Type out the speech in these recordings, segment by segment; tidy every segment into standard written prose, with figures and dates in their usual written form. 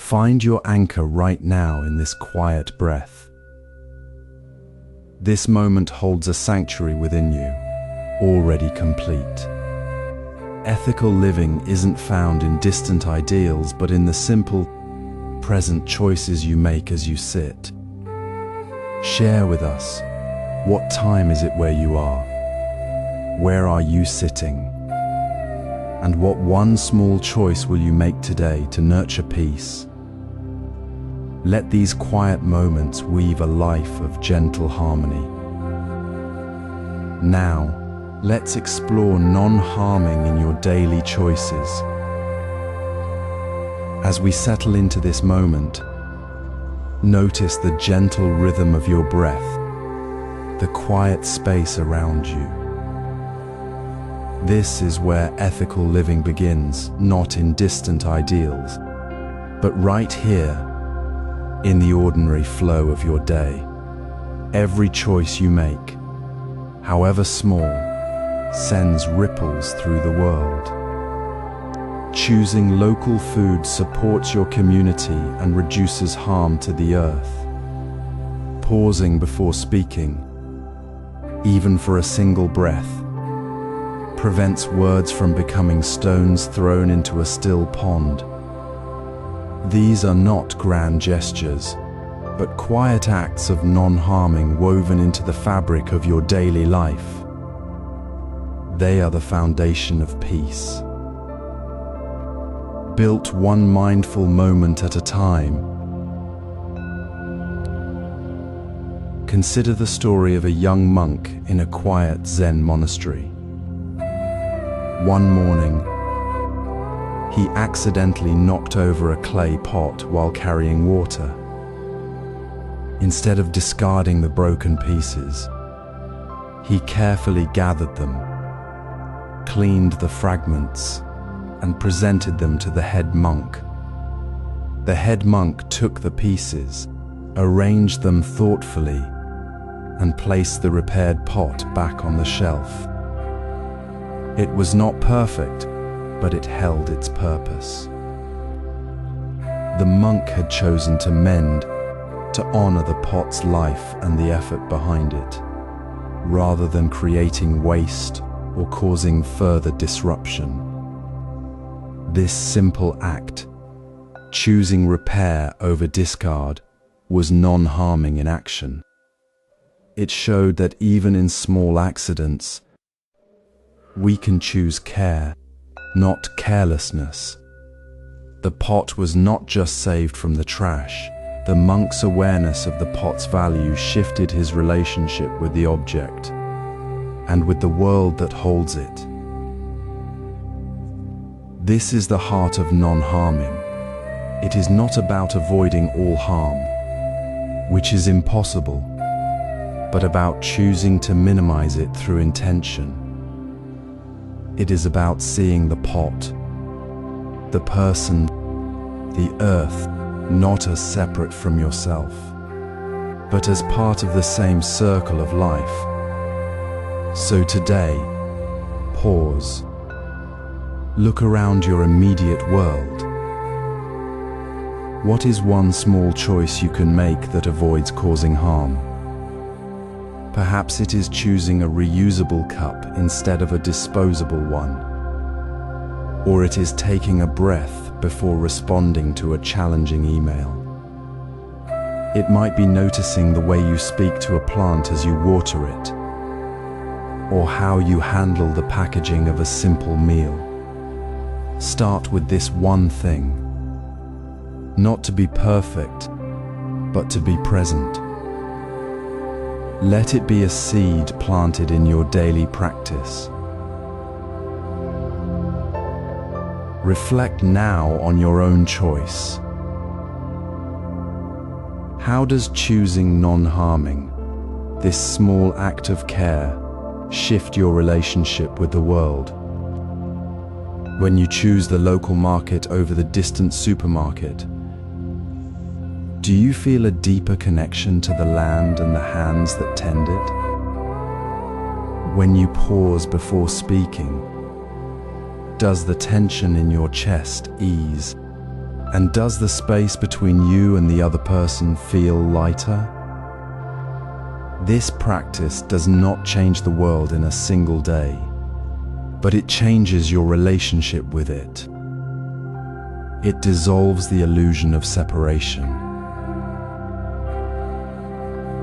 Find your anchor right now in this quiet breath. This moment holds a sanctuary within you, already complete. Ethical living isn't found in distant ideals, but in the simple, present choices you make as you sit. Share with us, what time is it where you are? Where are you sitting? And what one small choice will you make today to nurture peace? Let these quiet moments weave a life of gentle harmony. Now, let's explore non-harming in your daily choices. As we settle into this moment, notice the gentle rhythm of your breath, the quiet space around you. This is where ethical living begins, not in distant ideals, but right here, in the ordinary flow of your day. Every choice you make, however small, sends ripples through the world. Choosing local food supports your community and reduces harm to the earth. Pausing before speaking, even for a single breath, prevents words from becoming stones thrown into a still pond. These are not grand gestures, but quiet acts of non-harming woven into the fabric of your daily life. They are the foundation of peace. Built one mindful moment at a time. Consider the story of a young monk in a quiet Zen monastery. One morning, he accidentally knocked over a clay pot while carrying water. Instead of discarding the broken pieces, he carefully gathered them, cleaned the fragments, and presented them to the head monk. The head monk took the pieces, arranged them thoughtfully, and placed the repaired pot back on the shelf. It was not perfect, but it held its purpose. The monk had chosen to mend, to honor the pot's life and the effort behind it, rather than creating waste or causing further disruption. This simple act, choosing repair over discard, was non-harming in action. It showed that even in small accidents, we can choose care, not carelessness. The pot was not just saved from the trash. The monk's awareness of the pot's value shifted his relationship with the object and with the world that holds it. This is the heart of non-harming. It is not about avoiding all harm, which is impossible, but about choosing to minimize it through intention. It is about seeing the pot, the person, the earth, not as separate from yourself, but as part of the same circle of life. So today, pause. Look around your immediate world. What is one small choice you can make that avoids causing harm? Perhaps it is choosing a reusable cup instead of a disposable one. Or it is taking a breath before responding to a challenging email. It might be noticing the way you speak to a plant as you water it, or how you handle the packaging of a simple meal. Start with this one thing. Not to be perfect, but to be present. Let it be a seed planted in your daily practice. Reflect now on your own choice. How does choosing non-harming, this small act of care, shift your relationship with the world? When you choose the local market over the distant supermarket, do you feel a deeper connection to the land and the hands that tend it? When you pause before speaking, does the tension in your chest ease And does the space between you and the other person feel lighter? This practice does not change the world in a single day, but it changes your relationship with it. It dissolves the illusion of separation.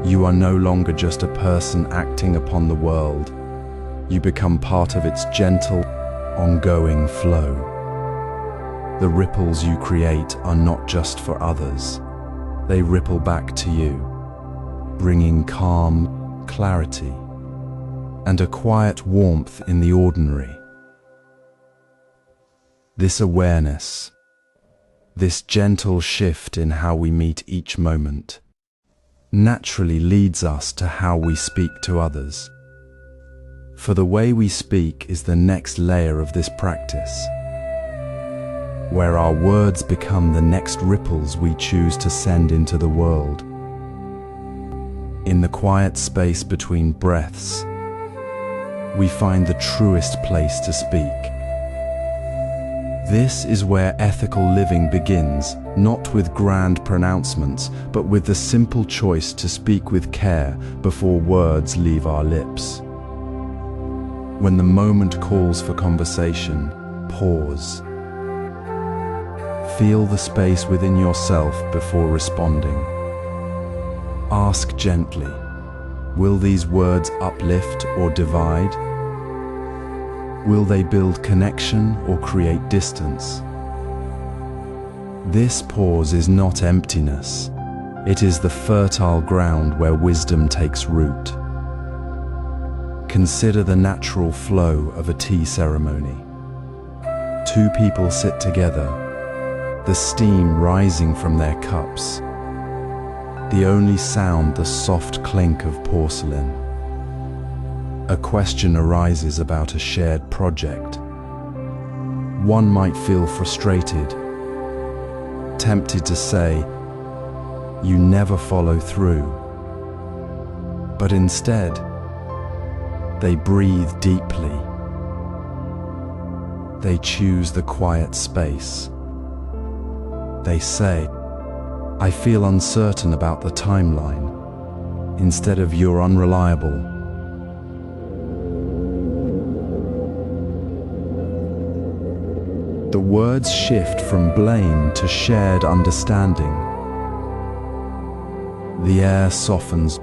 You are no longer just a person acting upon the world. You become part of its gentle, ongoing flow. The ripples you create are not just for others. They ripple back to you, bringing calm, clarity, and a quiet warmth in the ordinary. This awareness, this gentle shift in how we meet each moment, naturally leads us to how we speak to others. For the way we speak is the next layer of this practice, where our words become the next ripples we choose to send into the world. In the quiet space between breaths, we find the truest place to speak. This is where ethical living begins, not with grand pronouncements, but with the simple choice to speak with care before words leave our lips. When the moment calls for conversation, pause. Feel the space within yourself before responding. Ask gently, will these words uplift or divide? Will they build connection or create distance? This pause is not emptiness. It is the fertile ground where wisdom takes root. Consider the natural flow of a tea ceremony. Two people sit together, the steam rising from their cups. The only sound the soft clink of porcelain. A question arises about a shared project. One might feel frustrated, tempted to say, "You never follow through." But instead, they breathe deeply. They choose the quiet space. They say, "I feel uncertain about the timeline," instead of "You're unreliable." The words shift from blame to shared understanding. The air softens.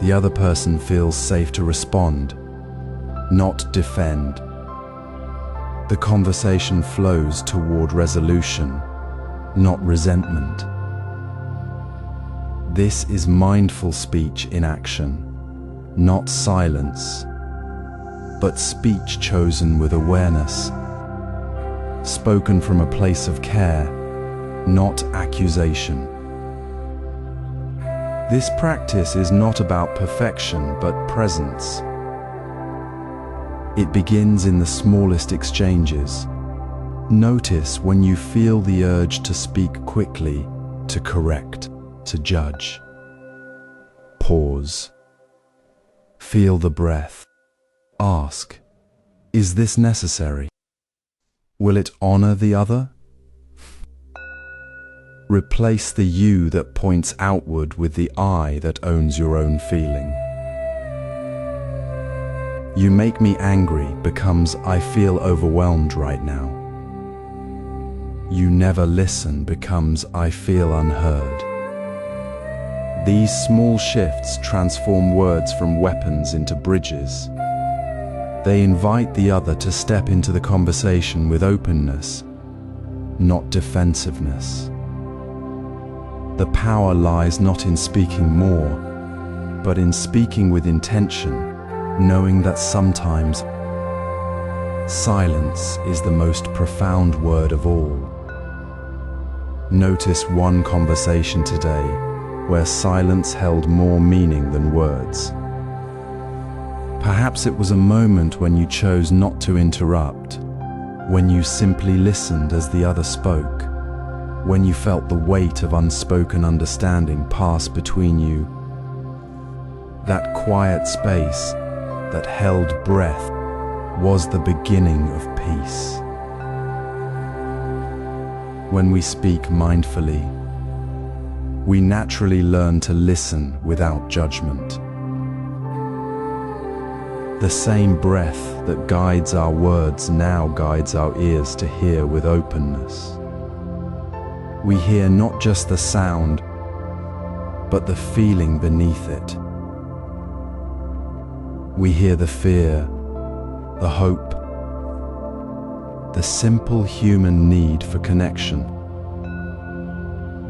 The other person feels safe to respond, not defend. The conversation flows toward resolution, not resentment. This is mindful speech in action, not silence, but speech chosen with awareness, spoken from a place of care, not accusation. This practice is not about perfection, but presence. It begins in the smallest exchanges. Notice when you feel the urge to speak quickly, to correct, to judge. Pause. Feel the breath. Ask, is this necessary? Will it honor the other? Replace the you that points outward with the I that owns your own feeling. "You make me angry" becomes "I feel overwhelmed right now." "You never listen" becomes "I feel unheard." These small shifts transform words from weapons into bridges. They invite the other to step into the conversation with openness, not defensiveness. The power lies not in speaking more, but in speaking with intention, knowing that sometimes silence is the most profound word of all. Notice one conversation today where silence held more meaning than words. Perhaps it was a moment when you chose not to interrupt, when you simply listened as the other spoke, when you felt the weight of unspoken understanding pass between you. That quiet space, that held breath, was the beginning of peace. When we speak mindfully, we naturally learn to listen without judgment. The same breath that guides our words now guides our ears to hear with openness. We hear not just the sound, but the feeling beneath it. We hear the fear, the hope, the simple human need for connection.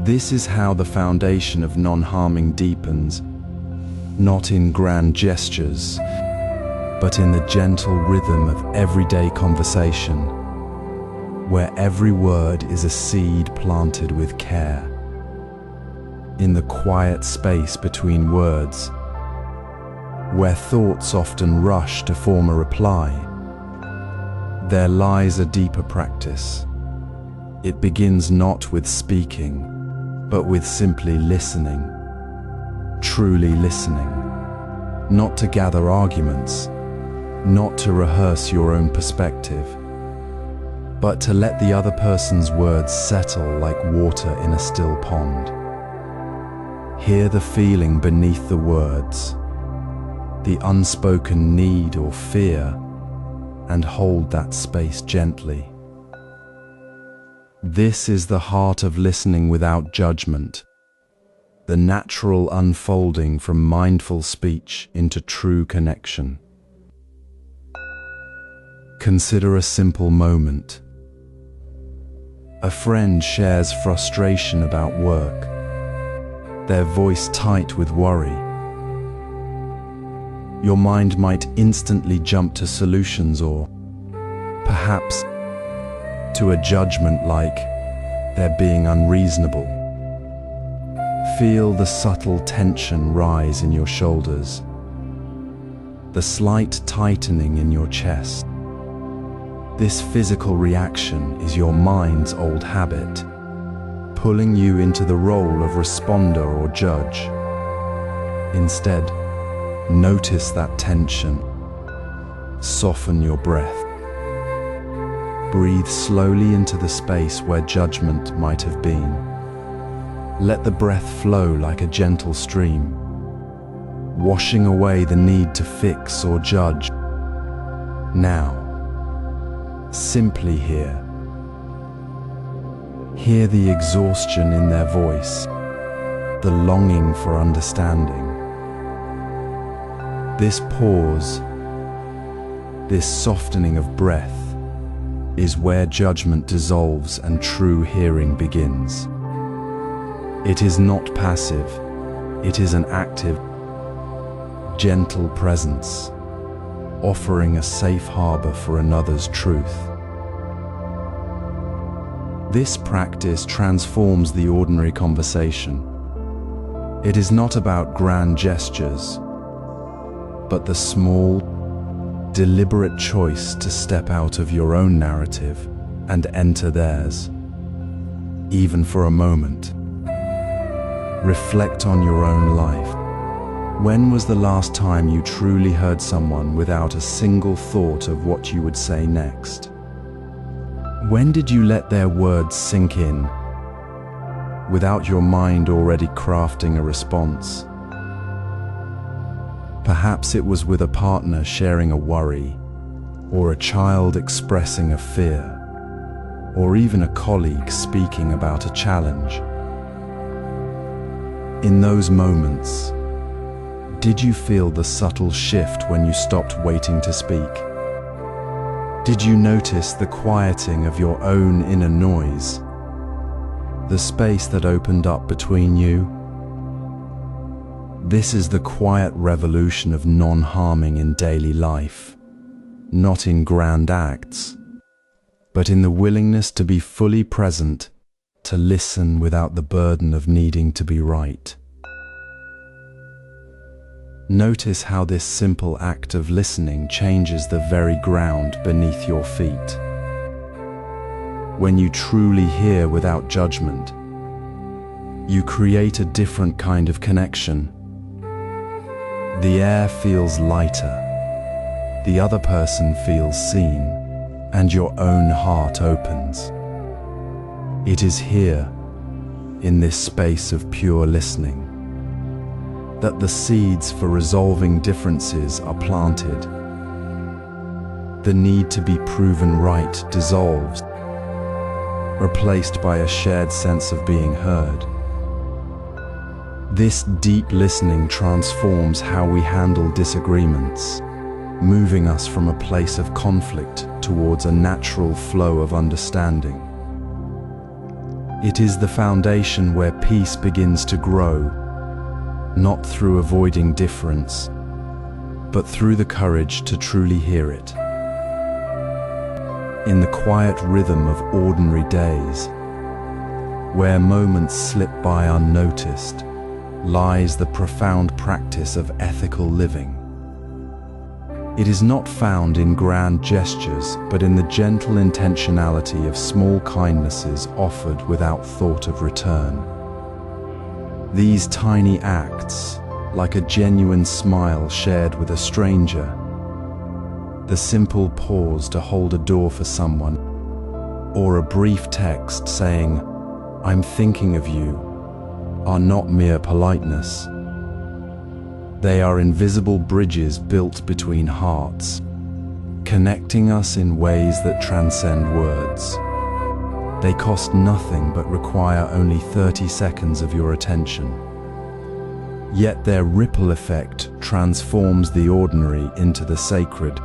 This is how the foundation of non-harming deepens, not in grand gestures, but in the gentle rhythm of everyday conversation, where every word is a seed planted with care. In the quiet space between words, where thoughts often rush to form a reply, there lies a deeper practice. It begins not with speaking, but with simply listening, truly listening, not to gather arguments, not to rehearse your own perspective, but to let the other person's words settle like water in a still pond. Hear the feeling beneath the words, the unspoken need or fear, and hold that space gently. This is the heart of listening without judgment, the natural unfolding from mindful speech into true connection. Consider a simple moment. A friend shares frustration about work, their voice tight with worry. Your mind might instantly jump to solutions or, perhaps, to a judgment like they're being unreasonable. Feel the subtle tension rise in your shoulders, the slight tightening in your chest. This physical reaction is your mind's old habit, pulling you into the role of responder or judge. Instead, notice that tension. Soften your breath. Breathe slowly into the space where judgment might have been. Let the breath flow like a gentle stream, washing away the need to fix or judge. Now, simply hear. Hear the exhaustion in their voice, the longing for understanding. This pause, this softening of breath, is where judgment dissolves and true hearing begins. It is not passive, it is an active, gentle presence, offering a safe harbor for another's truth. This practice transforms the ordinary conversation. It is not about grand gestures, but the small, deliberate choice to step out of your own narrative and enter theirs, even for a moment. Reflect on your own life. When was the last time you truly heard someone without a single thought of what you would say next? When did you let their words sink in, without your mind already crafting a response? Perhaps it was with a partner sharing a worry, or a child expressing a fear, or even a colleague speaking about a challenge. In those moments, did you feel the subtle shift when you stopped waiting to speak? Did you notice the quieting of your own inner noise, the space that opened up between you? This is the quiet revolution of non-harming in daily life, not in grand acts, but in the willingness to be fully present, to listen without the burden of needing to be right. Notice how this simple act of listening changes the very ground beneath your feet. When you truly hear without judgment, you create a different kind of connection. The air feels lighter, the other person feels seen, and your own heart opens. It is here, in this space of pure listening, that the seeds for resolving differences are planted. The need to be proven right dissolves, replaced by a shared sense of being heard. This deep listening transforms how we handle disagreements, moving us from a place of conflict towards a natural flow of understanding. It is the foundation where peace begins to grow, not through avoiding difference, but through the courage to truly hear it. In the quiet rhythm of ordinary days, where moments slip by unnoticed, lies the profound practice of ethical living. It is not found in grand gestures, but in the gentle intentionality of small kindnesses offered without thought of return. These tiny acts, like a genuine smile shared with a stranger, the simple pause to hold a door for someone, or a brief text saying, "I'm thinking of you," are not mere politeness. They are invisible bridges built between hearts, connecting us in ways that transcend words. They cost nothing but require only 30 seconds of your attention. Yet their ripple effect transforms the ordinary into the sacred.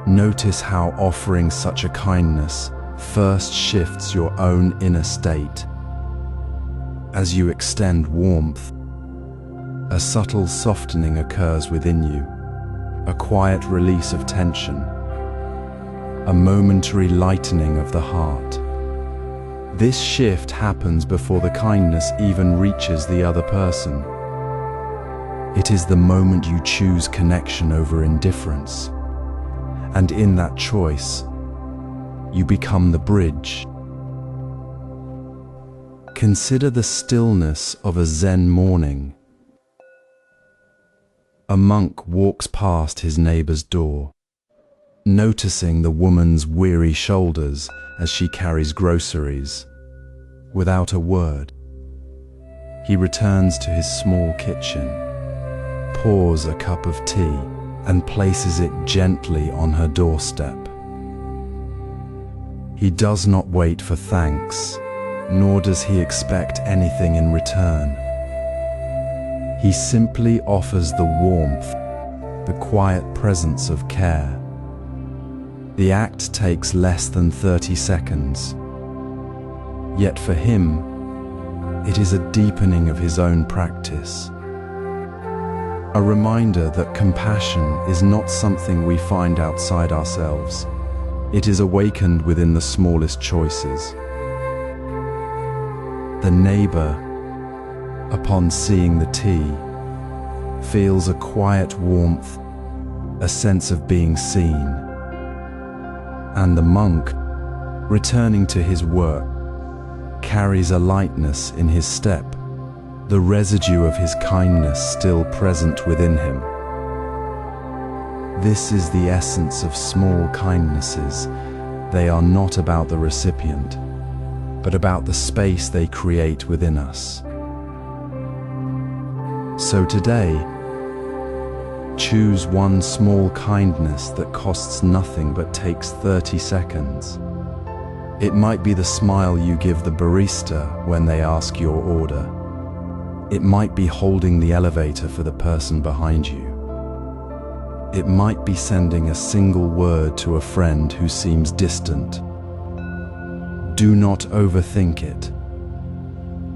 Notice how offering such a kindness first shifts your own inner state. As you extend warmth, a subtle softening occurs within you, a quiet release of tension, a momentary lightening of the heart. This shift happens before the kindness even reaches the other person. It is the moment you choose connection over indifference, and in that choice, you become the bridge. Consider the stillness of a Zen morning. A monk walks past his neighbor's door, noticing the woman's weary shoulders as she carries groceries. Without a word, he returns to his small kitchen, pours a cup of tea, and places it gently on her doorstep. He does not wait for thanks, nor does he expect anything in return. He simply offers the warmth, the quiet presence of care. The act takes less than 30 seconds. Yet for him, it is a deepening of his own practice. A reminder that compassion is not something we find outside ourselves. It is awakened within the smallest choices. The neighbor, upon seeing the tea, feels a quiet warmth, a sense of being seen. And the monk, returning to his work, carries a lightness in his step, the residue of his kindness still present within him. This is the essence of small kindnesses. They are not about the recipient, but about the space they create within us. So today, choose one small kindness that costs nothing but takes 30 seconds. It might be the smile you give the barista when they ask your order. It might be holding the elevator for the person behind you. It might be sending a single word to a friend who seems distant. Do not overthink it.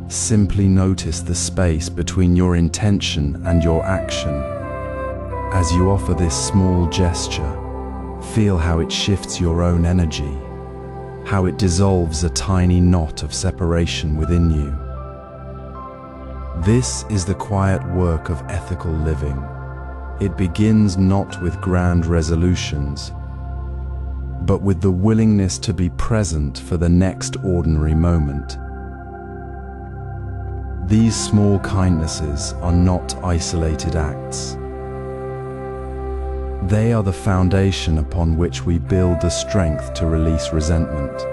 Simply notice the space between your intention and your action. As you offer this small gesture, feel how it shifts your own energy, how it dissolves a tiny knot of separation within you. This is the quiet work of ethical living. It begins not with grand resolutions, but with the willingness to be present for the next ordinary moment. These small kindnesses are not isolated acts. They are the foundation upon which we build the strength to release resentment.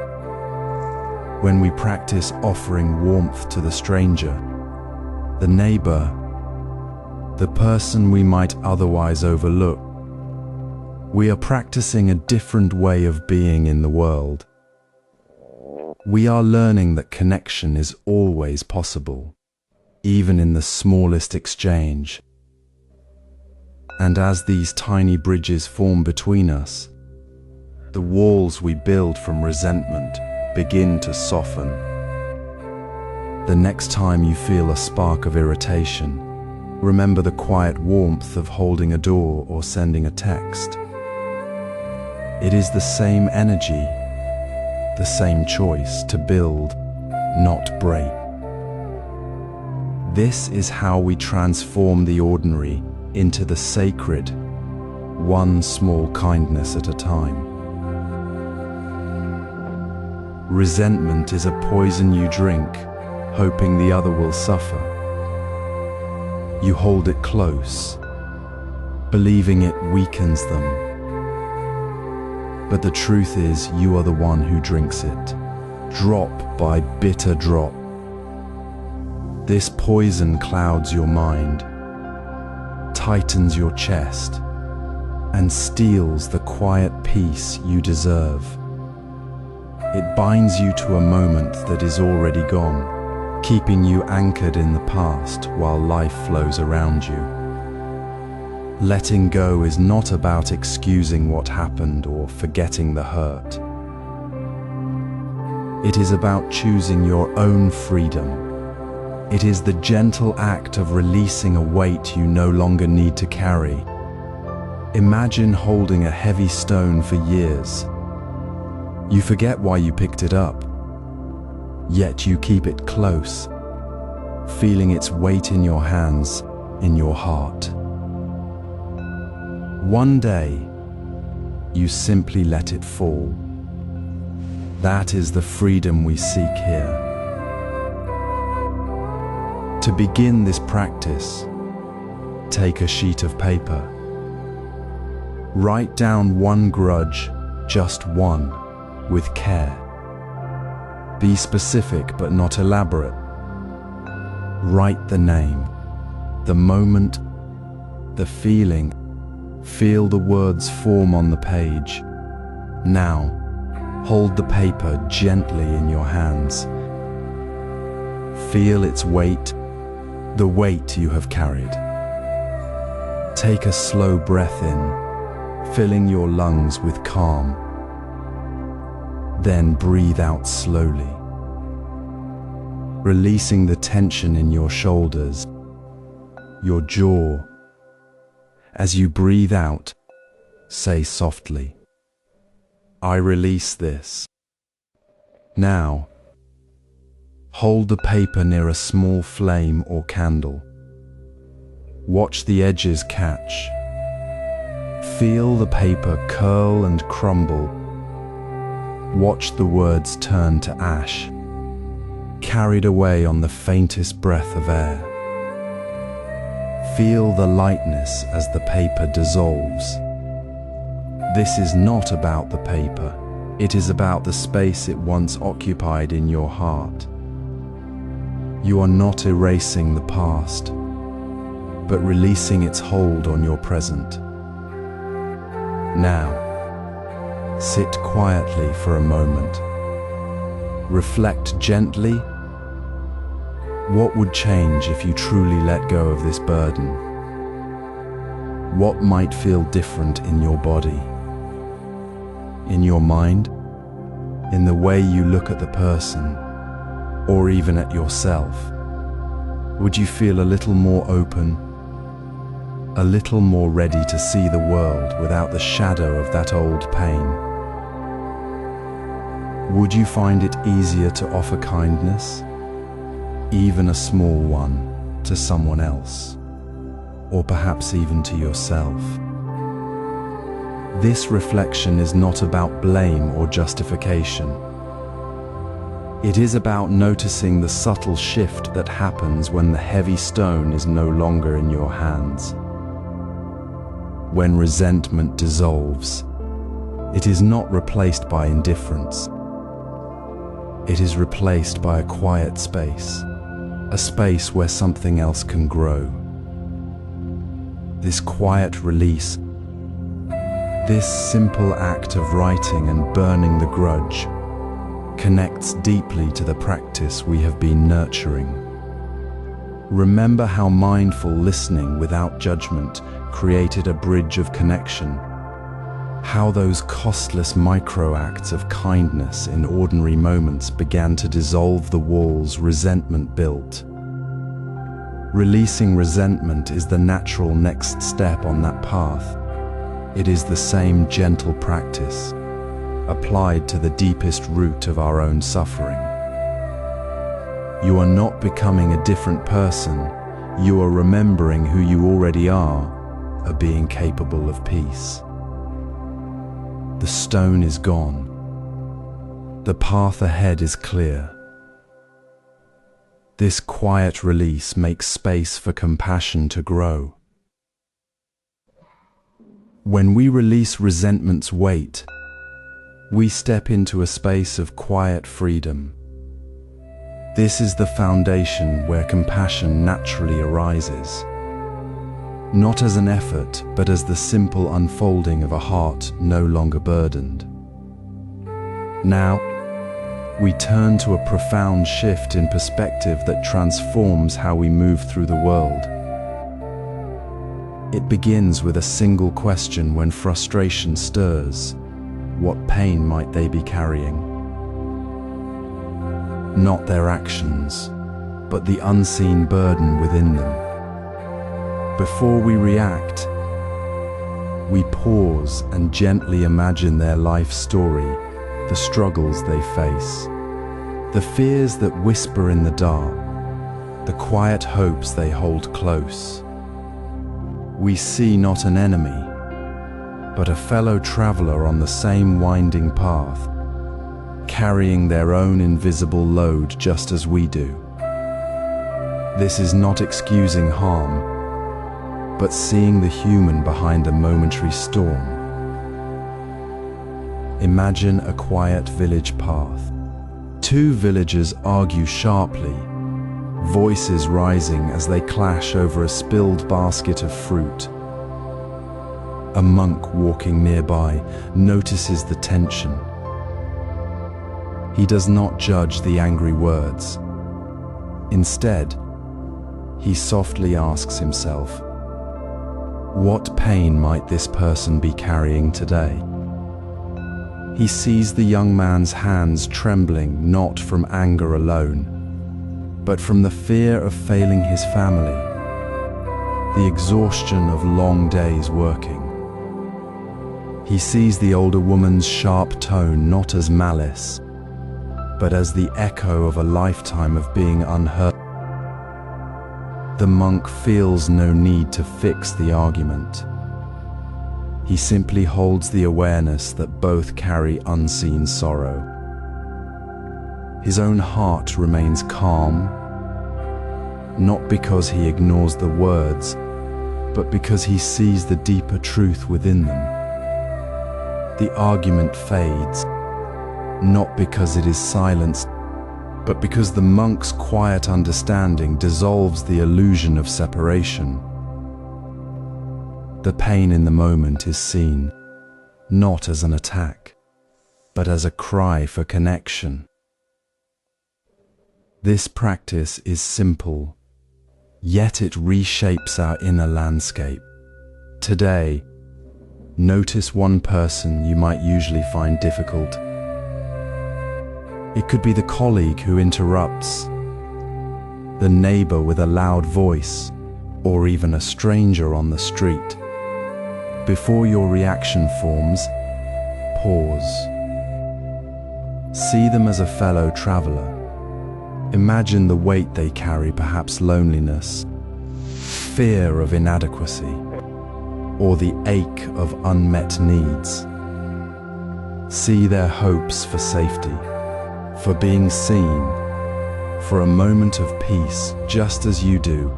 when we practice offering warmth to the stranger, the neighbor, the person we might otherwise overlook, we are practicing a different way of being in the world. We are learning that connection is always possible, even in the smallest exchange. And as these tiny bridges form between us, the walls we build from resentment begin to soften. The next time you feel a spark of irritation, remember the quiet warmth of holding a door or sending a text. It is the same energy, the same choice to build, not break. This is how we transform the ordinary into the sacred, one small kindness at a time. Resentment is a poison you drink, hoping the other will suffer. You hold it close, believing it weakens them. But the truth is, you are the one who drinks it, drop by bitter drop. This poison clouds your mind, tightens your chest, and steals the quiet peace you deserve. It binds you to a moment that is already gone, keeping you anchored in the past while life flows around you. Letting go is not about excusing what happened or forgetting the hurt. It is about choosing your own freedom. It is the gentle act of releasing a weight you no longer need to carry. Imagine holding a heavy stone for years. You forget why you picked it up, yet you keep it close, feeling its weight in your hands, in your heart. One day, you simply let it fall. That is the freedom we seek here. To begin this practice, take a sheet of paper. Write down one grudge, just one, with care. Be specific but not elaborate. Write the name, the moment, the feeling. Feel the words form on the page. Now, hold the paper gently in your hands. Feel its weight, the weight you have carried. Take a slow breath in, filling your lungs with calm. Then breathe out slowly, releasing the tension in your shoulders, your jaw. As you breathe out, say softly, "I release this." Now, hold the paper near a small flame or candle. Watch the edges catch. Feel the paper curl and crumble. Watch the words turn to ash, carried away on the faintest breath of air. Feel the lightness as the paper dissolves. This is not about the paper. It is about the space it once occupied in your heart. You are not erasing the past, but releasing its hold on your present. Now, sit quietly for a moment. Reflect gently. What would change if you truly let go of this burden? What might feel different in your body? In your mind? In the way you look at the person? Or even at yourself? Would you feel a little more open? A little more ready to see the world without the shadow of that old pain? Would you find it easier to offer kindness? Even a small one, to someone else, or perhaps even to yourself. This reflection is not about blame or justification. It is about noticing the subtle shift that happens when the heavy stone is no longer in your hands. When resentment dissolves, it is not replaced by indifference. It is replaced by a quiet space, a space where something else can grow. This quiet release, this simple act of writing and burning the grudge, connects deeply to the practice we have been nurturing. Remember how mindful listening without judgment created a bridge of connection, how those costless micro-acts of kindness in ordinary moments began to dissolve the walls resentment built. Releasing resentment is the natural next step on that path. It is the same gentle practice, applied to the deepest root of our own suffering. You are not becoming a different person, you are remembering who you already are, a being capable of peace. The stone is gone. The path ahead is clear. This quiet release makes space for compassion to grow. When we release resentment's weight, we step into a space of quiet freedom. This is the foundation where compassion naturally arises, not as an effort, but as the simple unfolding of a heart no longer burdened. Now, we turn to a profound shift in perspective that transforms how we move through the world. It begins with a single question when frustration stirs. What pain might they be carrying? Not their actions, but the unseen burden within them. Before we react, we pause and gently imagine their life story, the struggles they face, the fears that whisper in the dark, the quiet hopes they hold close. We see not an enemy, but a fellow traveler on the same winding path, carrying their own invisible load just as we do. This is not excusing harm, but seeing the human behind a momentary storm. Imagine a quiet village path. Two villagers argue sharply, voices rising as they clash over a spilled basket of fruit. A monk walking nearby notices the tension. He does not judge the angry words. Instead, he softly asks himself, what pain might this person be carrying today? He sees the young man's hands trembling not from anger alone, but from the fear of failing his family, the exhaustion of long days working. He sees the older woman's sharp tone not as malice, but as the echo of a lifetime of being unheard. The monk feels no need to fix the argument. He simply holds the awareness that both carry unseen sorrow. His own heart remains calm, not because he ignores the words, but because he sees the deeper truth within them. The argument fades, not because it is silenced, but because the monk's quiet understanding dissolves the illusion of separation. The pain in the moment is seen, not as an attack, but as a cry for connection. This practice is simple, yet it reshapes our inner landscape. Today, notice one person you might usually find difficult. It could be the colleague who interrupts, the neighbor with a loud voice, or even a stranger on the street. Before your reaction forms, pause. See them as a fellow traveler. Imagine the weight they carry, perhaps loneliness, fear of inadequacy, or the ache of unmet needs. See their hopes for safety, for being seen, for a moment of peace, just as you do.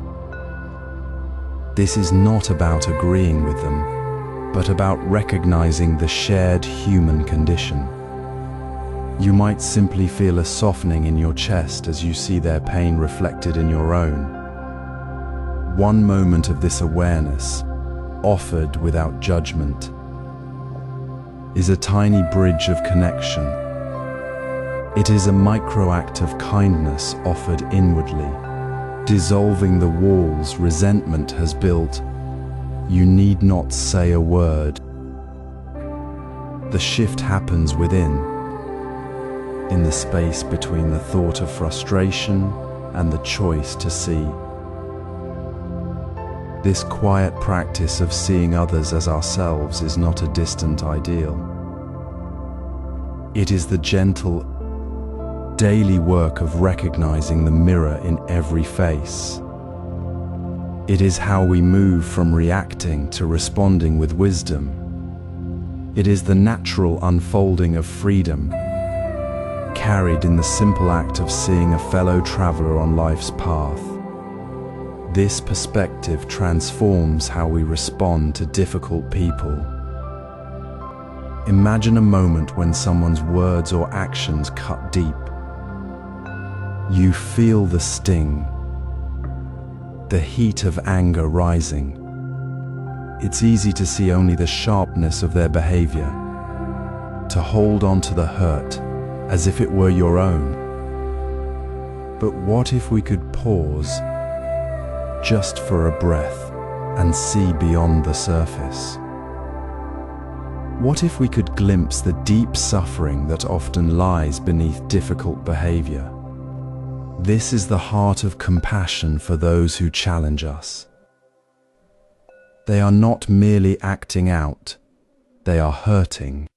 This is not about agreeing with them, but about recognizing the shared human condition. You might simply feel a softening in your chest as you see their pain reflected in your own. One moment of this awareness, offered without judgment, is a tiny bridge of connection. It is a micro-act of kindness offered inwardly, dissolving the walls resentment has built. You need not say a word. The shift happens within, in the space between the thought of frustration and the choice to see. This quiet practice of seeing others as ourselves is not a distant ideal. It is the gentle, daily work of recognizing the mirror in every face. It is how we move from reacting to responding with wisdom. It is the natural unfolding of freedom, carried in the simple act of seeing a fellow traveler on life's path. This perspective transforms how we respond to difficult people. Imagine a moment when someone's words or actions cut deep. You feel the sting, the heat of anger rising. It's easy to see only the sharpness of their behavior, to hold on to the hurt as if it were your own. But what if we could pause just for a breath and see beyond the surface? What if we could glimpse the deep suffering that often lies beneath difficult behavior? This is the heart of compassion for those who challenge us. They are not merely acting out, they are hurting,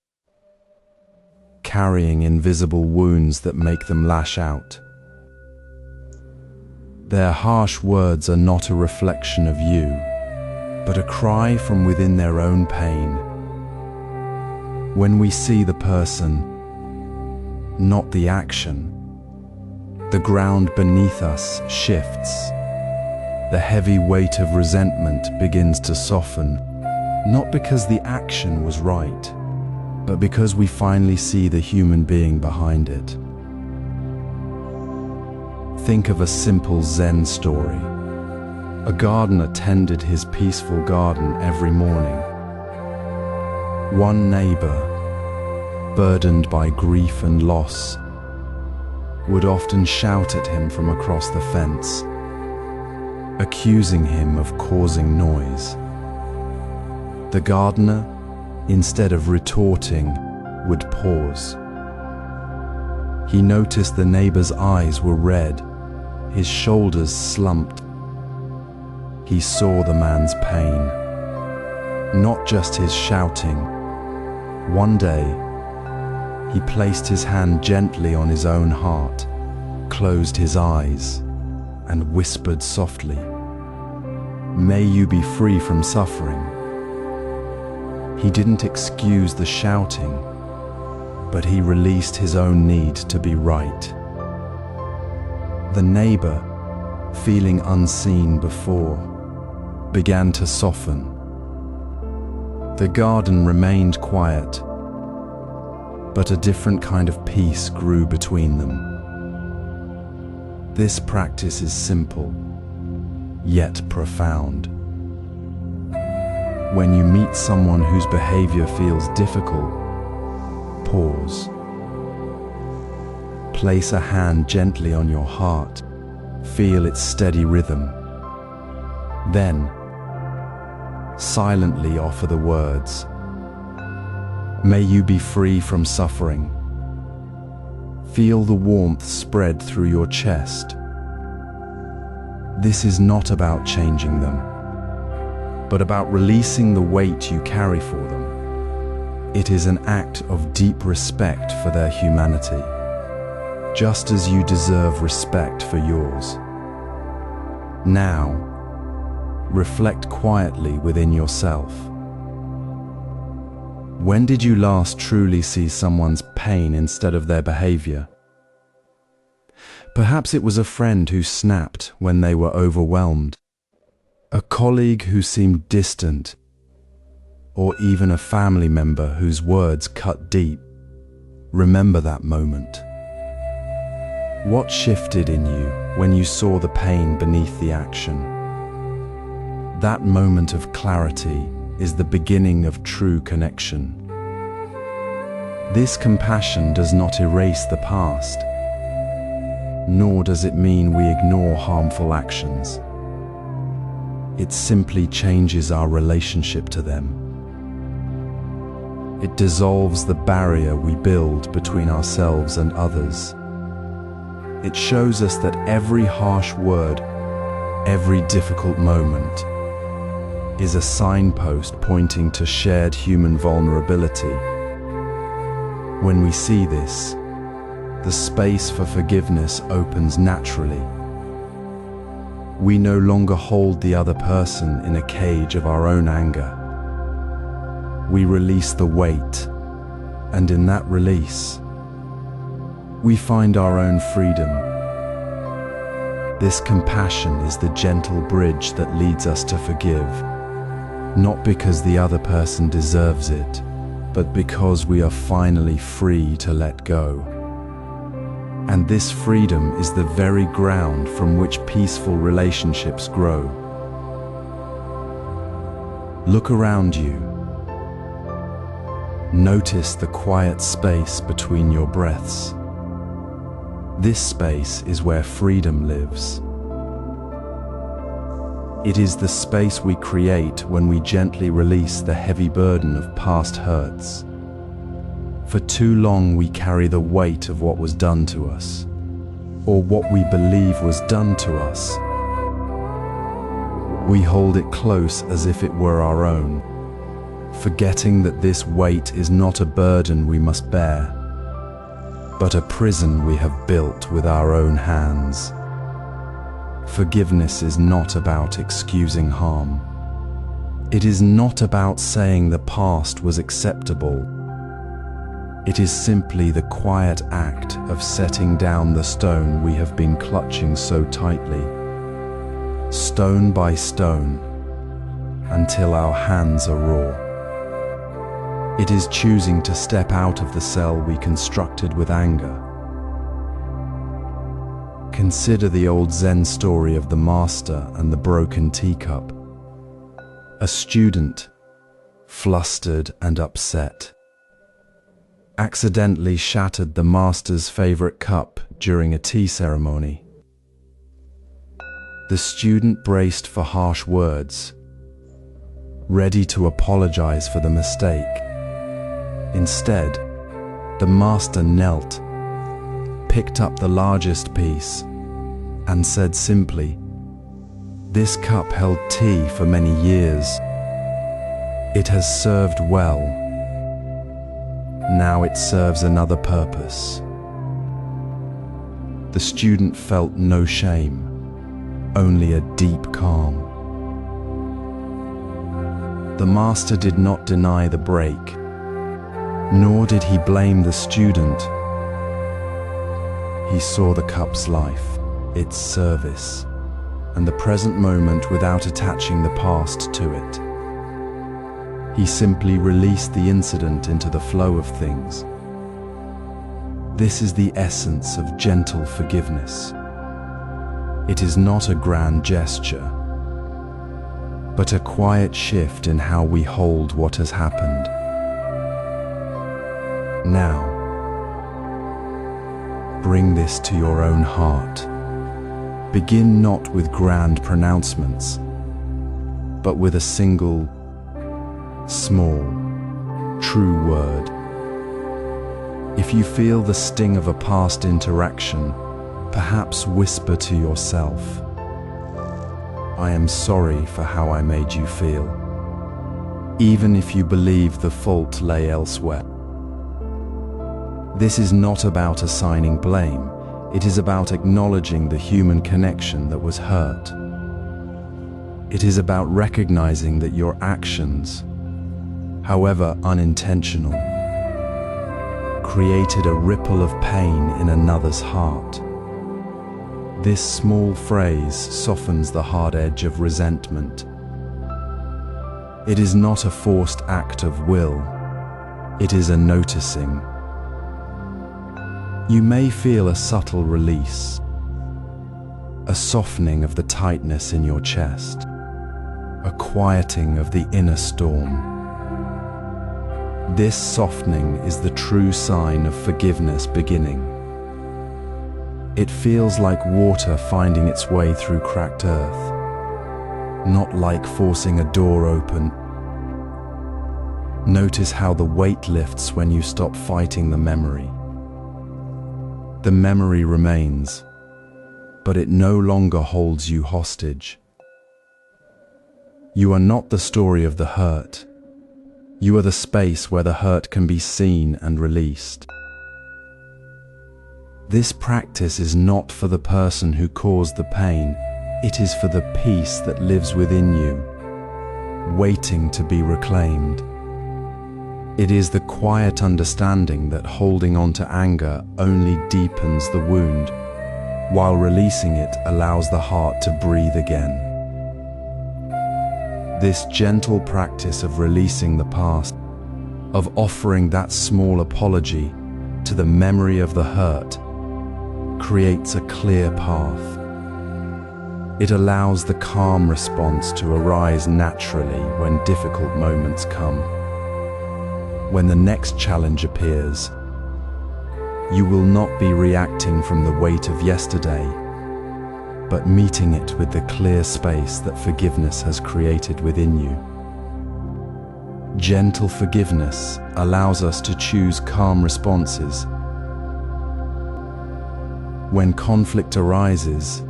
carrying invisible wounds that make them lash out. Their harsh words are not a reflection of you, but a cry from within their own pain. When we see the person, not the action, the ground beneath us shifts. The heavy weight of resentment begins to soften, not because the action was right, but because we finally see the human being behind it. Think of a simple Zen story. A gardener tended his peaceful garden every morning. One neighbor, burdened by grief and loss, would often shout at him from across the fence, accusing him of causing noise. The gardener, instead of retorting, would pause. He noticed the neighbor's eyes were red, his shoulders slumped. He saw the man's pain, not just his shouting. One day, he placed his hand gently on his own heart, closed his eyes, and whispered softly, "May you be free from suffering." He didn't excuse the shouting, but he released his own need to be right. The neighbor, feeling unseen before, began to soften. The garden remained quiet, but a different kind of peace grew between them. This practice is simple, yet profound. When you meet someone whose behavior feels difficult, pause. Place a hand gently on your heart, feel its steady rhythm. Then, silently offer the words, "May you be free from suffering." Feel the warmth spread through your chest. This is not about changing them, but about releasing the weight you carry for them. It is an act of deep respect for their humanity, just as you deserve respect for yours. Now, reflect quietly within yourself. When did you last truly see someone's pain instead of their behavior? Perhaps it was a friend who snapped when they were overwhelmed, a colleague who seemed distant, or even a family member whose words cut deep. Remember that moment. What shifted in you when you saw the pain beneath the action? That moment of clarity is the beginning of true connection. This compassion does not erase the past, nor does it mean we ignore harmful actions. It simply changes our relationship to them. It dissolves the barrier we build between ourselves and others. It shows us that every harsh word, every difficult moment, is a signpost pointing to shared human vulnerability. When we see this, the space for forgiveness opens naturally. We no longer hold the other person in a cage of our own anger. We release the weight, and in that release, we find our own freedom. This compassion is the gentle bridge that leads us to forgive, not because the other person deserves it, but because we are finally free to let go. And this freedom is the very ground from which peaceful relationships grow. Look around you. Notice the quiet space between your breaths. This space is where freedom lives. It is the space we create when we gently release the heavy burden of past hurts. For too long we carry the weight of what was done to us, or what we believe was done to us. We hold it close as if it were our own, forgetting that this weight is not a burden we must bear, but a prison we have built with our own hands. Forgiveness is not about excusing harm. It is not about saying the past was acceptable. It is simply the quiet act of setting down the stone we have been clutching so tightly, stone by stone, until our hands are raw. It is choosing to step out of the cell we constructed with anger. Consider the old Zen story of the master and the broken teacup. A student, flustered and upset, accidentally shattered the master's favorite cup during a tea ceremony. The student braced for harsh words, ready to apologize for the mistake. Instead, the master knelt, picked up the largest piece, and said simply, "This cup held tea for many years. It has served well. Now it serves another purpose." The student felt no shame, only a deep calm. The master did not deny the break, nor did he blame the student. He saw the cup's life, its service, and the present moment without attaching the past to it. He simply released the incident into the flow of things. This is the essence of gentle forgiveness. It is not a grand gesture, but a quiet shift in how we hold what has happened. Now, bring this to your own heart. Begin not with grand pronouncements, but with a single, small, true word. If you feel the sting of a past interaction, perhaps whisper to yourself, "I am sorry for how I made you feel," even if you believe the fault lay elsewhere. This is not about assigning blame. It is about acknowledging the human connection that was hurt. It is about recognizing that your actions, however unintentional, created a ripple of pain in another's heart. This small phrase softens the hard edge of resentment. It is not a forced act of will. It is a noticing, You may feel a subtle release, a softening of the tightness in your chest, a quieting of the inner storm. This softening is the true sign of forgiveness beginning. It feels like water finding its way through cracked earth, not like forcing a door open. Notice how the weight lifts when you stop fighting the memory. The memory remains, but it no longer holds you hostage. You are not the story of the hurt. You are the space where the hurt can be seen and released. This practice is not for the person who caused the pain. It is for the peace that lives within you, waiting to be reclaimed. It is the quiet understanding that holding on to anger only deepens the wound, while releasing it allows the heart to breathe again. This gentle practice of releasing the past, of offering that small apology to the memory of the hurt, creates a clear path. It allows the calm response to arise naturally when difficult moments come. When the next challenge appears, you will not be reacting from the weight of yesterday, but meeting it with the clear space that forgiveness has created within you. Gentle forgiveness allows us to choose calm responses. When conflict arises,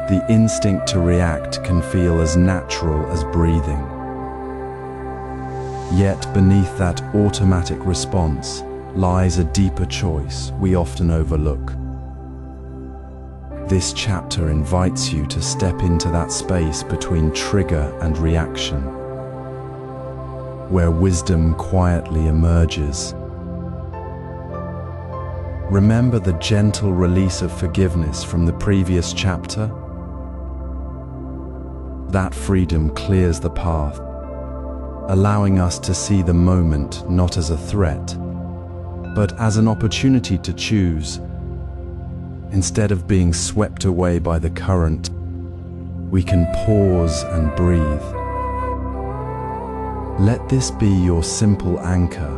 the instinct to react can feel as natural as breathing. Yet beneath that automatic response lies a deeper choice we often overlook. This chapter invites you to step into that space between trigger and reaction, where wisdom quietly emerges. Remember the gentle release of forgiveness from the previous chapter? That freedom clears the path, allowing us to see the moment not as a threat, but as an opportunity to choose. Instead of being swept away by the current, we can pause and breathe. Let this be your simple anchor.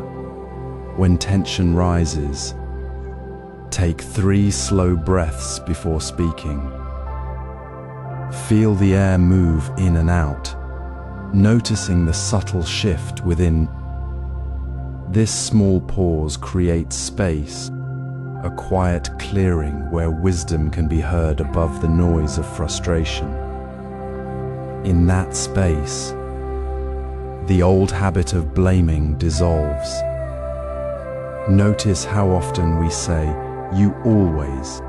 When tension rises, take 3 slow breaths before speaking. Feel the air move in and out, noticing the subtle shift within. This small pause creates space, a quiet clearing where wisdom can be heard above the noise of frustration. In that space, the old habit of blaming dissolves. Notice how often we say, "You always,"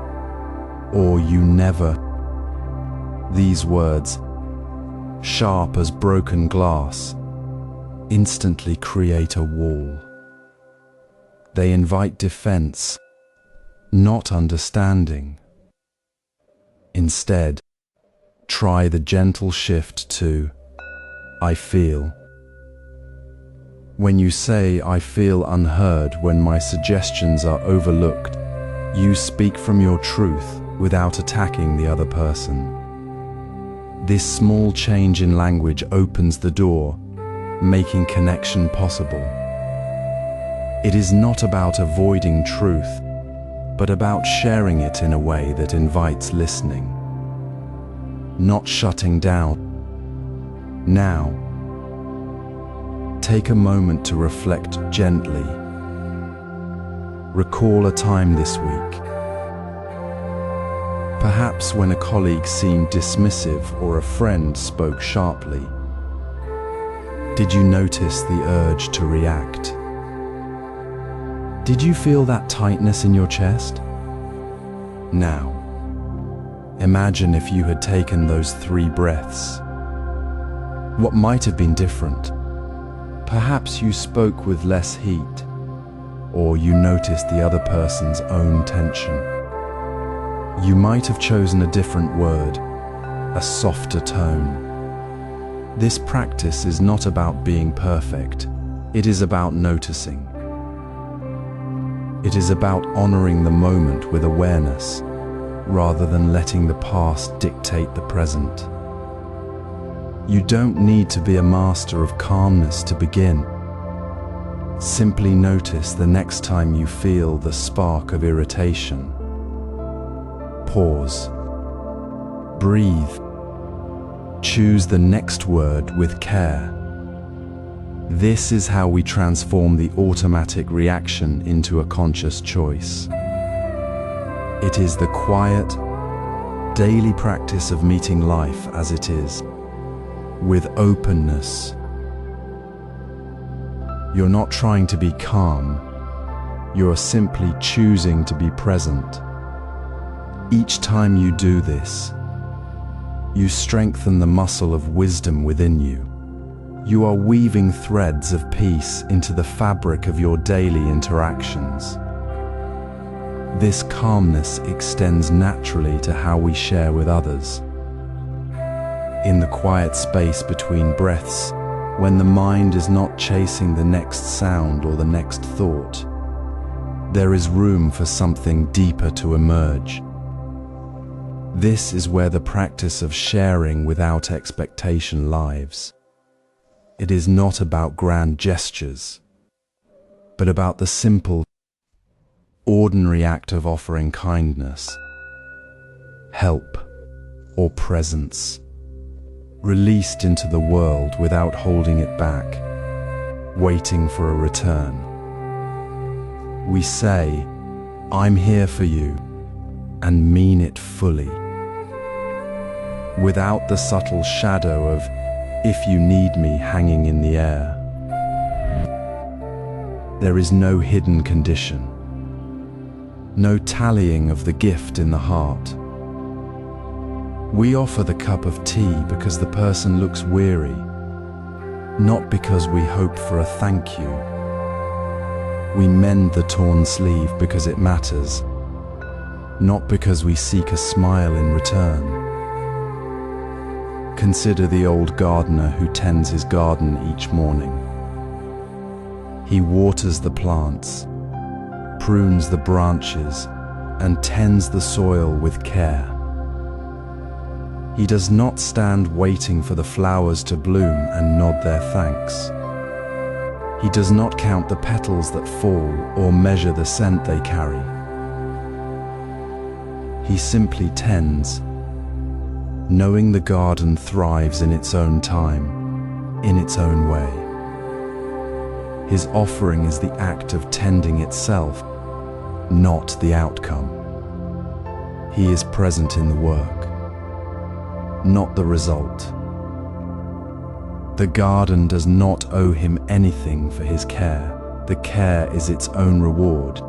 or "You never." These words, sharp as broken glass, instantly create a wall. They invite defense, not understanding. Instead, try the gentle shift to "I feel." When you say, "I feel unheard when my suggestions are overlooked," you speak from your truth without attacking the other person. This small change in language opens the door, making connection possible. It is not about avoiding truth, but about sharing it in a way that invites listening, not shutting down. Now, take a moment to reflect gently. Recall a time this week. Perhaps when a colleague seemed dismissive or a friend spoke sharply. Did you notice the urge to react? Did you feel that tightness in your chest? Now, imagine if you had taken those 3 breaths. What might have been different? Perhaps you spoke with less heat, or you noticed the other person's own tension. You might have chosen a different word, a softer tone. This practice is not about being perfect. It is about noticing. It is about honoring the moment with awareness, rather than letting the past dictate the present. You don't need to be a master of calmness to begin. Simply notice the next time you feel the spark of irritation. Pause. Breathe. Choose the next word with care. This is how we transform the automatic reaction into a conscious choice. It is the quiet, daily practice of meeting life as it is, with openness. You're not trying to be calm, you're simply choosing to be present. Each time you do this, you strengthen the muscle of wisdom within you. You are weaving threads of peace into the fabric of your daily interactions. This calmness extends naturally to how we share with others. In the quiet space between breaths, when the mind is not chasing the next sound or the next thought, there is room for something deeper to emerge. This is where the practice of sharing without expectation lives. It is not about grand gestures, but about the simple, ordinary act of offering kindness, help, or presence, released into the world without holding it back, waiting for a return. We say, "I'm here for you," and mean it fully, without the subtle shadow of "if you need me" hanging in the air. There is no hidden condition, no tallying of the gift in the heart. We offer the cup of tea because the person looks weary, not because we hope for a thank you. We mend the torn sleeve because it matters, not because we seek a smile in return. Consider the old gardener who tends his garden each morning. He waters the plants, prunes the branches, and tends the soil with care. He does not stand waiting for the flowers to bloom and nod their thanks. He does not count the petals that fall or measure the scent they carry. He simply tends, knowing the garden thrives in its own time, in its own way. His offering is the act of tending itself, not the outcome. He is present in the work, not the result. The garden does not owe him anything for his care. The care is its own reward.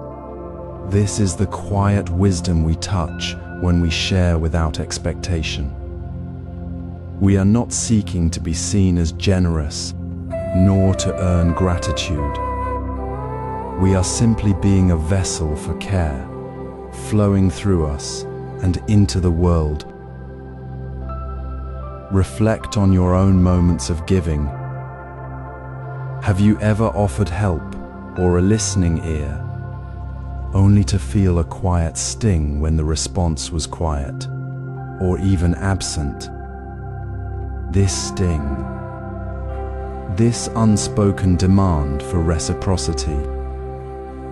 This is the quiet wisdom we touch when we share without expectation. We are not seeking to be seen as generous, nor to earn gratitude. We are simply being a vessel for care, flowing through us and into the world. Reflect on your own moments of giving. Have you ever offered help or a listening ear, only to feel a quiet sting when the response was quiet, or even absent? This sting, this unspoken demand for reciprocity,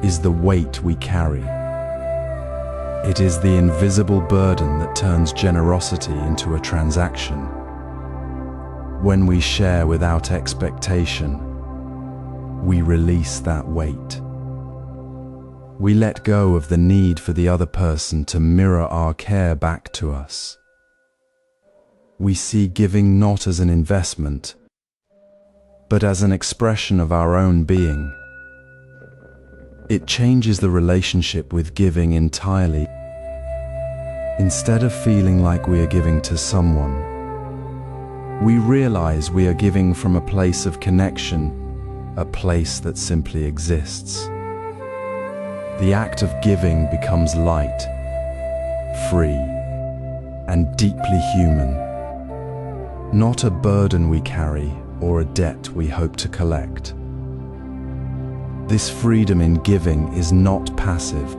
is the weight we carry. It is the invisible burden that turns generosity into a transaction. When we share without expectation, we release that weight. We let go of the need for the other person to mirror our care back to us. We see giving not as an investment, but as an expression of our own being. It changes the relationship with giving entirely. Instead of feeling like we are giving to someone, we realize we are giving from a place of connection, a place that simply exists. The act of giving becomes light, free, and deeply human. Not a burden we carry or a debt we hope to collect. This freedom in giving is not passive.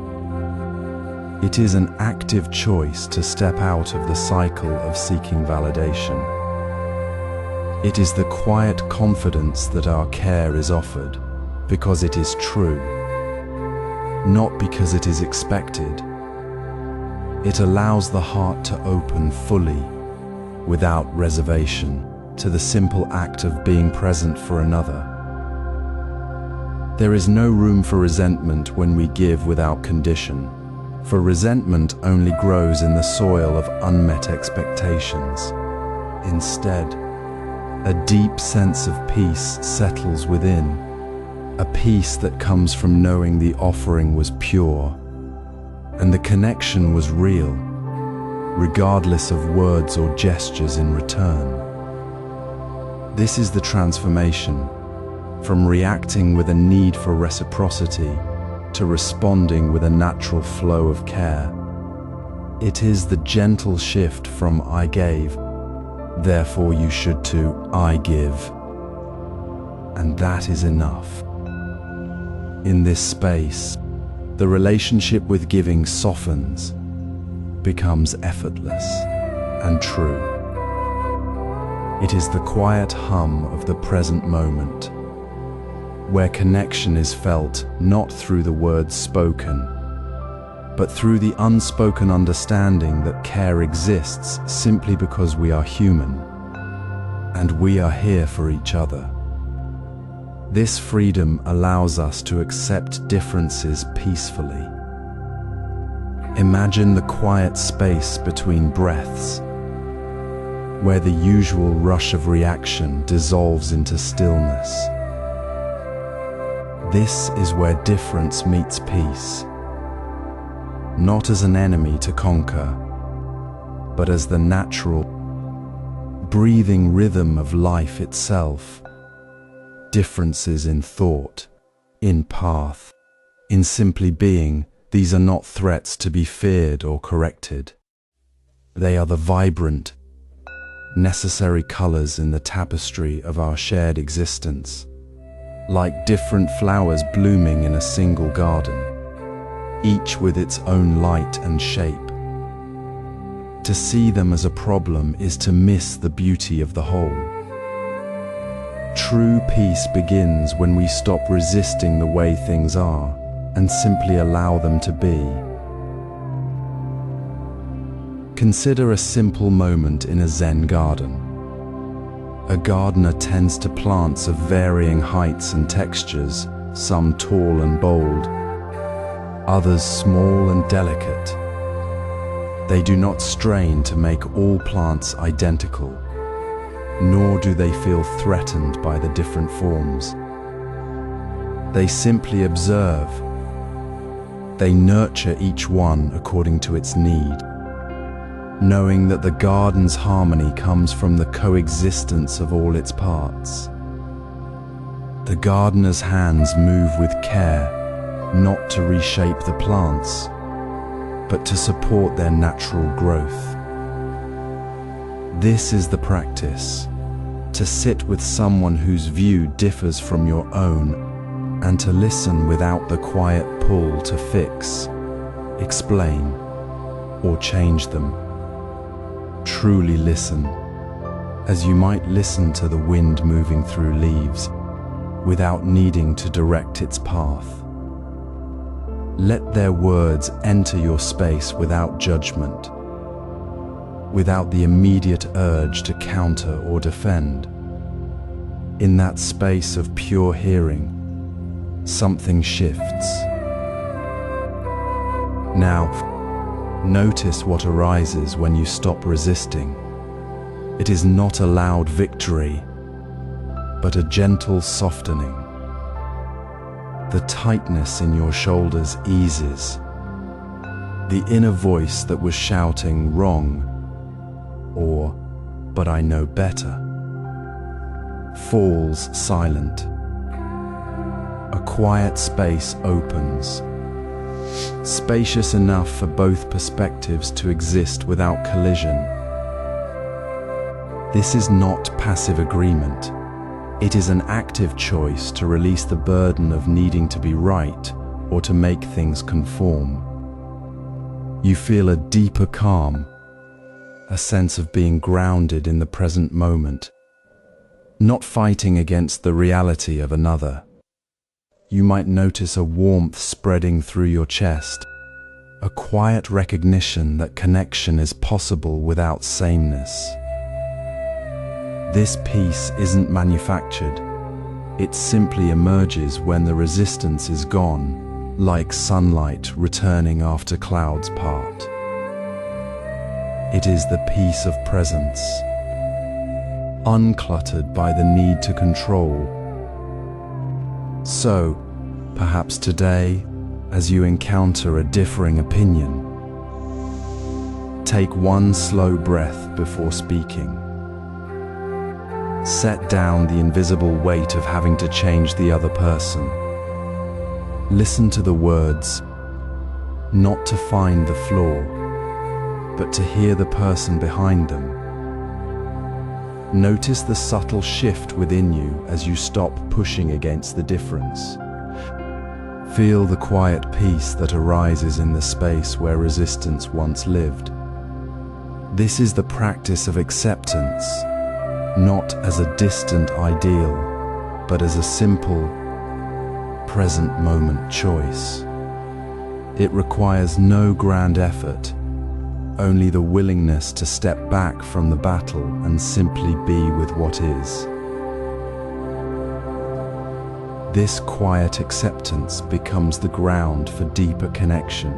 It is an active choice to step out of the cycle of seeking validation. It is the quiet confidence that our care is offered because it is true, not because it is expected. It allows the heart to open fully, without reservation, to the simple act of being present for another. There is no room for resentment when we give without condition, for resentment only grows in the soil of unmet expectations. Instead, a deep sense of peace settles within, a peace that comes from knowing the offering was pure and the connection was real, regardless of words or gestures in return. This is the transformation, from reacting with a need for reciprocity to responding with a natural flow of care. It is the gentle shift from "I gave, therefore you should to "I give." And that is enough. In this space, the relationship with giving softens, becomes effortless and true. It is the quiet hum of the present moment, where connection is felt not through the words spoken, but through the unspoken understanding that care exists simply because we are human, and we are here for each other. This freedom allows us to accept differences peacefully. Imagine the quiet space between breaths, where the usual rush of reaction dissolves into stillness. This is where difference meets peace, not as an enemy to conquer, but as the natural, breathing rhythm of life itself. Differences in thought, in path, in simply being, these are not threats to be feared or corrected. They are the vibrant, necessary colors in the tapestry of our shared existence, like different flowers blooming in a single garden, each with its own light and shape. To see them as a problem is to miss the beauty of the whole. True peace begins when we stop resisting the way things are and simply allow them to be. Consider a simple moment in a Zen garden. A gardener tends to plants of varying heights and textures, some tall and bold, others small and delicate. They do not strain to make all plants identical, nor do they feel threatened by the different forms. They simply observe. They nurture each one according to its need, knowing that the garden's harmony comes from the coexistence of all its parts. The gardener's hands move with care, not to reshape the plants, but to support their natural growth. This is the practice, to sit with someone whose view differs from your own, and to listen without the quiet pull to fix, explain, or change them. Truly listen, as you might listen to the wind moving through leaves, without needing to direct its path. Let their words enter your space without judgment, without the immediate urge to counter or defend. In that space of pure hearing, something shifts. Now, notice what arises when you stop resisting. It is not a loud victory, but a gentle softening. The tightness in your shoulders eases. The inner voice that was shouting "wrong" or "but I know better" falls silent. A quiet space opens, spacious enough for both perspectives to exist without collision. This is not passive agreement. It is an active choice to release the burden of needing to be right or to make things conform. You feel a deeper calm, a sense of being grounded in the present moment, not fighting against the reality of another. You might notice a warmth spreading through your chest, a quiet recognition that connection is possible without sameness. This peace isn't manufactured. It simply emerges when the resistance is gone, like sunlight returning after clouds part. It is the peace of presence, uncluttered by the need to control. So, perhaps today, as you encounter a differing opinion, take one slow breath before speaking. Set down the invisible weight of having to change the other person. Listen to the words, not to find the flaw, but to hear the person behind them. Notice the subtle shift within you as you stop pushing against the difference. Feel the quiet peace that arises in the space where resistance once lived. This is the practice of acceptance, not as a distant ideal, but as a simple, present moment choice. It requires no grand effort, only the willingness to step back from the battle and simply be with what is. This quiet acceptance becomes the ground for deeper connection,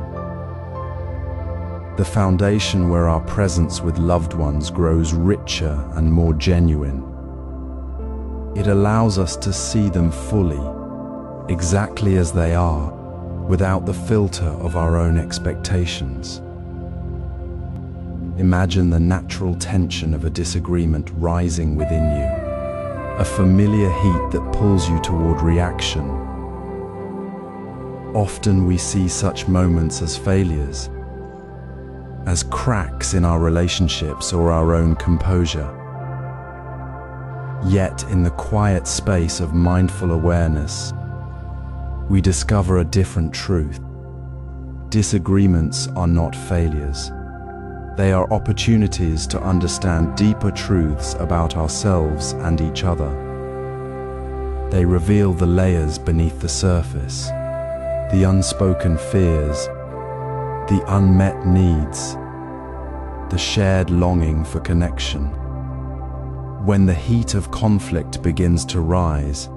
the foundation where our presence with loved ones grows richer and more genuine. It allows us to see them fully, exactly as they are, without the filter of our own expectations. Imagine the natural tension of a disagreement rising within you, a familiar heat that pulls you toward reaction. Often we see such moments as failures, as cracks in our relationships or our own composure. Yet, in the quiet space of mindful awareness, we discover a different truth. Disagreements are not failures. They are opportunities to understand deeper truths about ourselves and each other. They reveal the layers beneath the surface, the unspoken fears, the unmet needs, the shared longing for connection. When the heat of conflict begins to rise,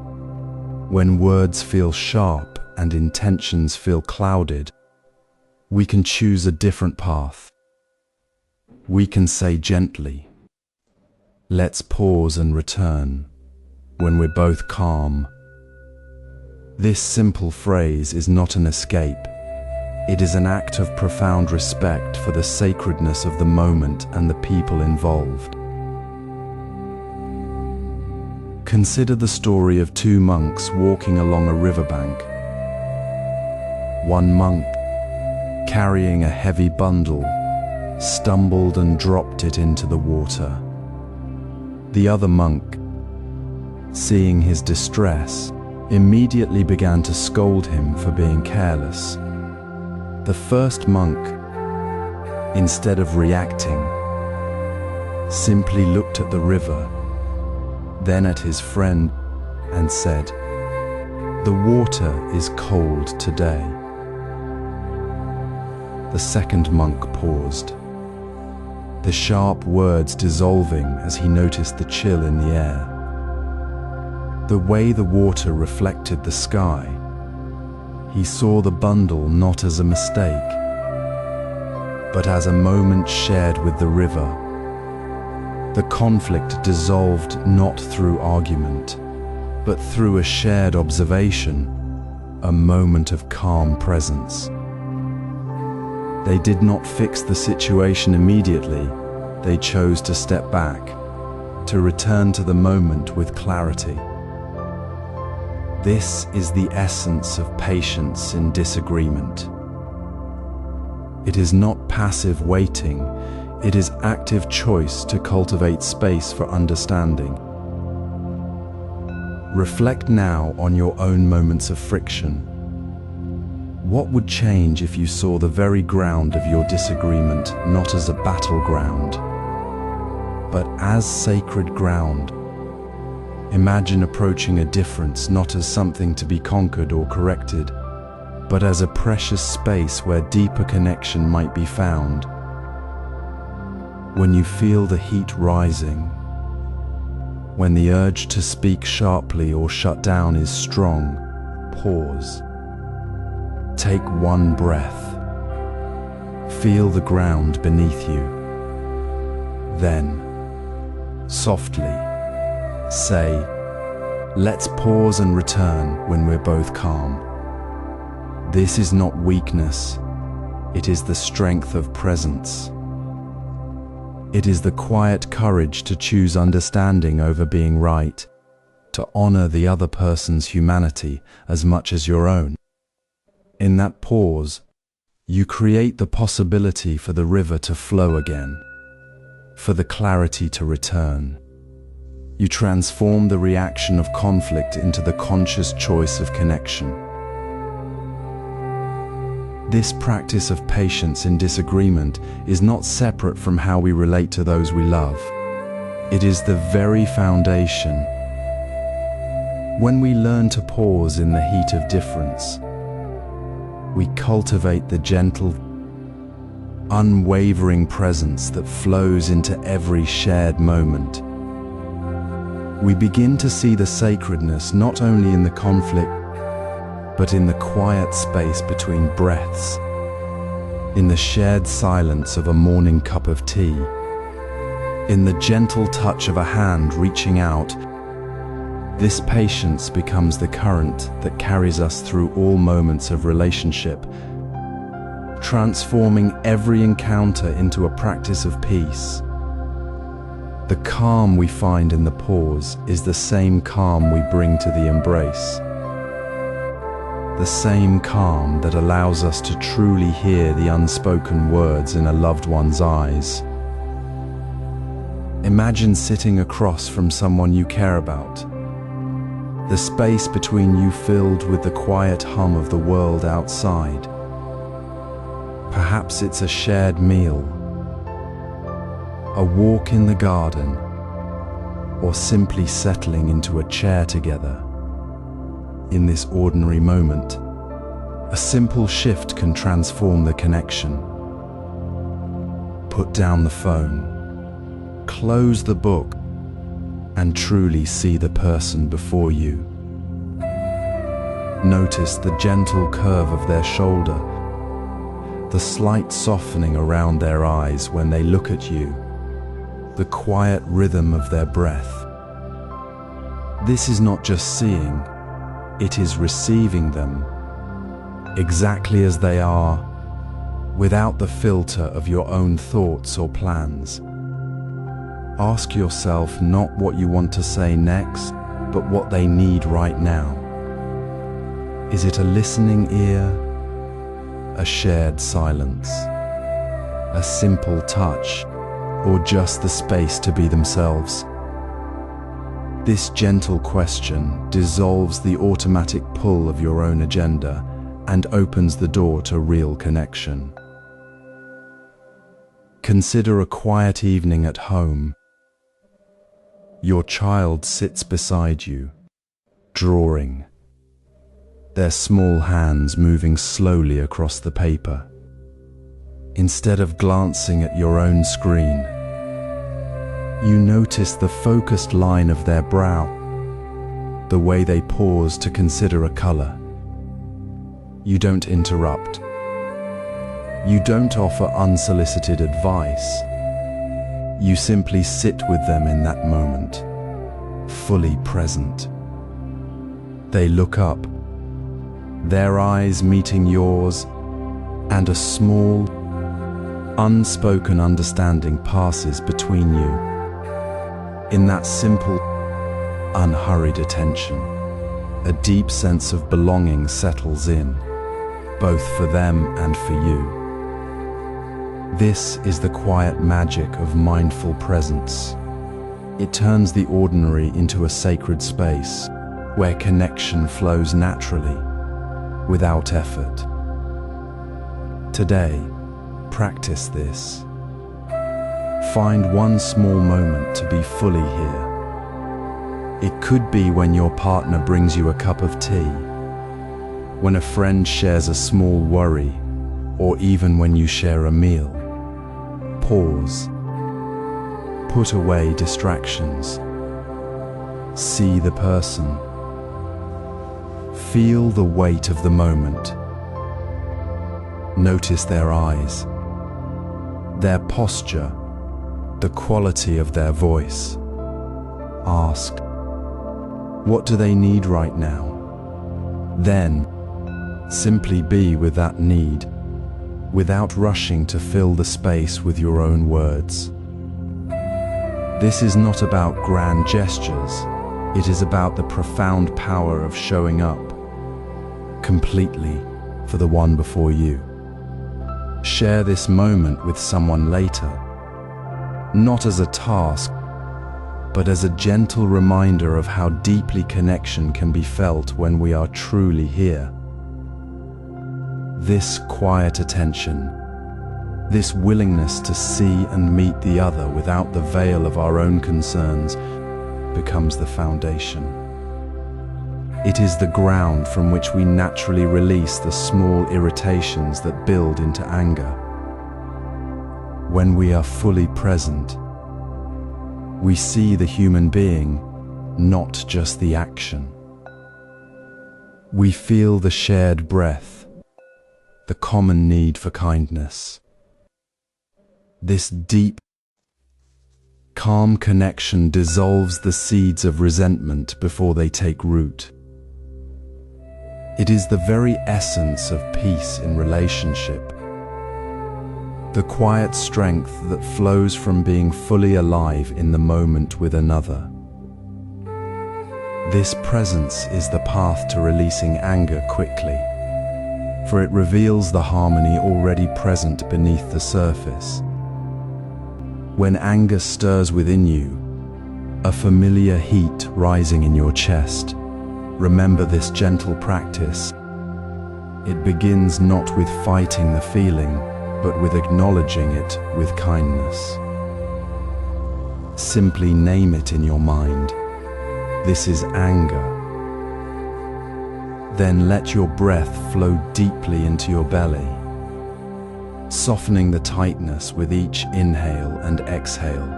when words feel sharp and intentions feel clouded, we can choose a different path. We can say gently, "Let's pause and return," when we're both calm. This simple phrase is not an escape. It is an act of profound respect for the sacredness of the moment and the people involved. Consider the story of two monks walking along a riverbank. One monk, carrying a heavy bundle, stumbled and dropped it into the water. The other monk, seeing his distress, immediately began to scold him for being careless. The first monk, instead of reacting, simply looked at the river, then at his friend, and said, "The water is cold today." The second monk paused, the sharp words dissolving as he noticed the chill in the air. The way the water reflected the sky, he saw the bundle not as a mistake, but as a moment shared with the river. The conflict dissolved not through argument, but through a shared observation, a moment of calm presence. They did not fix the situation immediately. They chose to step back, to return to the moment with clarity. This is the essence of patience in disagreement. It is not passive waiting, it is active choice to cultivate space for understanding. Reflect now on your own moments of friction. What would change if you saw the very ground of your disagreement not as a battleground, but as sacred ground? Imagine approaching a difference not as something to be conquered or corrected, but as a precious space where deeper connection might be found. When you feel the heat rising, when the urge to speak sharply or shut down is strong, pause. Take one breath. Feel the ground beneath you. Then, softly, say, "Let's pause and return when we're both calm." This is not weakness, it is the strength of presence. It is the quiet courage to choose understanding over being right, to honor the other person's humanity as much as your own. In that pause, you create the possibility for the river to flow again, for the clarity to return. You transform the reaction of conflict into the conscious choice of connection. This practice of patience in disagreement is not separate from how we relate to those we love. It is the very foundation. When we learn to pause in the heat of difference, we cultivate the gentle, unwavering presence that flows into every shared moment. We begin to see the sacredness not only in the conflict, but in the quiet space between breaths, in the shared silence of a morning cup of tea, in the gentle touch of a hand reaching out. This patience becomes the current that carries us through all moments of relationship, transforming every encounter into a practice of peace. The calm we find in the pause is the same calm we bring to the embrace. The same calm that allows us to truly hear the unspoken words in a loved one's eyes. Imagine sitting across from someone you care about. The space between you filled with the quiet hum of the world outside. Perhaps it's a shared meal, a walk in the garden, or simply settling into a chair together. In this ordinary moment, a simple shift can transform the connection. Put down the phone, close the book, and truly see the person before you. Notice the gentle curve of their shoulder, the slight softening around their eyes when they look at you, the quiet rhythm of their breath. This is not just seeing, it is receiving them exactly as they are, without the filter of your own thoughts or plans. Ask yourself not what you want to say next, but what they need right now. Is it a listening ear, a shared silence, a simple touch, or just the space to be themselves? This gentle question dissolves the automatic pull of your own agenda and opens the door to real connection. Consider a quiet evening at home. Your child sits beside you, drawing, their small hands moving slowly across the paper. Instead of glancing at your own screen, you notice the focused line of their brow, the way they pause to consider a color. You don't interrupt. You don't offer unsolicited advice. You simply sit with them in that moment, fully present. They look up, their eyes meeting yours, and a small, unspoken understanding passes between you. In that simple, unhurried attention, a deep sense of belonging settles in, both for them and for you. This is the quiet magic of mindful presence. It turns the ordinary into a sacred space, where connection flows naturally, without effort. Today, practice this. Find one small moment to be fully here. It could be when your partner brings you a cup of tea, when a friend shares a small worry, or even when you share a meal. Pause. Put away distractions. See the person. Feel the weight of the moment. Notice their eyes, their posture, the quality of their voice. Ask, what do they need right now? Then, simply be with that need, without rushing to fill the space with your own words. This is not about grand gestures. It is about the profound power of showing up completely for the one before you. Share this moment with someone later, not as a task, but as a gentle reminder of how deeply connection can be felt when we are truly here. This quiet attention, this willingness to see and meet the other without the veil of our own concerns, becomes the foundation. It is the ground from which we naturally release the small irritations that build into anger. When we are fully present, we see the human being, not just the action. We feel the shared breath, the common need for kindness. This deep, calm connection dissolves the seeds of resentment before they take root. It is the very essence of peace in relationship. The quiet strength that flows from being fully alive in the moment with another. This presence is the path to releasing anger quickly, for it reveals the harmony already present beneath the surface. When anger stirs within you, a familiar heat rising in your chest, remember this gentle practice. It begins not with fighting the feeling, but with acknowledging it with kindness. Simply name it in your mind. This is anger. Then let your breath flow deeply into your belly, softening the tightness with each inhale and exhale.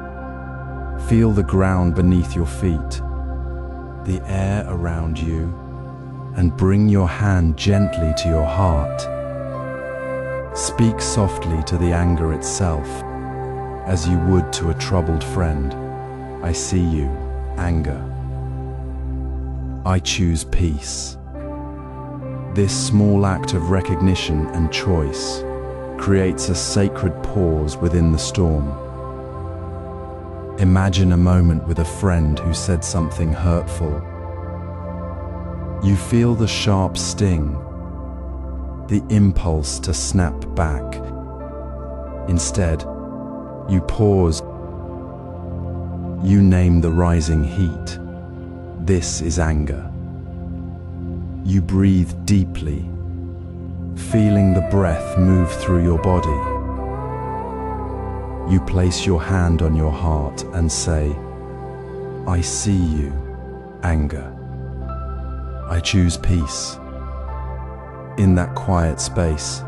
Feel the ground beneath your feet, the air around you, and bring your hand gently to your heart. Speak softly to the anger itself, as you would to a troubled friend. I see you, anger. I choose peace. This small act of recognition and choice creates a sacred pause within the storm. Imagine a moment with a friend who said something hurtful. You feel the sharp sting, the impulse to snap back. Instead, you pause. You name the rising heat. This is anger. You breathe deeply, feeling the breath move through your body. You place your hand on your heart and say, I see you, anger. I choose peace. In that quiet space,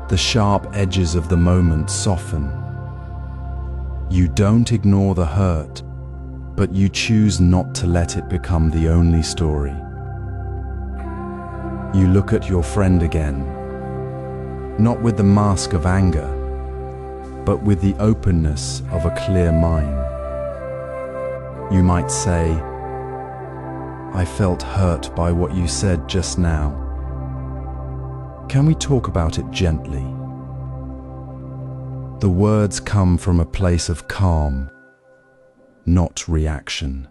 the sharp edges of the moment soften. You don't ignore the hurt, but you choose not to let it become the only story. You look at your friend again, not with the mask of anger, but with the openness of a clear mind. You might say, I felt hurt by what you said just now. Can we talk about it gently? The words come from a place of calm, not reaction.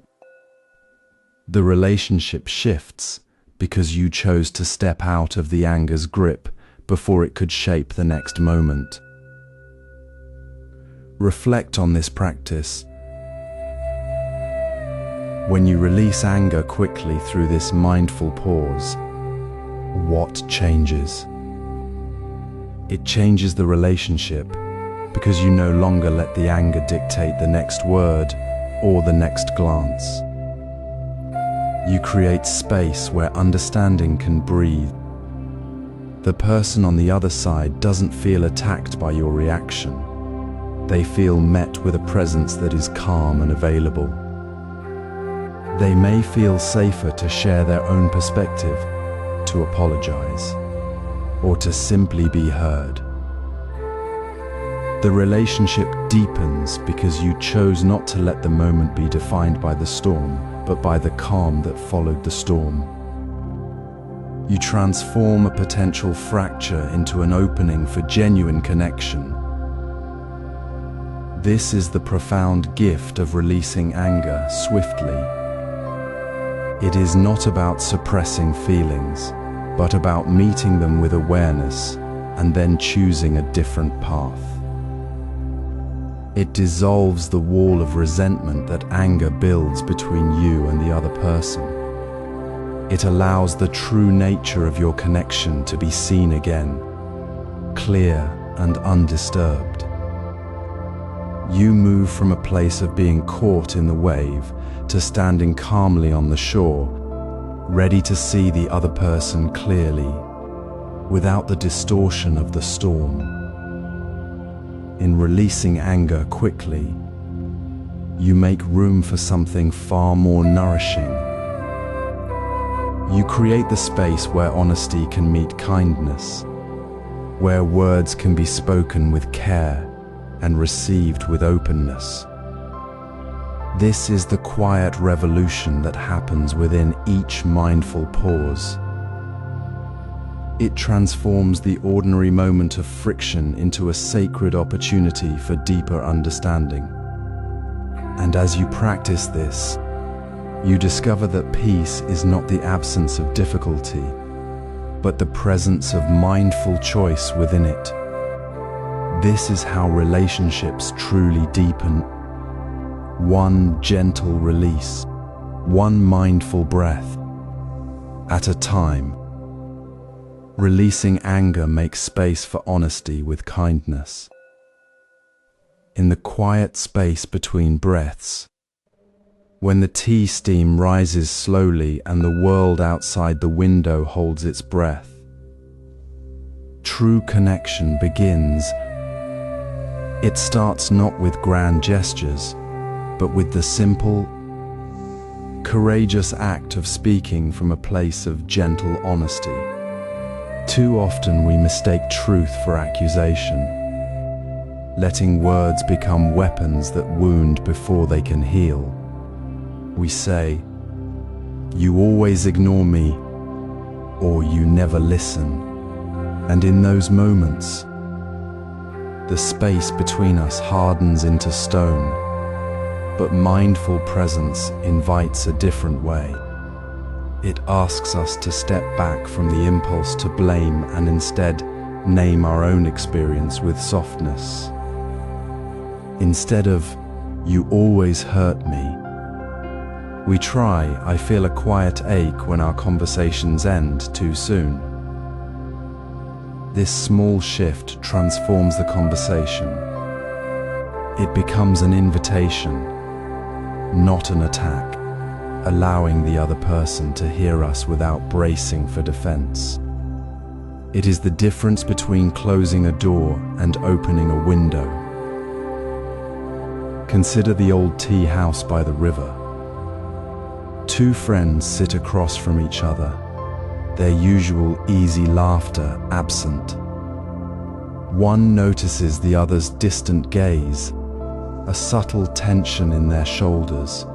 The relationship shifts because you chose to step out of the anger's grip before it could shape the next moment. Reflect on this practice. When you release anger quickly through this mindful pause, what changes? It changes the relationship because you no longer let the anger dictate the next word or the next glance. You create space where understanding can breathe. The person on the other side doesn't feel attacked by your reaction. They feel met with a presence that is calm and available. They may feel safer to share their own perspective, to apologize, or to simply be heard. The relationship deepens because you chose not to let the moment be defined by the storm, but by the calm that followed the storm. You transform a potential fracture into an opening for genuine connection. This is the profound gift of releasing anger swiftly. It is not about suppressing feelings, but about meeting them with awareness and then choosing a different path. It dissolves the wall of resentment that anger builds between you and the other person. It allows the true nature of your connection to be seen again, clear and undisturbed. You move from a place of being caught in the wave to standing calmly on the shore, ready to see the other person clearly, without the distortion of the storm. In releasing anger quickly, you make room for something far more nourishing. You create the space where honesty can meet kindness, where words can be spoken with care and received with openness. This is the quiet revolution that happens within each mindful pause. It transforms the ordinary moment of friction into a sacred opportunity for deeper understanding. And as you practice this, you discover that peace is not the absence of difficulty, but the presence of mindful choice within it. This is how relationships truly deepen. One gentle release, one mindful breath at a time. Releasing anger makes space for honesty with kindness. In the quiet space between breaths, when the tea steam rises slowly and the world outside the window holds its breath, true connection begins. It starts not with grand gestures, but with the simple, courageous act of speaking from a place of gentle honesty. Too often we mistake truth for accusation, letting words become weapons that wound before they can heal. We say, "You always ignore me," or "You never listen." And in those moments, the space between us hardens into stone, but mindful presence invites a different way. It asks us to step back from the impulse to blame and instead name our own experience with softness. Instead of, "You always hurt me," we try, "I feel a quiet ache when our conversations end too soon." This small shift transforms the conversation. It becomes an invitation, not an attack, allowing the other person to hear us without bracing for defense. It is the difference between closing a door and opening a window. Consider the old tea house by the river. Two friends sit across from each other, their usual easy laughter absent. One notices the other's distant gaze, a subtle tension in their shoulders.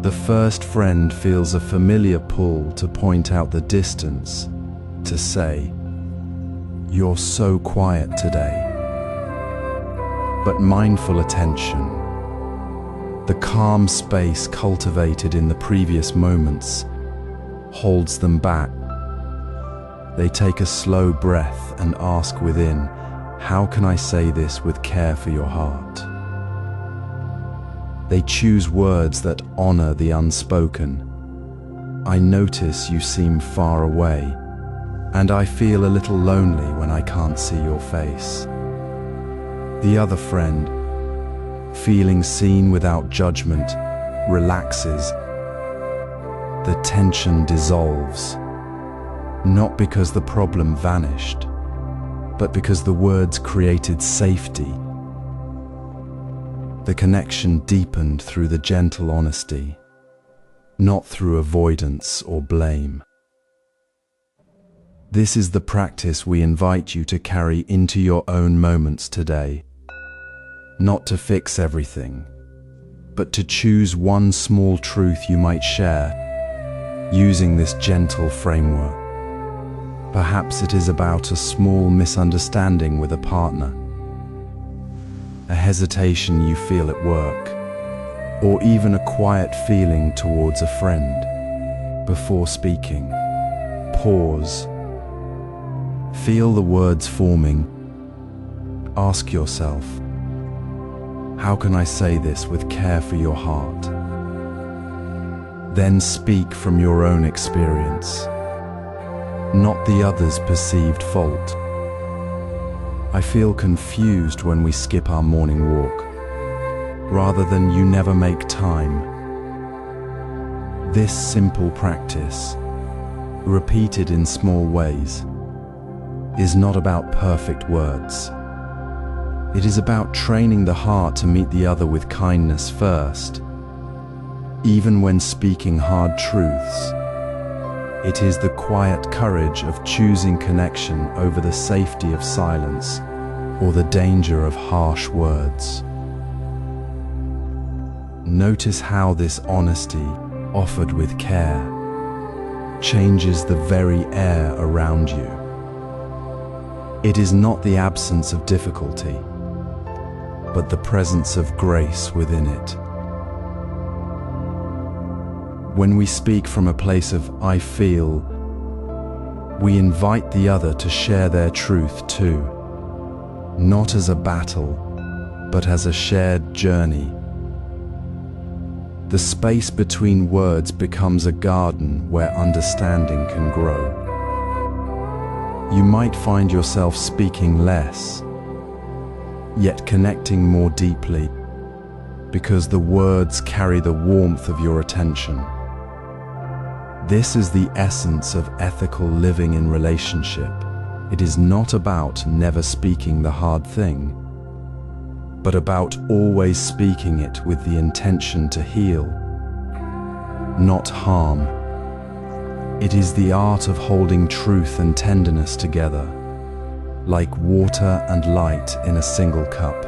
The first friend feels a familiar pull to point out the distance, to say, "You're so quiet today." But mindful attention, the calm space cultivated in the previous moments, holds them back. They take a slow breath and ask within, "How can I say this with care for your heart?" They choose words that honor the unspoken. I notice you seem far away, and I feel a little lonely when I can't see your face. The other friend, feeling seen without judgment, relaxes. The tension dissolves, not because the problem vanished, but because the words created safety. The connection deepened through the gentle honesty, not through avoidance or blame. This is the practice we invite you to carry into your own moments today. Not to fix everything, but to choose one small truth you might share, using this gentle framework. Perhaps it is about a small misunderstanding with a partner, a hesitation you feel at work, or even a quiet feeling towards a friend. Before speaking, pause. Feel the words forming. Ask yourself, how can I say this with care for your heart? Then speak from your own experience, not the other's perceived fault. I feel confused when we skip our morning walk, rather than you never make time. This simple practice, repeated in small ways, is not about perfect words. It is about training the heart to meet the other with kindness first. Even when speaking hard truths, it is the quiet courage of choosing connection over the safety of silence or the danger of harsh words. Notice how this honesty, offered with care, changes the very air around you. It is not the absence of difficulty, but the presence of grace within it. When we speak from a place of I feel, we invite the other to share their truth too, not as a battle, but as a shared journey. The space between words becomes a garden where understanding can grow. You might find yourself speaking less, yet connecting more deeply, because the words carry the warmth of your attention. This is the essence of ethical living in relationship. It is not about never speaking the hard thing, but about always speaking it with the intention to heal, not harm. It is the art of holding truth and tenderness together, like water and light in a single cup.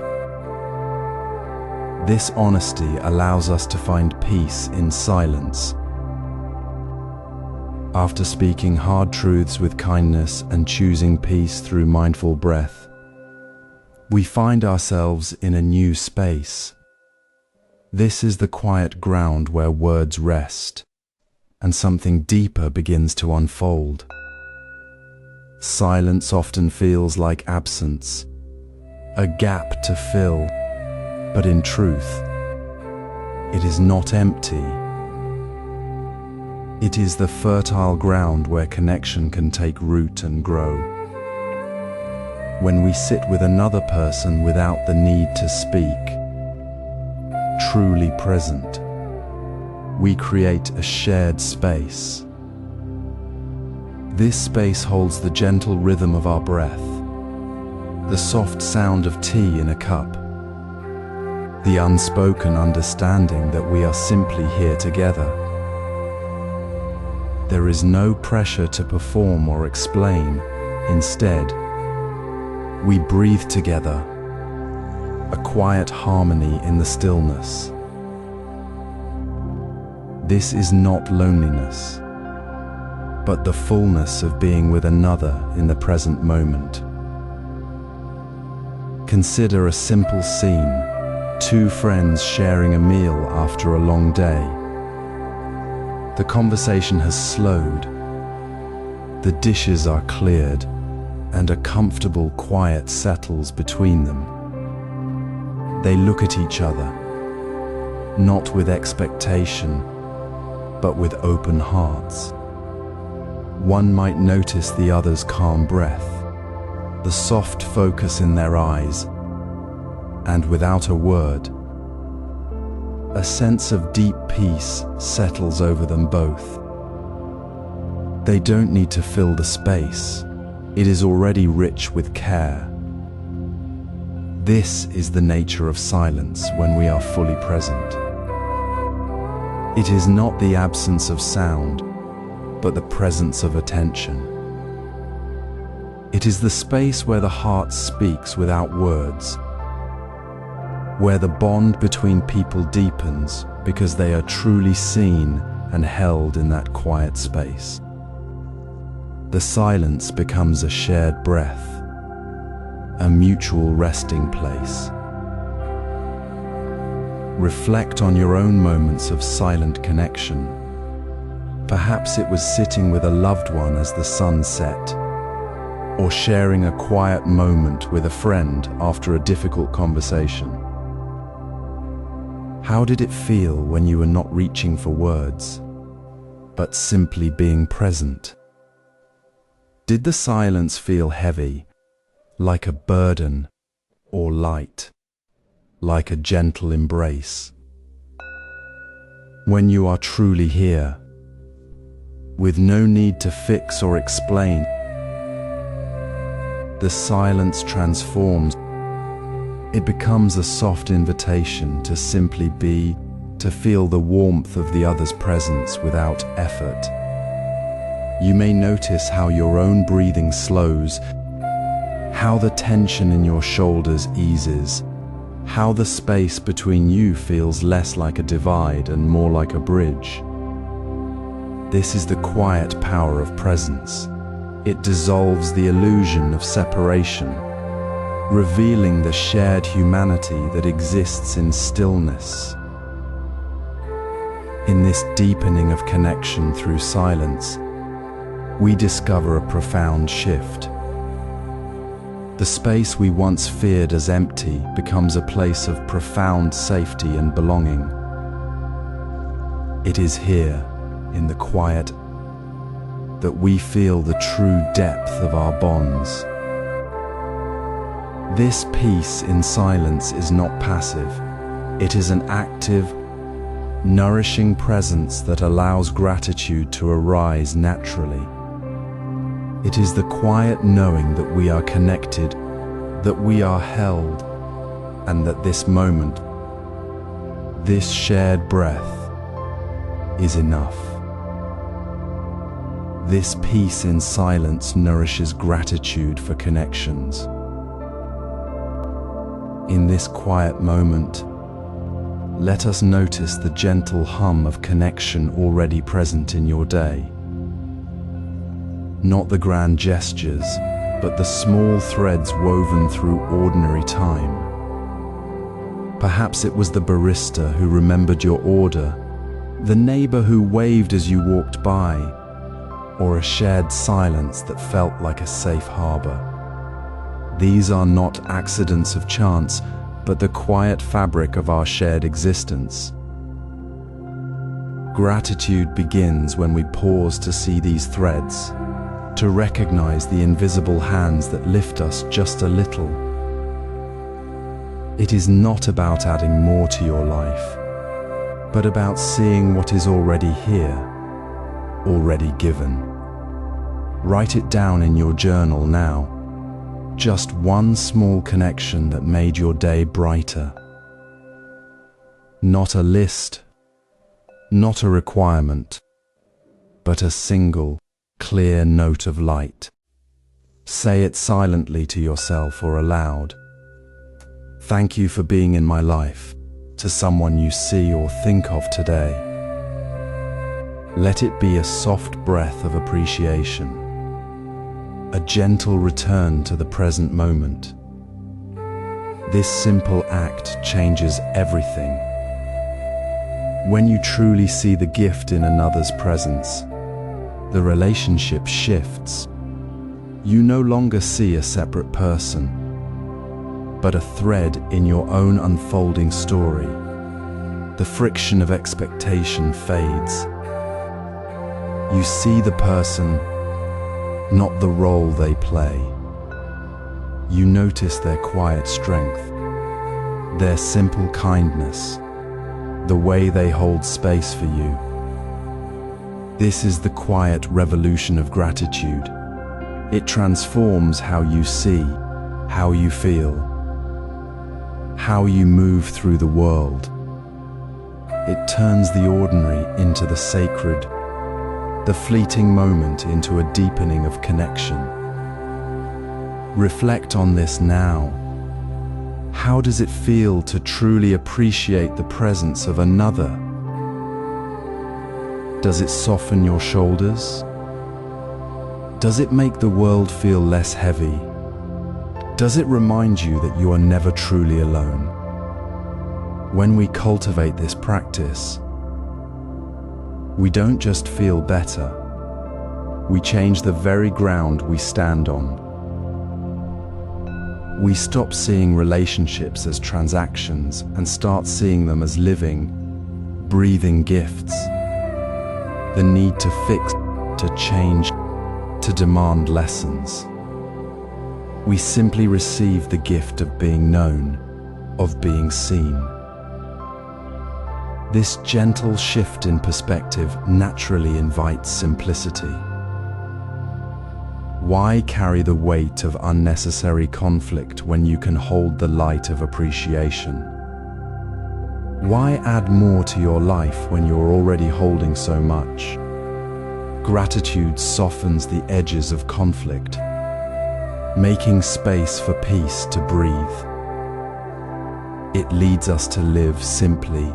This honesty allows us to find peace in silence. After speaking hard truths with kindness and choosing peace through mindful breath, we find ourselves in a new space. This is the quiet ground where words rest, and something deeper begins to unfold. Silence often feels like absence, a gap to fill, but in truth, it is not empty. It is the fertile ground where connection can take root and grow. When we sit with another person without the need to speak, truly present, we create a shared space. This space holds the gentle rhythm of our breath, the soft sound of tea in a cup, the unspoken understanding that we are simply here together. There is no pressure to perform or explain. Instead, we breathe together, a quiet harmony in the stillness. This is not loneliness, but the fullness of being with another in the present moment. Consider a simple scene, two friends sharing a meal after a long day. The conversation has slowed, the dishes are cleared, and a comfortable quiet settles between them. They look at each other, not with expectation, but with open hearts. One might notice the other's calm breath, the soft focus in their eyes, and without a word, a sense of deep peace settles over them both. They don't need to fill the space. It is already rich with care. This is the nature of silence when we are fully present. It is not the absence of sound, but the presence of attention. It is the space where the heart speaks without words, where the bond between people deepens because they are truly seen and held in that quiet space. The silence becomes a shared breath, a mutual resting place. Reflect on your own moments of silent connection. Perhaps it was sitting with a loved one as the sun set, or sharing a quiet moment with a friend after a difficult conversation. How did it feel when you were not reaching for words, but simply being present? Did the silence feel heavy, like a burden, or light, like a gentle embrace? When you are truly here, with no need to fix or explain, the silence transforms. It becomes a soft invitation to simply be, to feel the warmth of the other's presence without effort. You may notice how your own breathing slows, how the tension in your shoulders eases, how the space between you feels less like a divide and more like a bridge. This is the quiet power of presence. It dissolves the illusion of separation, revealing the shared humanity that exists in stillness. In this deepening of connection through silence, we discover a profound shift. The space we once feared as empty becomes a place of profound safety and belonging. It is here, in the quiet, that we feel the true depth of our bonds. This peace in silence is not passive. It is an active, nourishing presence that allows gratitude to arise naturally. It is the quiet knowing that we are connected, that we are held, and that this moment, this shared breath, is enough. This peace in silence nourishes gratitude for connections. In this quiet moment, let us notice the gentle hum of connection already present in your day. Not the grand gestures, but the small threads woven through ordinary time. Perhaps it was the barista who remembered your order, the neighbor who waved as you walked by, or a shared silence that felt like a safe harbor. These are not accidents of chance, but the quiet fabric of our shared existence. Gratitude begins when we pause to see these threads, to recognize the invisible hands that lift us just a little. It is not about adding more to your life, but about seeing what is already here, already given. Write it down in your journal now. Just one small connection that made your day brighter. Not a list, not a requirement, but a single, clear note of light. Say it silently to yourself or aloud. Thank you for being in my life, to someone you see or think of today. Let it be a soft breath of appreciation, a gentle return to the present moment. This simple act changes everything. When you truly see the gift in another's presence, the relationship shifts. You no longer see a separate person, but a thread in your own unfolding story. The friction of expectation fades. You see the person, not the role they play. You notice their quiet strength, their simple kindness, the way they hold space for you. This is the quiet revolution of gratitude. It transforms how you see, how you feel, how you move through the world. It turns the ordinary into the sacred, the fleeting moment into a deepening of connection. Reflect on this now. How does it feel to truly appreciate the presence of another? Does it soften your shoulders? Does it make the world feel less heavy? Does it remind you that you are never truly alone? When we cultivate this practice, we don't just feel better, we change the very ground we stand on. We stop seeing relationships as transactions and start seeing them as living, breathing gifts. The need to fix, to change, to demand lessons. We simply receive the gift of being known, of being seen. This gentle shift in perspective naturally invites simplicity. Why carry the weight of unnecessary conflict when you can hold the light of appreciation? Why add more to your life when you're already holding so much? Gratitude softens the edges of conflict, making space for peace to breathe. It leads us to live simply,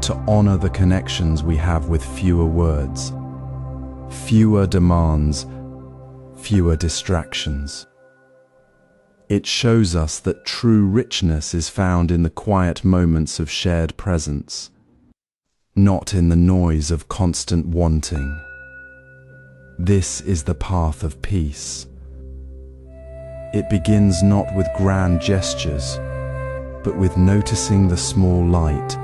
to honor the connections we have with fewer words, fewer demands, fewer distractions. It shows us that true richness is found in the quiet moments of shared presence, not in the noise of constant wanting. This is the path of peace. It begins not with grand gestures, but with noticing the small light,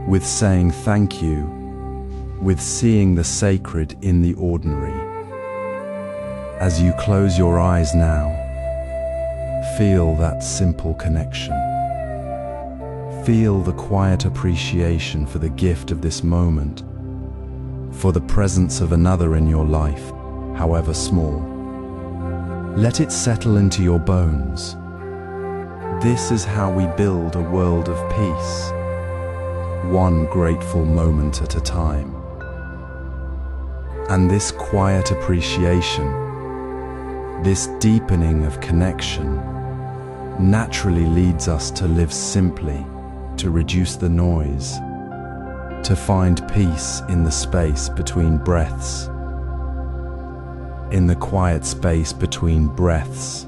with saying thank you, with seeing the sacred in the ordinary. As you close your eyes now, feel that simple connection. Feel the quiet appreciation for the gift of this moment, for the presence of another in your life, however small. Let it settle into your bones. This is how we build a world of peace, one grateful moment at a time. And this quiet appreciation, this deepening of connection, naturally leads us to live simply, to reduce the noise, to find peace in the space between breaths, in the quiet space between breaths,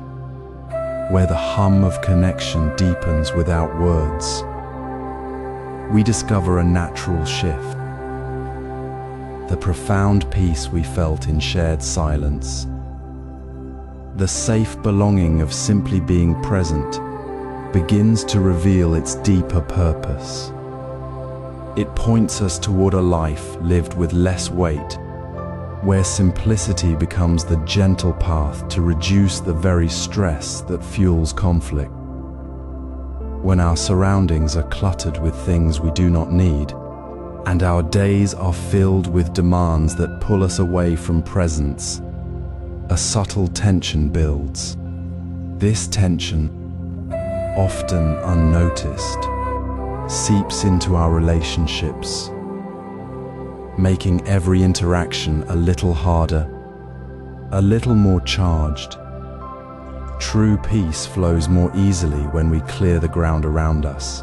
where the hum of connection deepens without words. We discover a natural shift, the profound peace we felt in shared silence, the safe belonging of simply being present begins to reveal its deeper purpose. It points us toward a life lived with less weight, where simplicity becomes the gentle path to reduce the very stress that fuels conflict. When our surroundings are cluttered with things we do not need, and our days are filled with demands that pull us away from presence, a subtle tension builds. This tension, often unnoticed, seeps into our relationships, making every interaction a little harder, a little more charged. True peace flows more easily when we clear the ground around us.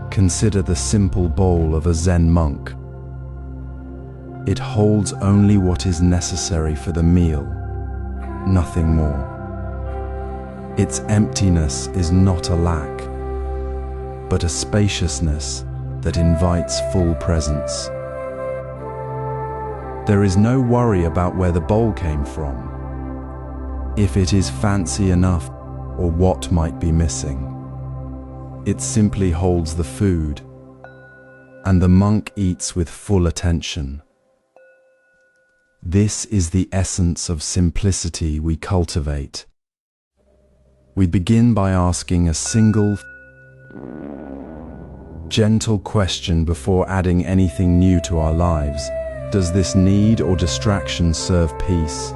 Consider the simple bowl of a Zen monk. It holds only what is necessary for the meal, nothing more. Its emptiness is not a lack, but a spaciousness that invites full presence. There is no worry about where the bowl came from, if it is fancy enough, or what might be missing. It simply holds the food, and the monk eats with full attention. This is the essence of simplicity we cultivate. We begin by asking a single, gentle question before adding anything new to our lives. Does this need or distraction serve peace,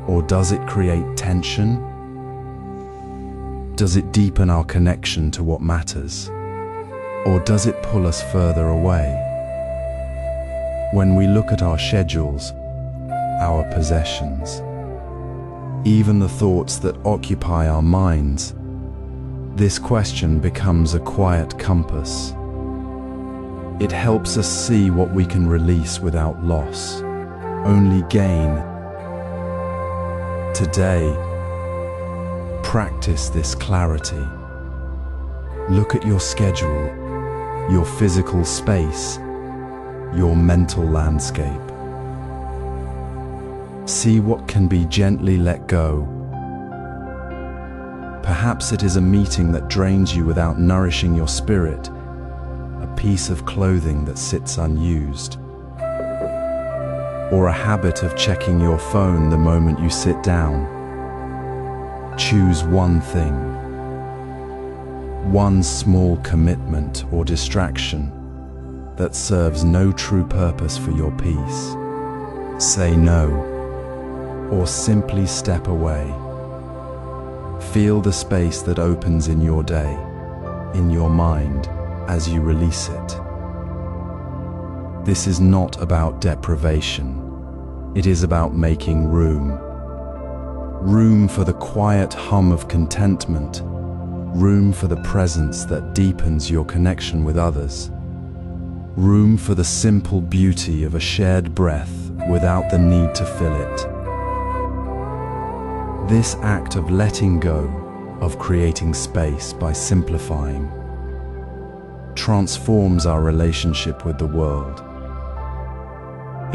or does it create tension? Does it deepen our connection to what matters, or does it pull us further away? When we look at our schedules, our possessions, even the thoughts that occupy our minds, this question becomes a quiet compass. It helps us see what we can release without loss, only gain. Today, practice this clarity. Look at your schedule, your physical space, your mental landscape. See what can be gently let go. Perhaps it is a meeting that drains you without nourishing your spirit, a piece of clothing that sits unused, or a habit of checking your phone the moment you sit down. Choose one thing, one small commitment or distraction that serves no true purpose for your peace. Say no, or simply step away. Feel the space that opens in your day, in your mind, as you release it. This is not about deprivation. It is about making room. Room for the quiet hum of contentment. Room for the presence that deepens your connection with others. Room for the simple beauty of a shared breath without the need to fill it. This act of letting go, of creating space by simplifying, transforms our relationship with the world.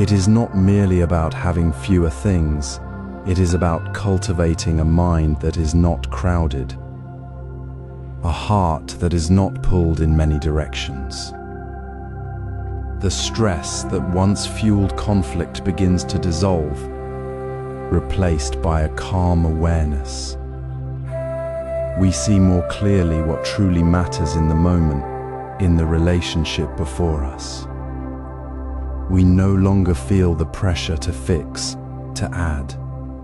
It is not merely about having fewer things, it is about cultivating a mind that is not crowded, a heart that is not pulled in many directions. The stress that once fueled conflict begins to dissolve, replaced by a calm awareness. We see more clearly what truly matters in the moment, in the relationship before us. We no longer feel the pressure to fix, to add,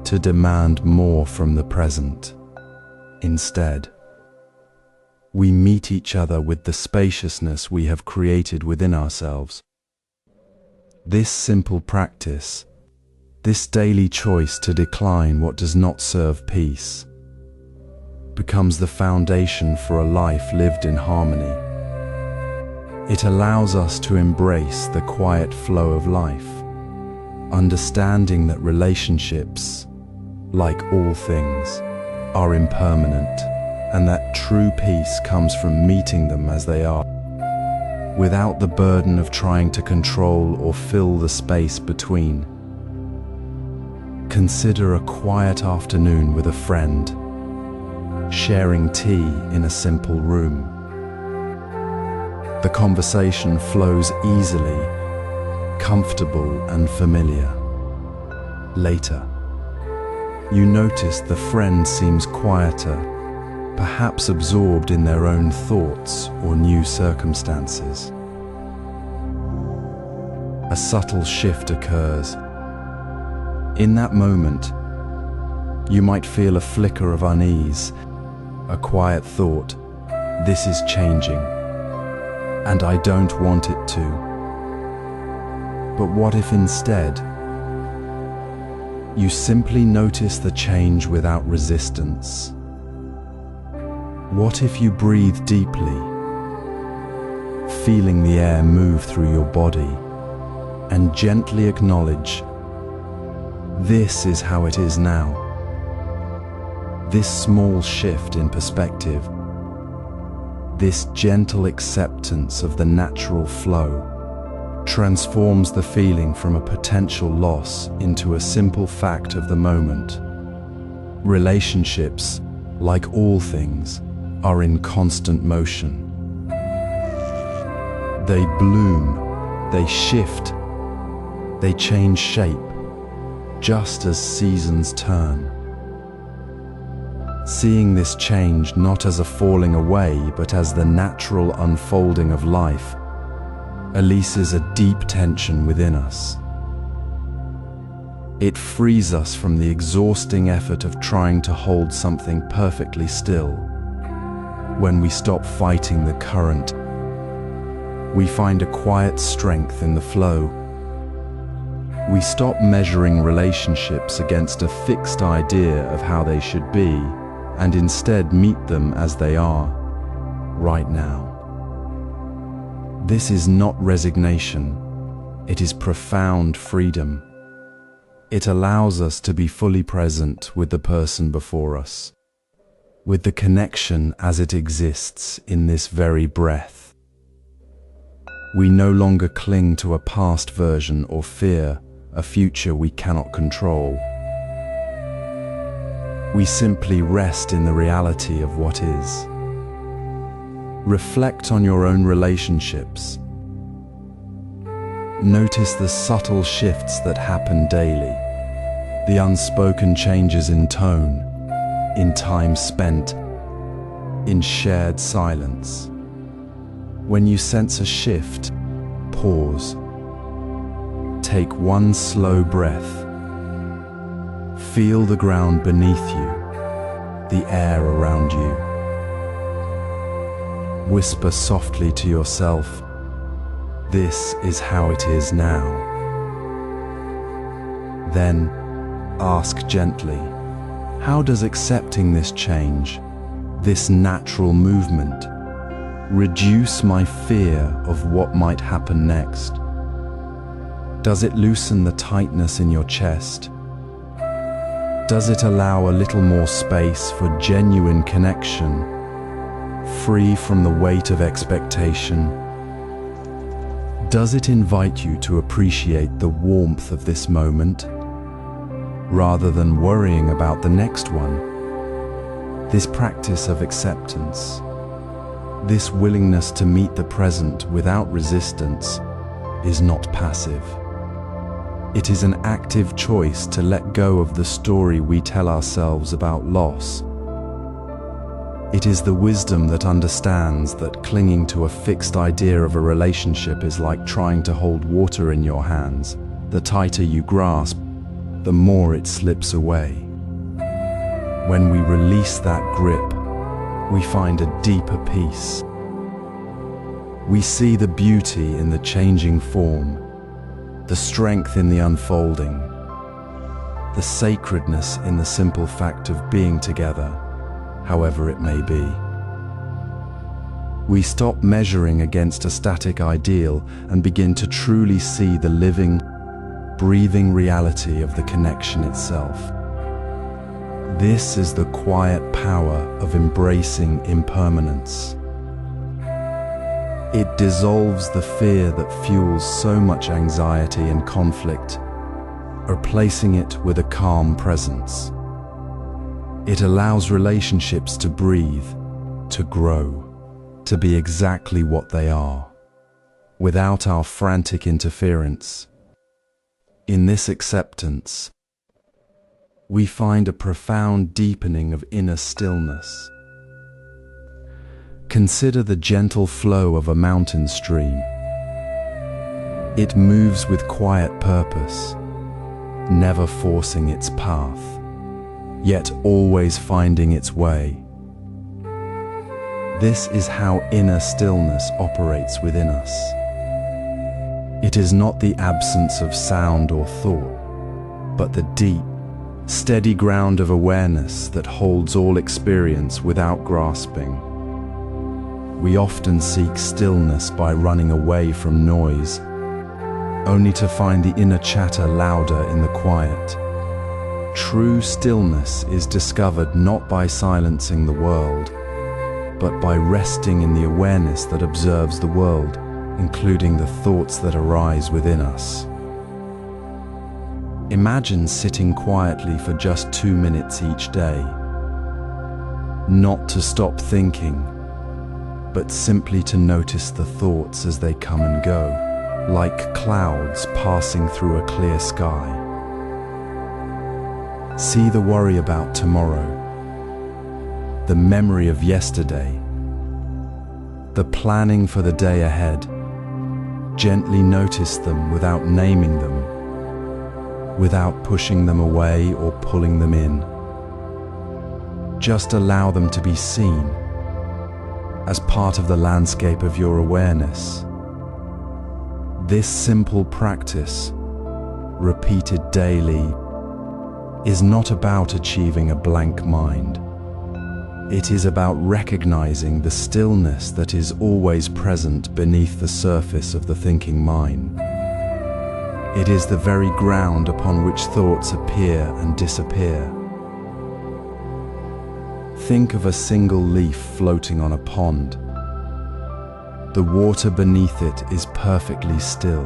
to demand more from the present. Instead, we meet each other with the spaciousness we have created within ourselves. This simple practice, this daily choice to decline what does not serve peace, becomes the foundation for a life lived in harmony. It allows us to embrace the quiet flow of life, understanding that relationships, like all things, are impermanent, and that true peace comes from meeting them as they are, without the burden of trying to control or fill the space between. Consider a quiet afternoon with a friend, sharing tea in a simple room. The conversation flows easily, comfortable and familiar. Later, you notice the friend seems quieter, perhaps absorbed in their own thoughts or new circumstances. A subtle shift occurs. In that moment, you might feel a flicker of unease, a quiet thought, "This is changing, and I don't want it to." But what if instead, you simply notice the change without resistance? What if you breathe deeply, feeling the air move through your body, and gently acknowledge, "This is how it is now." This small shift in perspective, this gentle acceptance of the natural flow, transforms the feeling from a potential loss into a simple fact of the moment. Relationships, like all things, are in constant motion. They bloom, they shift, they change shape, just as seasons turn. Seeing this change not as a falling away, but as the natural unfolding of life, releases a deep tension within us. It frees us from the exhausting effort of trying to hold something perfectly still. When we stop fighting the current, we find a quiet strength in the flow. We stop measuring relationships against a fixed idea of how they should be, and instead meet them as they are, right now. This is not resignation, it is profound freedom. It allows us to be fully present with the person before us, with the connection as it exists in this very breath. We no longer cling to a past version or fear a future we cannot control. We simply rest in the reality of what is. Reflect on your own relationships. Notice the subtle shifts that happen daily, the unspoken changes in tone, in time spent, in shared silence. When you sense a shift, pause. Take one slow breath. Feel the ground beneath you, the air around you. Whisper softly to yourself, "This is how it is now." Then ask gently, how does accepting this change, this natural movement, reduce my fear of what might happen next? Does it loosen the tightness in your chest? Does it allow a little more space for genuine connection, free from the weight of expectation? Does it invite you to appreciate the warmth of this moment, rather than worrying about the next one? This practice of acceptance, this willingness to meet the present without resistance, is not passive. It is an active choice to let go of the story we tell ourselves about loss. It is the wisdom that understands that clinging to a fixed idea of a relationship is like trying to hold water in your hands. The tighter you grasp, the more it slips away. When we release that grip, we find a deeper peace. We see the beauty in the changing form, the strength in the unfolding, the sacredness in the simple fact of being together, however it may be. We stop measuring against a static ideal and begin to truly see the living, breathing reality of the connection itself. This is the quiet power of embracing impermanence. It dissolves the fear that fuels so much anxiety and conflict, replacing it with a calm presence. It allows relationships to breathe, to grow, to be exactly what they are, without our frantic interference. In this acceptance, we find a profound deepening of inner stillness. Consider the gentle flow of a mountain stream. It moves with quiet purpose, never forcing its path, yet always finding its way. This is how inner stillness operates within us. It is not the absence of sound or thought, but the deep, steady ground of awareness that holds all experience without grasping. We often seek stillness by running away from noise, only to find the inner chatter louder in the quiet. True stillness is discovered not by silencing the world, but by resting in the awareness that observes the world, including the thoughts that arise within us. Imagine sitting quietly for just 2 minutes each day. Not to stop thinking, but simply to notice the thoughts as they come and go, like clouds passing through a clear sky. See the worry about tomorrow, the memory of yesterday, the planning for the day ahead. Gently notice them without naming them, without pushing them away or pulling them in. Just allow them to be seen as part of the landscape of your awareness. This simple practice, repeated daily, is not about achieving a blank mind. It is about recognizing the stillness that is always present beneath the surface of the thinking mind. It is the very ground upon which thoughts appear and disappear. Think of a single leaf floating on a pond. The water beneath it is perfectly still,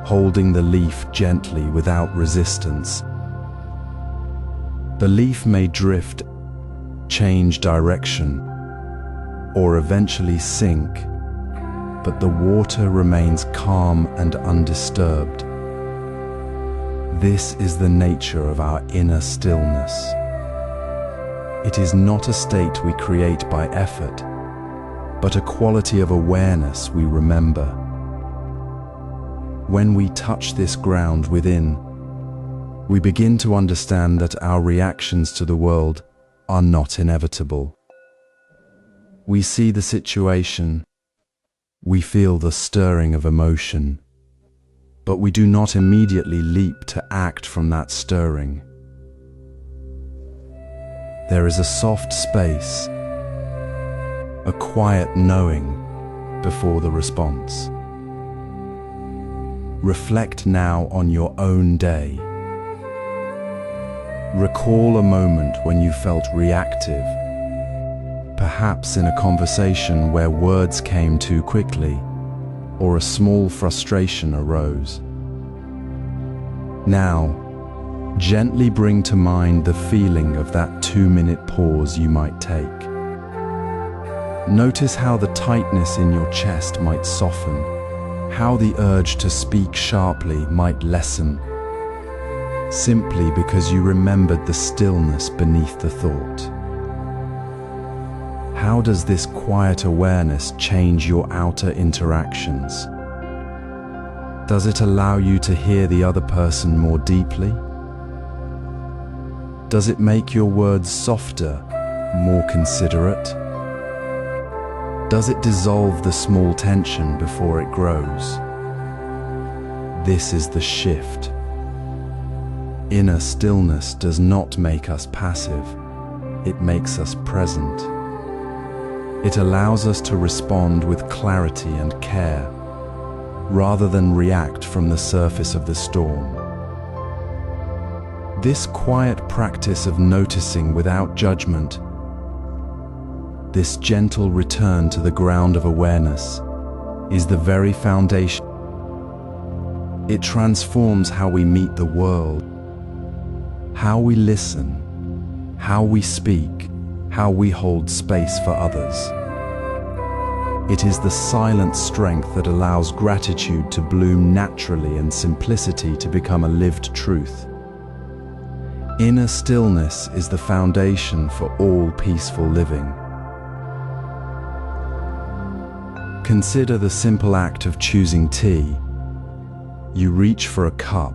holding the leaf gently without resistance. The leaf may drift, change direction, or eventually sink, but the water remains calm and undisturbed. This is the nature of our inner stillness. It is not a state we create by effort, but a quality of awareness we remember. When we touch this ground within, we begin to understand that our reactions to the world are not inevitable. We see the situation, we feel the stirring of emotion, but we do not immediately leap to act from that stirring. There is a soft space, a quiet knowing before the response. Reflect now on your own day. Recall a moment when you felt reactive, perhaps in a conversation where words came too quickly, or a small frustration arose. Now, gently bring to mind the feeling of that 2-minute pause you might take. Notice how the tightness in your chest might soften, how the urge to speak sharply might lessen, simply because you remembered the stillness beneath the thought. How does this quiet awareness change your outer interactions? Does it allow you to hear the other person more deeply? Does it make your words softer, more considerate? Does it dissolve the small tension before it grows? This is the shift. Inner stillness does not make us passive, it makes us present. It allows us to respond with clarity and care, rather than react from the surface of the storm. This quiet practice of noticing without judgment, this gentle return to the ground of awareness, is the very foundation. It transforms how we meet the world, how we listen, how we speak, how we hold space for others. It is the silent strength that allows gratitude to bloom naturally and simplicity to become a lived truth. Inner stillness is the foundation for all peaceful living. Consider the simple act of choosing tea. You reach for a cup,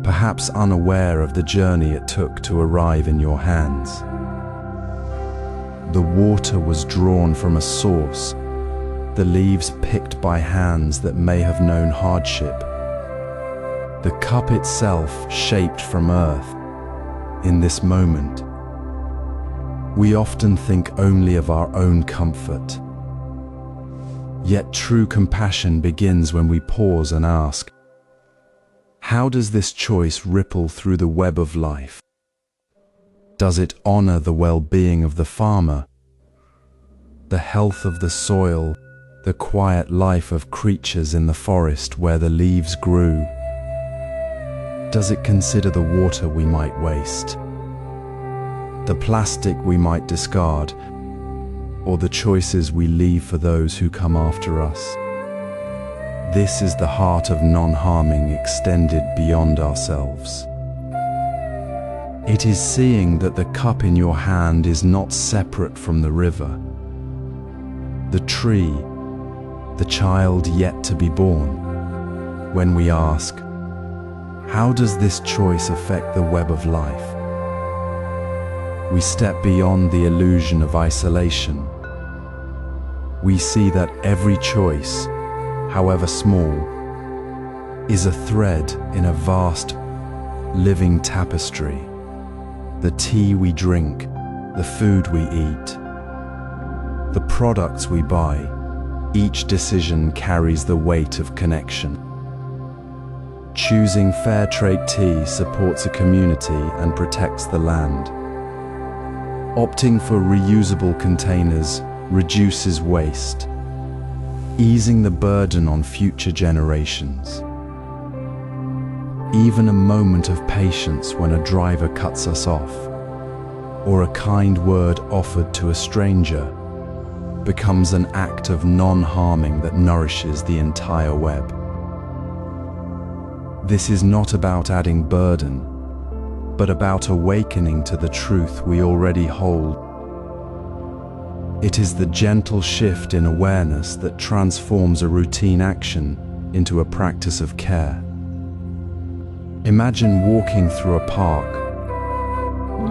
perhaps unaware of the journey it took to arrive in your hands. The water was drawn from a source, the leaves picked by hands that may have known hardship. The cup itself shaped from earth. In this moment, we often think only of our own comfort. Yet true compassion begins when we pause and ask, how does this choice ripple through the web of life? Does it honor the well-being of the farmer, the health of the soil, the quiet life of creatures in the forest where the leaves grew? Does it consider the water we might waste, the plastic we might discard, or the choices we leave for those who come after us. This is the heart of non-harming extended beyond ourselves. It is seeing that the cup in your hand is not separate from the river, the tree, the child yet to be born. When we ask, how does this choice affect the web of life? We step beyond the illusion of isolation. We see that every choice, however small, is a thread in a vast, living tapestry. The tea we drink, the food we eat, the products we buy, each decision carries the weight of connection. Choosing fair trade tea supports a community and protects the land. Opting for reusable containers reduces waste, easing the burden on future generations. Even a moment of patience when a driver cuts us off, or a kind word offered to a stranger, becomes an act of non-harming that nourishes the entire web. This is not about adding burden, but about awakening to the truth we already hold. It is the gentle shift in awareness that transforms a routine action into a practice of care. Imagine walking through a park.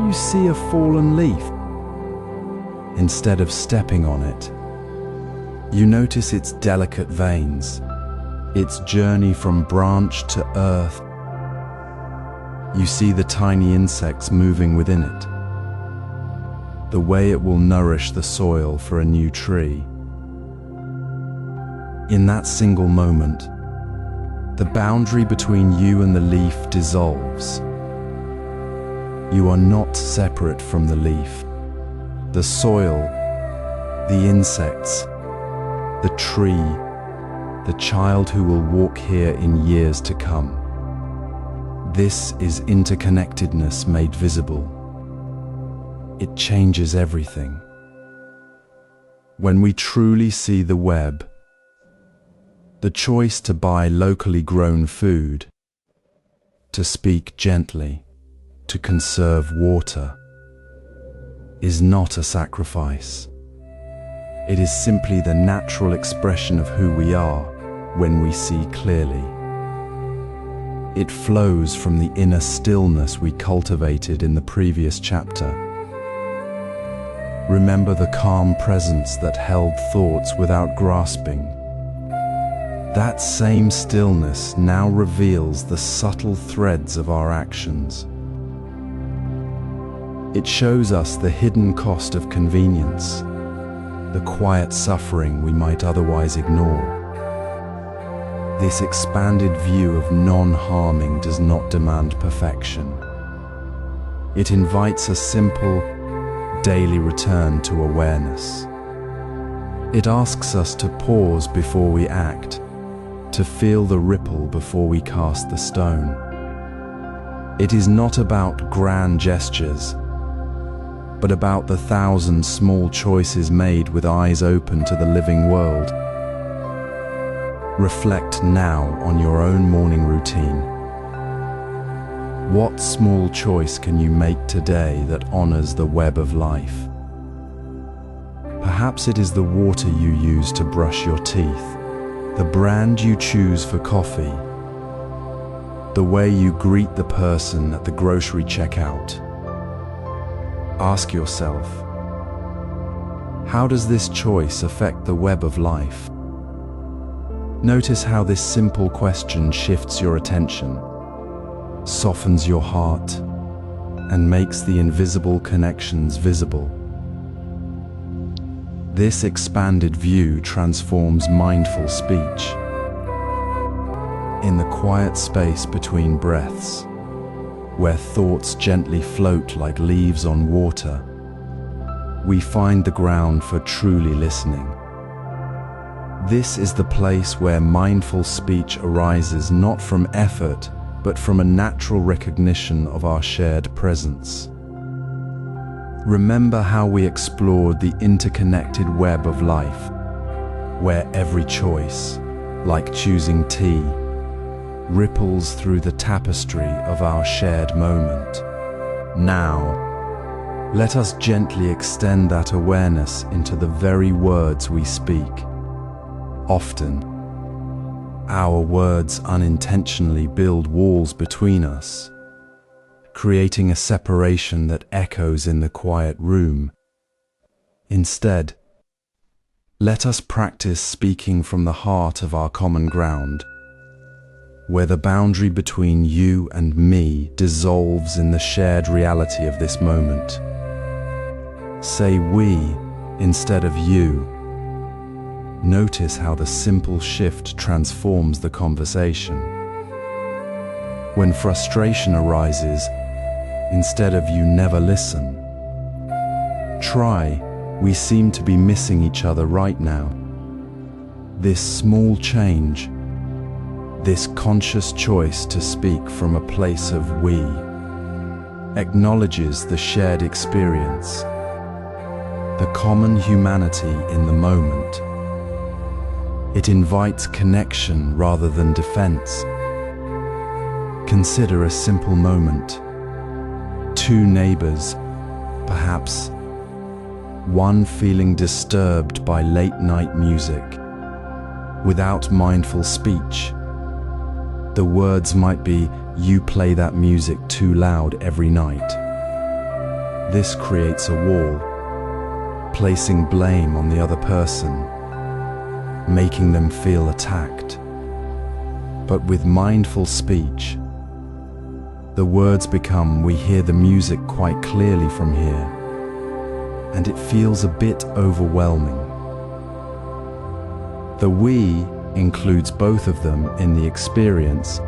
You see a fallen leaf. Instead of stepping on it, you notice its delicate veins, its journey from branch to earth. You see the tiny insects moving within it, the way it will nourish the soil for a new tree. In that single moment, the boundary between you and the leaf dissolves. You are not separate from the leaf, the soil, the insects, the tree, the child who will walk here in years to come. This is interconnectedness made visible. It changes everything. When we truly see the web, the choice to buy locally grown food, to speak gently, to conserve water, is not a sacrifice. It is simply the natural expression of who we are when we see clearly. It flows from the inner stillness we cultivated in the previous chapter. Remember the calm presence that held thoughts without grasping. That same stillness now reveals the subtle threads of our actions. It shows us the hidden cost of convenience, the quiet suffering we might otherwise ignore. This expanded view of non-harming does not demand perfection. It invites a simple, daily return to awareness. It asks us to pause before we act, to feel the ripple before we cast the stone. It is not about grand gestures, but about the 1,000 small choices made with eyes open to the living world. Reflect now on your own morning routine. What small choice can you make today that honors the web of life? Perhaps it is the water you use to brush your teeth, the brand you choose for coffee, the way you greet the person at the grocery checkout. Ask yourself, how does this choice affect the web of life? Notice how this simple question shifts your attention, softens your heart, and makes the invisible connections visible. This expanded view transforms mindful speech. In the quiet space between breaths, where thoughts gently float like leaves on water, we find the ground for truly listening. This is the place where mindful speech arises not from effort, but from a natural recognition of our shared presence. Remember how we explored the interconnected web of life, where every choice, like choosing tea, ripples through the tapestry of our shared moment. Now, let us gently extend that awareness into the very words we speak. Often, our words unintentionally build walls between us, creating a separation that echoes in the quiet room. Instead, let us practice speaking from the heart of our common ground, where the boundary between you and me dissolves in the shared reality of this moment. Say we instead of you. Notice how the simple shift transforms the conversation. When frustration arises, instead of you never listen, try we seem to be missing each other right now. This small change, this conscious choice to speak from a place of we, acknowledges the shared experience, the common humanity in the moment. It invites connection rather than defense. Consider a simple moment. Two neighbors, perhaps, one feeling disturbed by late-night music. Without mindful speech, the words might be, "You play that music too loud every night." This creates a wall, placing blame on the other person, making them feel attacked. But with mindful speech, the words become, "We hear the music quite clearly from here," and it feels a bit overwhelming. The we includes both of them in the experience,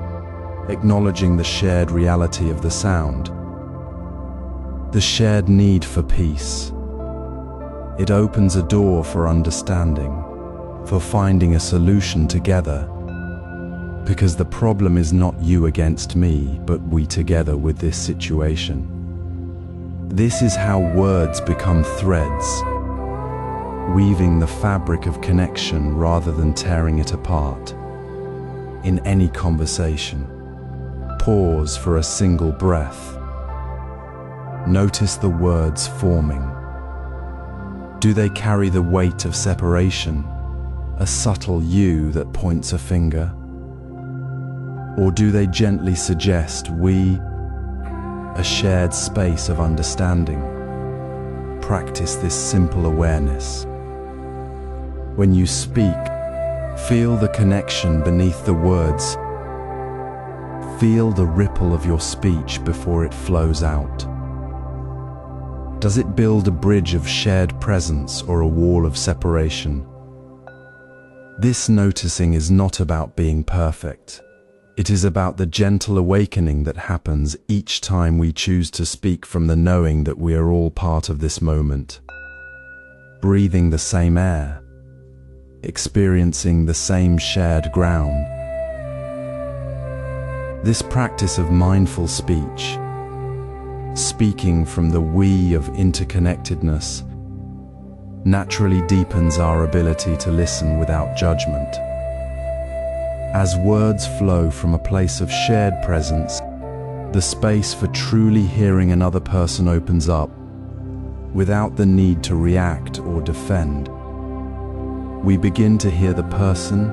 acknowledging the shared reality of the sound, the shared need for peace. It opens a door for understanding, for finding a solution together, because the problem is not you against me, but we together with this situation. This is how words become threads, weaving the fabric of connection rather than tearing it apart. In any conversation, pause for a single breath. Notice the words forming. Do they carry the weight of separation, a subtle you that points a finger? Or do they gently suggest we, a shared space of understanding? Practice this simple awareness. When you speak, feel the connection beneath the words. Feel the ripple of your speech before it flows out. Does it build a bridge of shared presence or a wall of separation? This noticing is not about being perfect. It is about the gentle awakening that happens each time we choose to speak from the knowing that we are all part of this moment, breathing the same air, experiencing the same shared ground. This practice of mindful speech, speaking from the we of interconnectedness, naturally deepens our ability to listen without judgment. As words flow from a place of shared presence, the space for truly hearing another person opens up, without the need to react or defend. We begin to hear the person,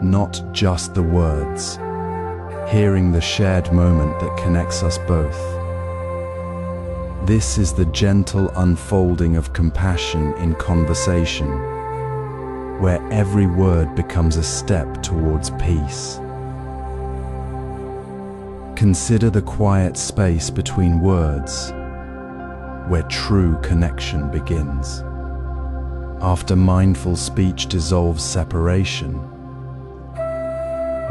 not just the words, hearing the shared moment that connects us both. This is the gentle unfolding of compassion in conversation, where every word becomes a step towards peace. Consider the quiet space between words, where true connection begins. After mindful speech dissolves separation,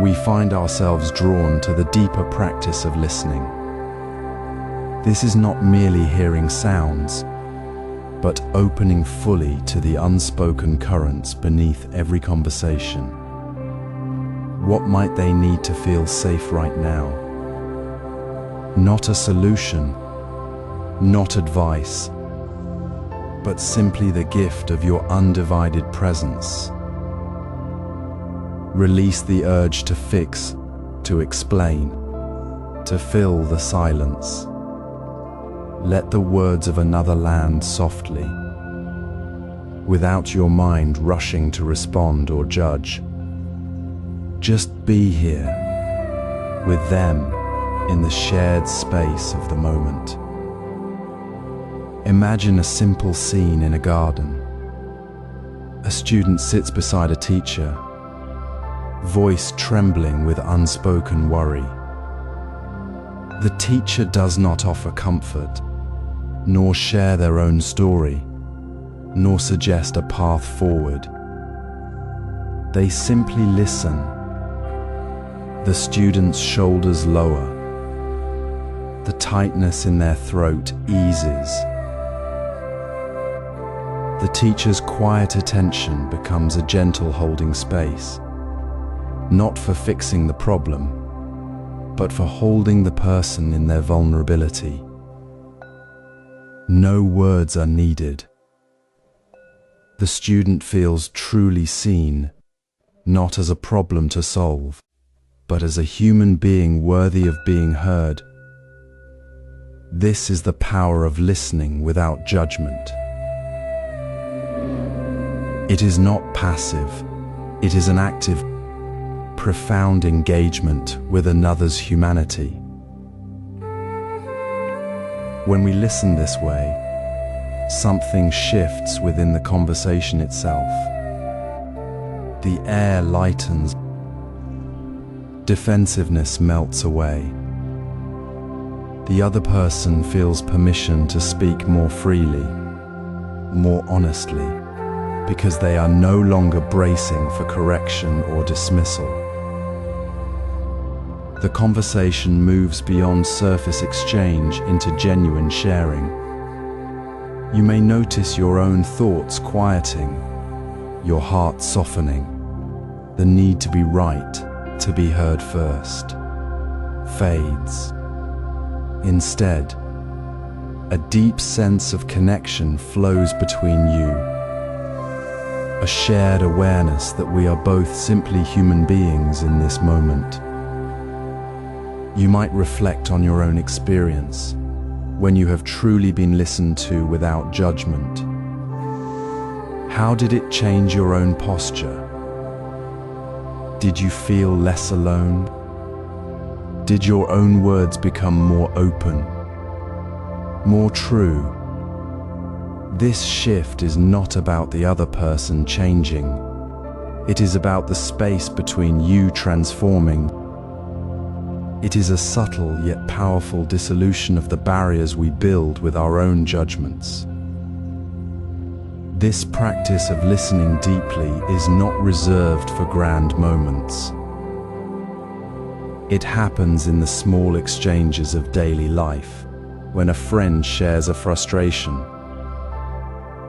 we find ourselves drawn to the deeper practice of listening. This is not merely hearing sounds, but opening fully to the unspoken currents beneath every conversation. What might they need to feel safe right now? Not a solution, not advice, but simply the gift of your undivided presence. Release the urge to fix, to explain, to fill the silence. Let the words of another land softly, without your mind rushing to respond or judge. Just be here, with them, in the shared space of the moment. Imagine a simple scene in a garden. A student sits beside a teacher, voice trembling with unspoken worry. The teacher does not offer comfort, nor share their own story, nor suggest a path forward. They simply listen. The student's shoulders lower. The tightness in their throat eases. The teacher's quiet attention becomes a gentle holding space, not for fixing the problem, but for holding the person in their vulnerability. No words are needed. The student feels truly seen, not as a problem to solve, but as a human being worthy of being heard. This is the power of listening without judgment. It is not passive, it is an active, profound engagement with another's humanity. When we listen this way, something shifts within the conversation itself. The air lightens, defensiveness melts away. The other person feels permission to speak more freely, more honestly, because they are no longer bracing for correction or dismissal. The conversation moves beyond surface exchange into genuine sharing. You may notice your own thoughts quieting, your heart softening. The need to be right, to be heard first, fades. Instead, a deep sense of connection flows between you. A shared awareness that we are both simply human beings in this moment. You might reflect on your own experience when you have truly been listened to without judgment. How did it change your own posture? Did you feel less alone? Did your own words become more open, more true? This shift is not about the other person changing. It is about the space between you transforming. It is a subtle yet powerful dissolution of the barriers we build with our own judgments. This practice of listening deeply is not reserved for grand moments. It happens in the small exchanges of daily life, when a friend shares a frustration,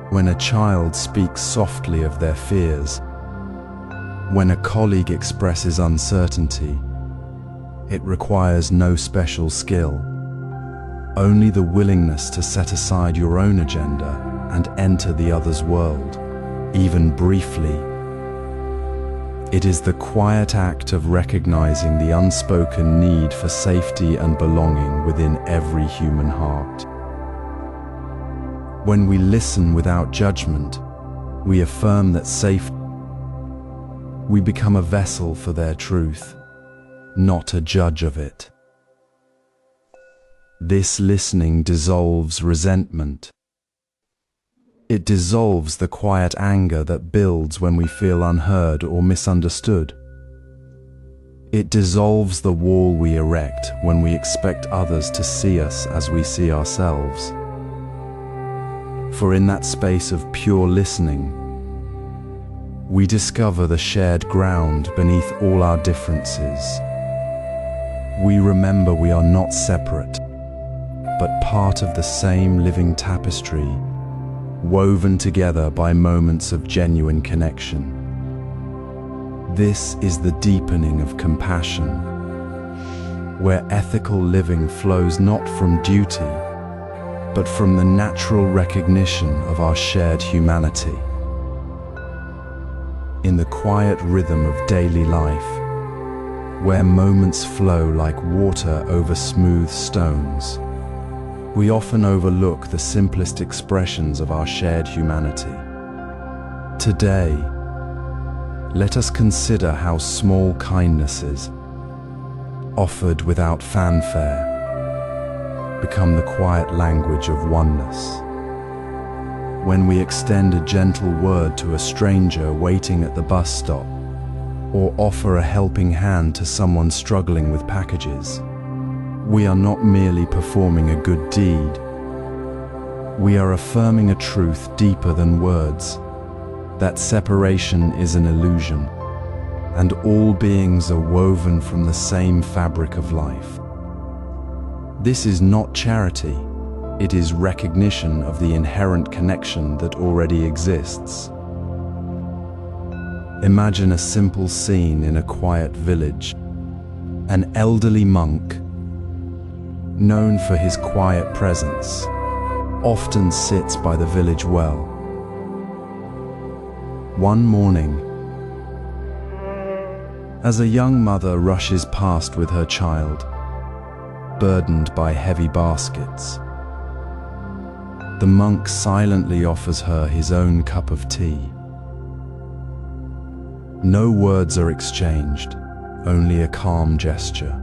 when a child speaks softly of their fears, when a colleague expresses uncertainty. It requires no special skill, only the willingness to set aside your own agenda and enter the other's world, even briefly. It is the quiet act of recognizing the unspoken need for safety and belonging within every human heart. When we listen without judgment, we affirm that we become a vessel for their truth, not a judge of it. This listening dissolves resentment. It dissolves the quiet anger that builds when we feel unheard or misunderstood. It dissolves the wall we erect when we expect others to see us as we see ourselves. For in that space of pure listening, we discover the shared ground beneath all our differences. We remember we are not separate, but part of the same living tapestry, woven together by moments of genuine connection. This is the deepening of compassion, where ethical living flows not from duty, but from the natural recognition of our shared humanity. In the quiet rhythm of daily life, where moments flow like water over smooth stones, we often overlook the simplest expressions of our shared humanity. Today, let us consider how small kindnesses, offered without fanfare, become the quiet language of oneness. When we extend a gentle word to a stranger waiting at the bus stop, or offer a helping hand to someone struggling with packages, we are not merely performing a good deed. We are affirming a truth deeper than words, that separation is an illusion, and all beings are woven from the same fabric of life. This is not charity, it is recognition of the inherent connection that already exists. Imagine a simple scene in a quiet village. An elderly monk, known for his quiet presence, often sits by the village well. One morning, as a young mother rushes past with her child, burdened by heavy baskets, the monk silently offers her his own cup of tea. No words are exchanged, only a calm gesture.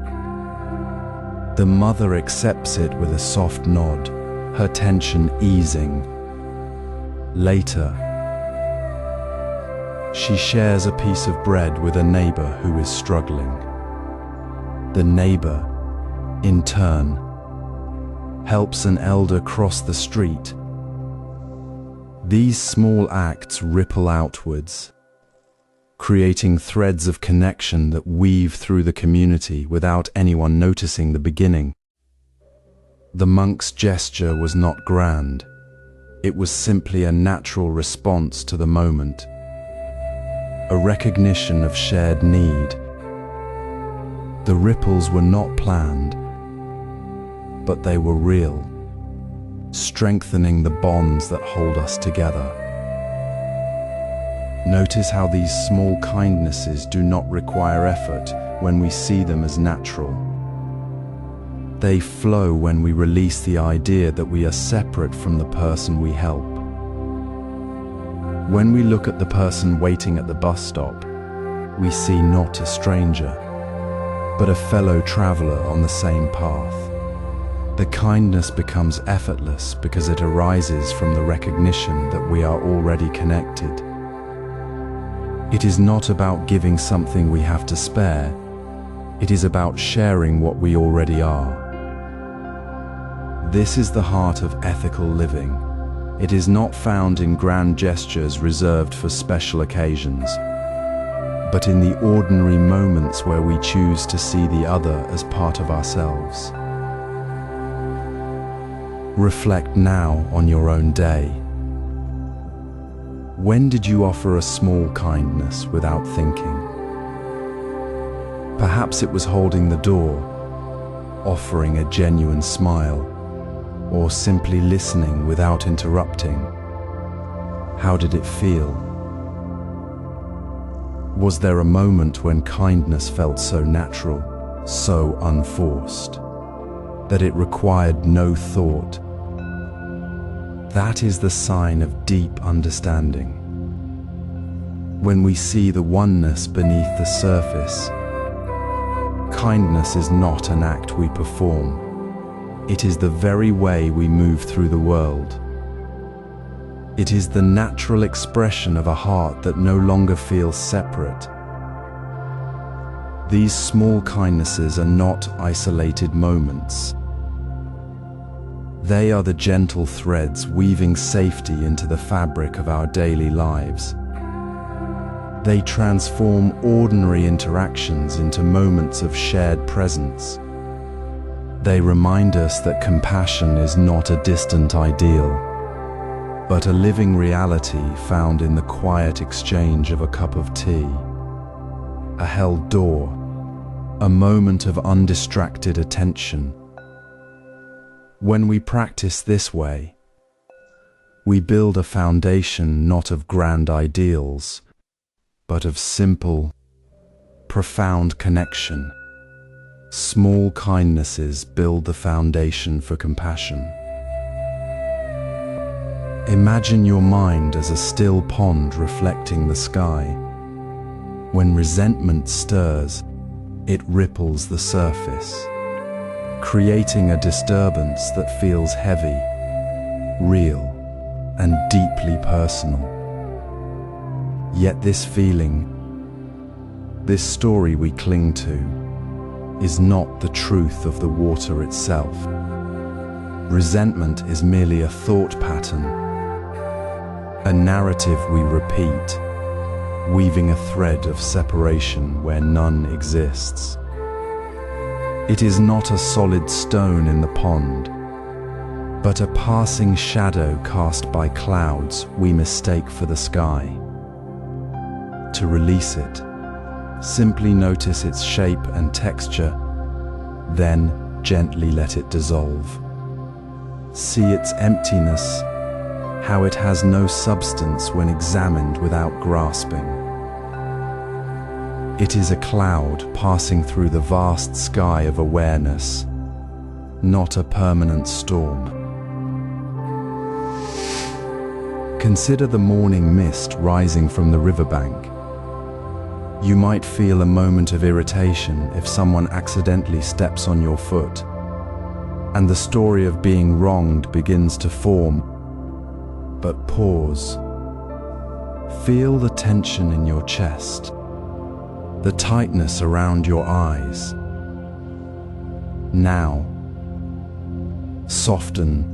The mother accepts it with a soft nod, her tension easing. Later, she shares a piece of bread with a neighbor who is struggling. The neighbor, in turn, helps an elder cross the street. These small acts ripple outwards, creating threads of connection that weave through the community without anyone noticing the beginning. The monk's gesture was not grand. It was simply a natural response to the moment, a recognition of shared need. The ripples were not planned, but they were real, strengthening the bonds that hold us together. Notice how these small kindnesses do not require effort when we see them as natural. They flow when we release the idea that we are separate from the person we help. When we look at the person waiting at the bus stop, we see not a stranger, but a fellow traveler on the same path. The kindness becomes effortless because it arises from the recognition that we are already connected. It is not about giving something we have to spare. It is about sharing what we already are. This is the heart of ethical living. It is not found in grand gestures reserved for special occasions, but in the ordinary moments where we choose to see the other as part of ourselves. Reflect now on your own day. When did you offer a small kindness without thinking? Perhaps it was holding the door, offering a genuine smile, or simply listening without interrupting. How did it feel? Was there a moment when kindness felt so natural, so unforced, that it required no thought? That is the sign of deep understanding. When we see the oneness beneath the surface, kindness is not an act we perform. It is the very way we move through the world. It is the natural expression of a heart that no longer feels separate. These small kindnesses are not isolated moments. They are the gentle threads weaving safety into the fabric of our daily lives. They transform ordinary interactions into moments of shared presence. They remind us that compassion is not a distant ideal, but a living reality found in the quiet exchange of a cup of tea, a held door, a moment of undistracted attention. When we practice this way, we build a foundation not of grand ideals, but of simple, profound connection. Small kindnesses build the foundation for compassion. Imagine your mind as a still pond reflecting the sky. When resentment stirs, it ripples the surface, creating a disturbance that feels heavy, real, and deeply personal. Yet this feeling, this story we cling to, is not the truth of the water itself. Resentment is merely a thought pattern, a narrative we repeat, weaving a thread of separation where none exists. It is not a solid stone in the pond, but a passing shadow cast by clouds we mistake for the sky. To release it, simply notice its shape and texture, then gently let it dissolve. See its emptiness, how it has no substance when examined without grasping. It is a cloud passing through the vast sky of awareness, not a permanent storm. Consider the morning mist rising from the riverbank. You might feel a moment of irritation if someone accidentally steps on your foot, and the story of being wronged begins to form. But pause. Feel the tension in your chest, the tightness around your eyes. Now, soften,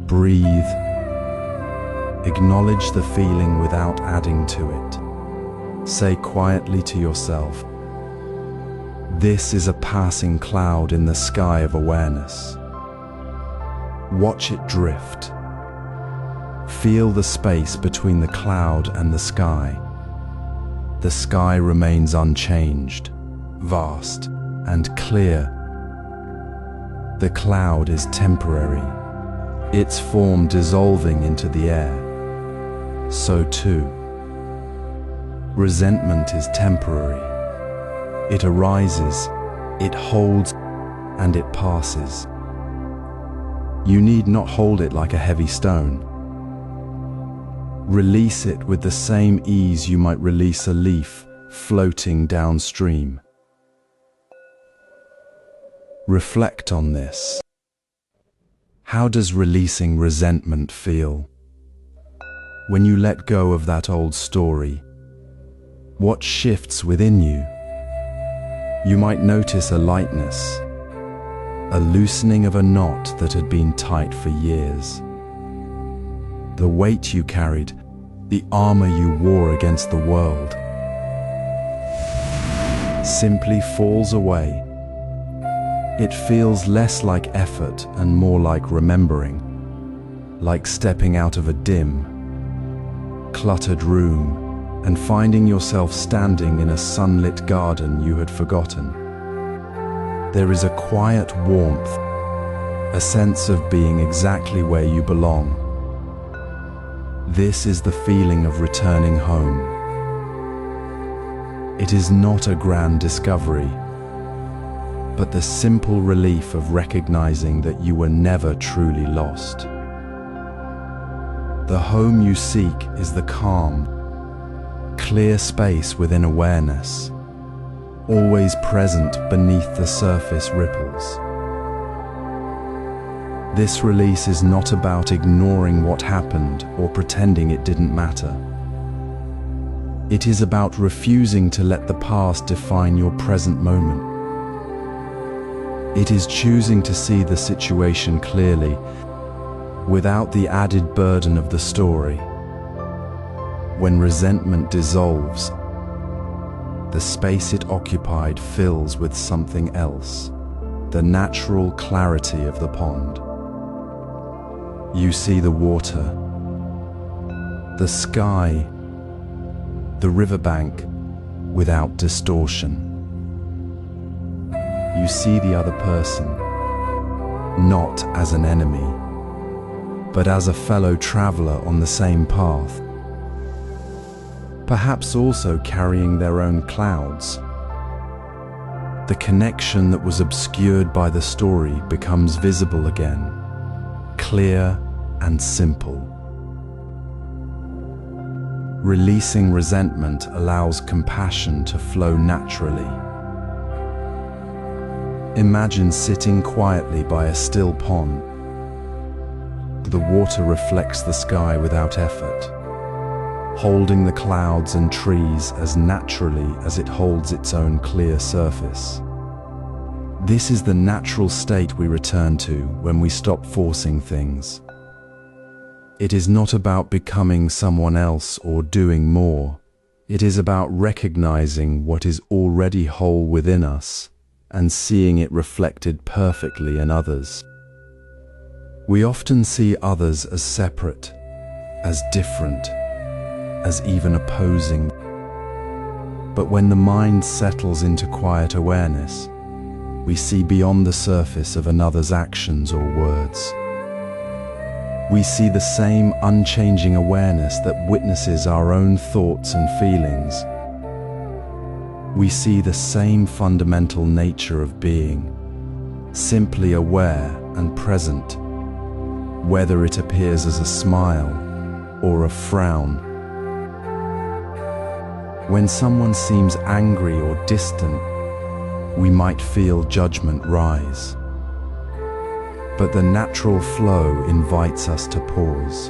breathe, acknowledge the feeling without adding to it. Say quietly to yourself, "This is a passing cloud in the sky of awareness." Watch it drift. Feel the space between the cloud and the sky. The sky remains unchanged, vast, and clear. The cloud is temporary, its form dissolving into the air. So too, resentment is temporary. It arises, it holds, and it passes. You need not hold it like a heavy stone. Release it with the same ease you might release a leaf floating downstream. Reflect on this. How does releasing resentment feel? When you let go of that old story, what shifts within you? You might notice a lightness, a loosening of a knot that had been tight for years. The weight you carried, the armor you wore against the world, simply falls away. It feels less like effort and more like remembering, like stepping out of a dim, cluttered room and finding yourself standing in a sunlit garden you had forgotten. There is a quiet warmth, a sense of being exactly where you belong. This is the feeling of returning home. It is not a grand discovery, but the simple relief of recognizing that you were never truly lost. The home you seek is the calm, clear space within awareness, always present beneath the surface ripples. This release is not about ignoring what happened or pretending it didn't matter. It is about refusing to let the past define your present moment. It is choosing to see the situation clearly, without the added burden of the story. When resentment dissolves, the space it occupied fills with something else, the natural clarity of the pond. You see the water, the sky, the riverbank without distortion. You see the other person, not as an enemy, but as a fellow traveler on the same path, perhaps also carrying their own clouds. The connection that was obscured by the story becomes visible again, clear and simple. Releasing resentment allows compassion to flow naturally. Imagine sitting quietly by a still pond. The water reflects the sky without effort, holding the clouds and trees as naturally as it holds its own clear surface. This is the natural state we return to when we stop forcing things. It is not about becoming someone else or doing more. It is about recognizing what is already whole within us and seeing it reflected perfectly in others. We often see others as separate, as different, as even opposing. But when the mind settles into quiet awareness, we see beyond the surface of another's actions or words. We see the same unchanging awareness that witnesses our own thoughts and feelings. We see the same fundamental nature of being, simply aware and present, whether it appears as a smile or a frown. When someone seems angry or distant, we might feel judgment rise. But the natural flow invites us to pause.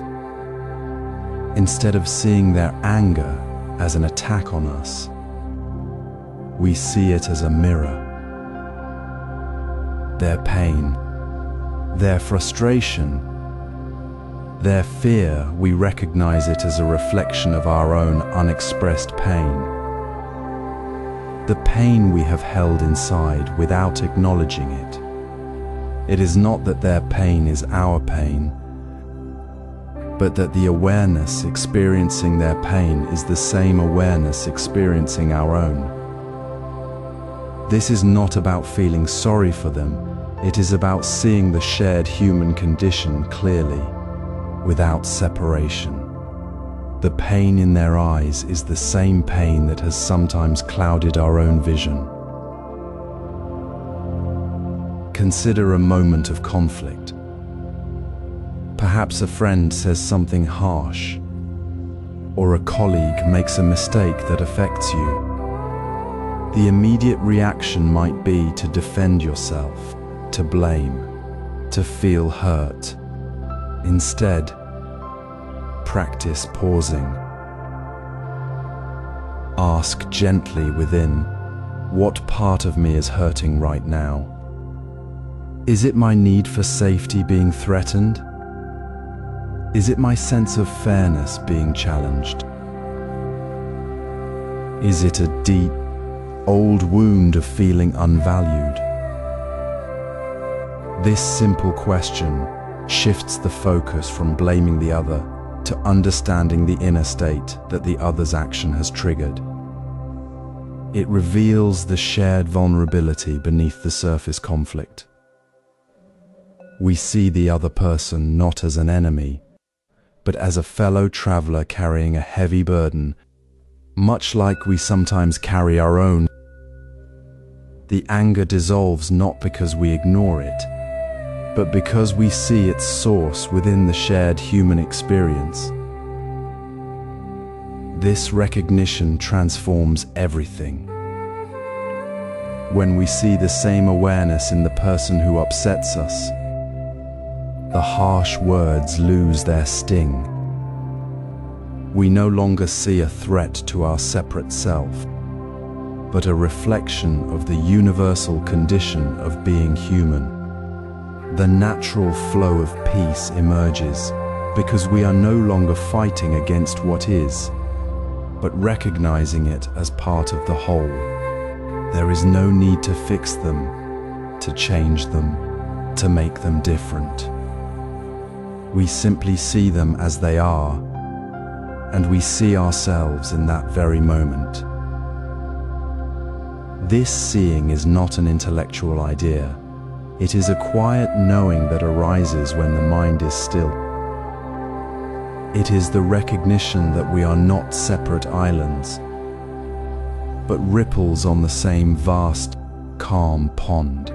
Instead of seeing their anger as an attack on us, we see it as a mirror. Their pain, their frustration, their fear, we recognize it as a reflection of our own unexpressed pain. The pain we have held inside without acknowledging it. It is not that their pain is our pain, but that the awareness experiencing their pain is the same awareness experiencing our own. This is not about feeling sorry for them, it is about seeing the shared human condition clearly, without separation. The pain in their eyes is the same pain that has sometimes clouded our own vision. Consider a moment of conflict. Perhaps a friend says something harsh, or a colleague makes a mistake that affects you. The immediate reaction might be to defend yourself, to blame, to feel hurt. Instead, practice pausing. Ask gently within, what part of me is hurting right now? Is it my need for safety being threatened? Is it my sense of fairness being challenged? Is it a deep, old wound of feeling unvalued? This simple question shifts the focus from blaming the other to understanding the inner state that the other's action has triggered. It reveals the shared vulnerability beneath the surface conflict. We see the other person not as an enemy, but as a fellow traveler carrying a heavy burden, much like we sometimes carry our own. The anger dissolves not because we ignore it, but because we see its source within the shared human experience. This recognition transforms everything. When we see the same awareness in the person who upsets us, the harsh words lose their sting. We no longer see a threat to our separate self, but a reflection of the universal condition of being human. The natural flow of peace emerges because we are no longer fighting against what is, but recognizing it as part of the whole. There is no need to fix them, to change them, to make them different. We simply see them as they are, and we see ourselves in that very moment. This seeing is not an intellectual idea. It is a quiet knowing that arises when the mind is still. It is the recognition that we are not separate islands, but ripples on the same vast, calm pond.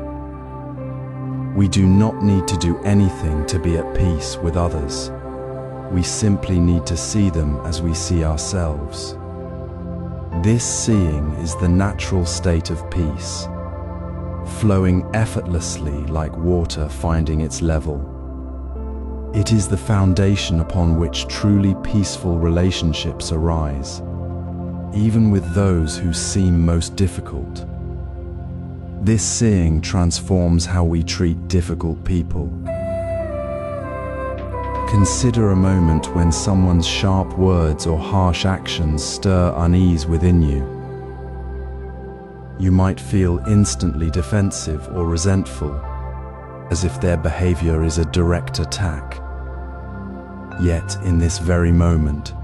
We do not need to do anything to be at peace with others. We simply need to see them as we see ourselves. This seeing is the natural state of peace, flowing effortlessly like water finding its level. It is the foundation upon which truly peaceful relationships arise, even with those who seem most difficult. This seeing transforms how we treat difficult people. Consider a moment when someone's sharp words or harsh actions stir unease within you. You might feel instantly defensive or resentful, as if their behavior is a direct attack. Yet, in this very moment,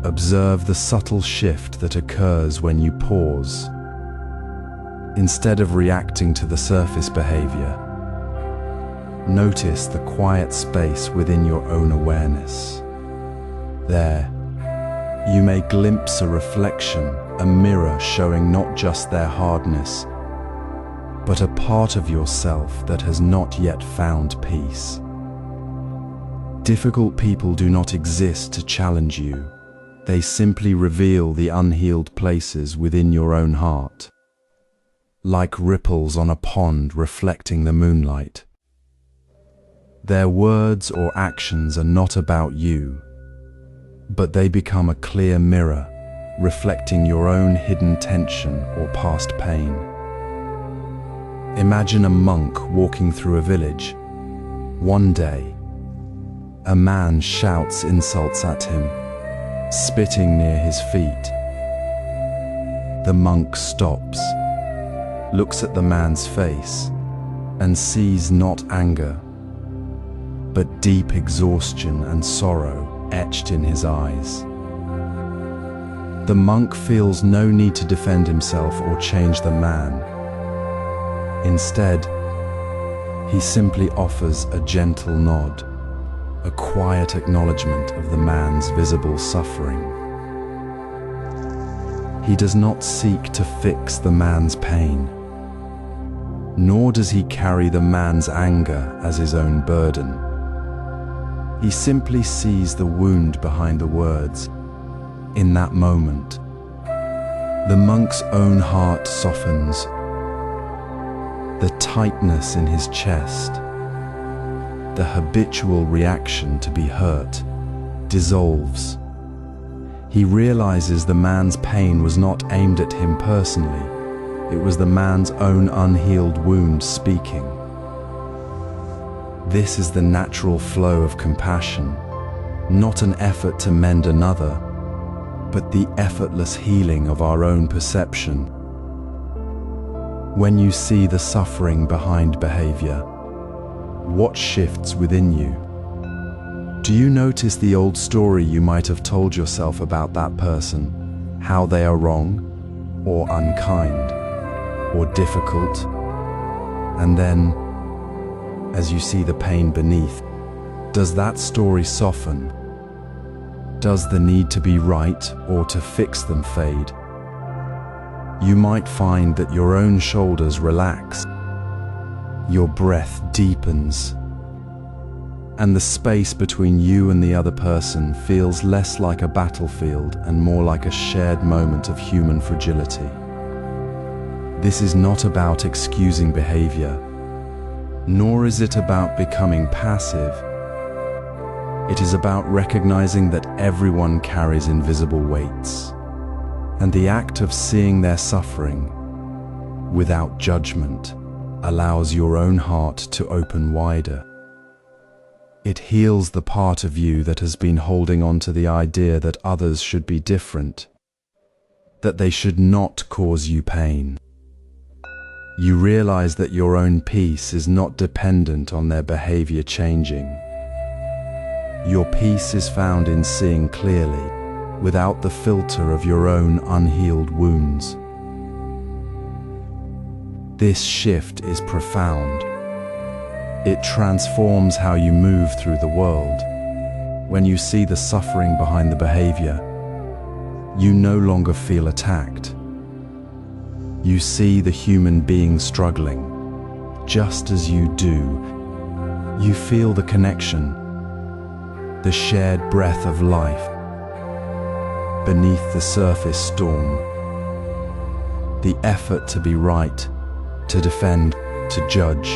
observe the subtle shift that occurs when you pause. Instead of reacting to the surface behavior, notice the quiet space within your own awareness. There, you may glimpse a reflection, a mirror showing not just their hardness, but a part of yourself that has not yet found peace. Difficult people do not exist to challenge you. They simply reveal the unhealed places within your own heart, like ripples on a pond reflecting the moonlight. Their words or actions are not about you, but they become a clear mirror, reflecting your own hidden tension or past pain. Imagine a monk walking through a village. One day, a man shouts insults at him, spitting near his feet. The monk stops, looks at the man's face, and sees not anger, but deep exhaustion and sorrow etched in his eyes. The monk feels no need to defend himself or change the man. Instead, he simply offers a gentle nod, a quiet acknowledgement of the man's visible suffering. He does not seek to fix the man's pain, nor does he carry the man's anger as his own burden. He simply sees the wound behind the words. In that moment, the monk's own heart softens. The tightness in his chest, the habitual reaction to be hurt, dissolves. He realizes the man's pain was not aimed at him personally. It was the man's own unhealed wound speaking. This is the natural flow of compassion, not an effort to mend another, but the effortless healing of our own perception. When you see the suffering behind behavior, what shifts within you? Do you notice the old story you might have told yourself about that person, how they are wrong, or unkind, or difficult? And then, as you see the pain beneath, does that story soften? Does the need to be right or to fix them fade? You might find that your own shoulders relax, your breath deepens, and the space between you and the other person feels less like a battlefield and more like a shared moment of human fragility. This is not about excusing behavior, nor is it about becoming passive. It is about recognizing that everyone carries invisible weights, and the act of seeing their suffering without judgment allows your own heart to open wider. It heals the part of you that has been holding on to the idea that others should be different, that they should not cause you pain. You realize that your own peace is not dependent on their behavior changing. Your peace is found in seeing clearly, without the filter of your own unhealed wounds. This shift is profound. It transforms how you move through the world. When you see the suffering behind the behavior, you no longer feel attacked. You see the human being struggling, just as you do. You feel the connection, the shared breath of life beneath the surface storm. The effort to be right, to defend, to judge,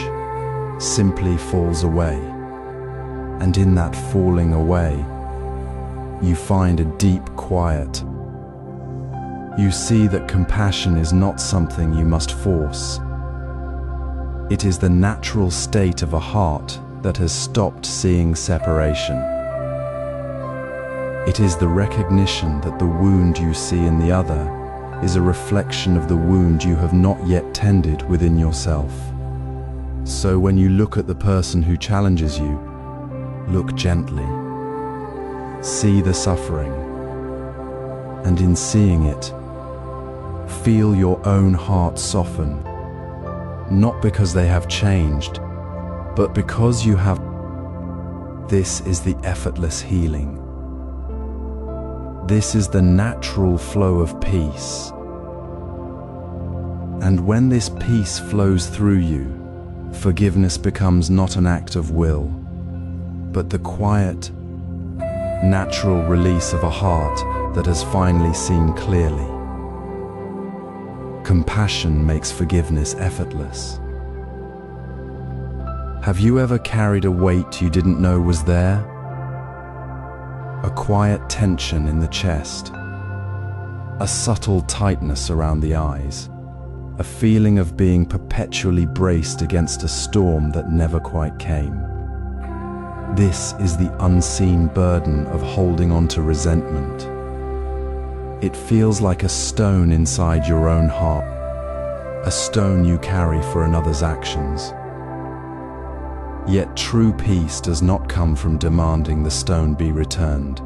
simply falls away. And in that falling away, you find a deep quiet. You see that compassion is not something you must force. It is the natural state of a heart that has stopped seeing separation. It is the recognition that the wound you see in the other is a reflection of the wound you have not yet tended within yourself. So when you look at the person who challenges you, look gently. See the suffering, and in seeing it, feel your own heart soften, not because they have changed, but because you have. This is the effortless healing. This is the natural flow of peace. And when this peace flows through you, forgiveness becomes not an act of will, but the quiet, natural release of a heart that has finally seen clearly. Compassion makes forgiveness effortless. Have you ever carried a weight you didn't know was there? A quiet tension in the chest, a subtle tightness around the eyes, a feeling of being perpetually braced against a storm that never quite came. This is the unseen burden of holding on to resentment. It feels like a stone inside your own heart, a stone you carry for another's actions. Yet true peace does not come from demanding the stone be returned,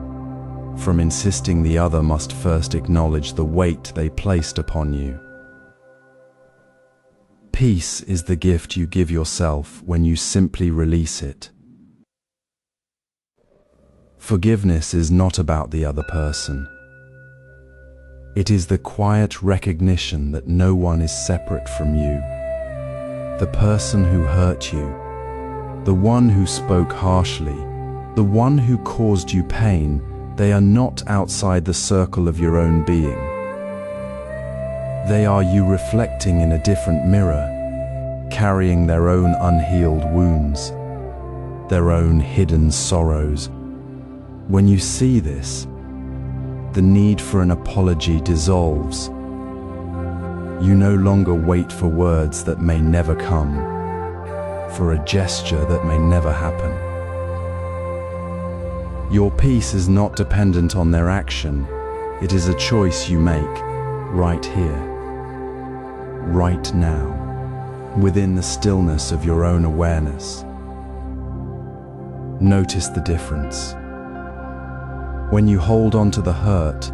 from insisting the other must first acknowledge the weight they placed upon you. Peace is the gift you give yourself when you simply release it. Forgiveness is not about the other person. It is the quiet recognition that no one is separate from you. The person who hurt you, the one who spoke harshly, the one who caused you pain, they are not outside the circle of your own being. They are you reflecting in a different mirror, carrying their own unhealed wounds, their own hidden sorrows. When you see this, the need for an apology dissolves. You no longer wait for words that may never come, for a gesture that may never happen. Your peace is not dependent on their action. It is a choice you make right here, right now, within the stillness of your own awareness. Notice the difference. When you hold on to the hurt,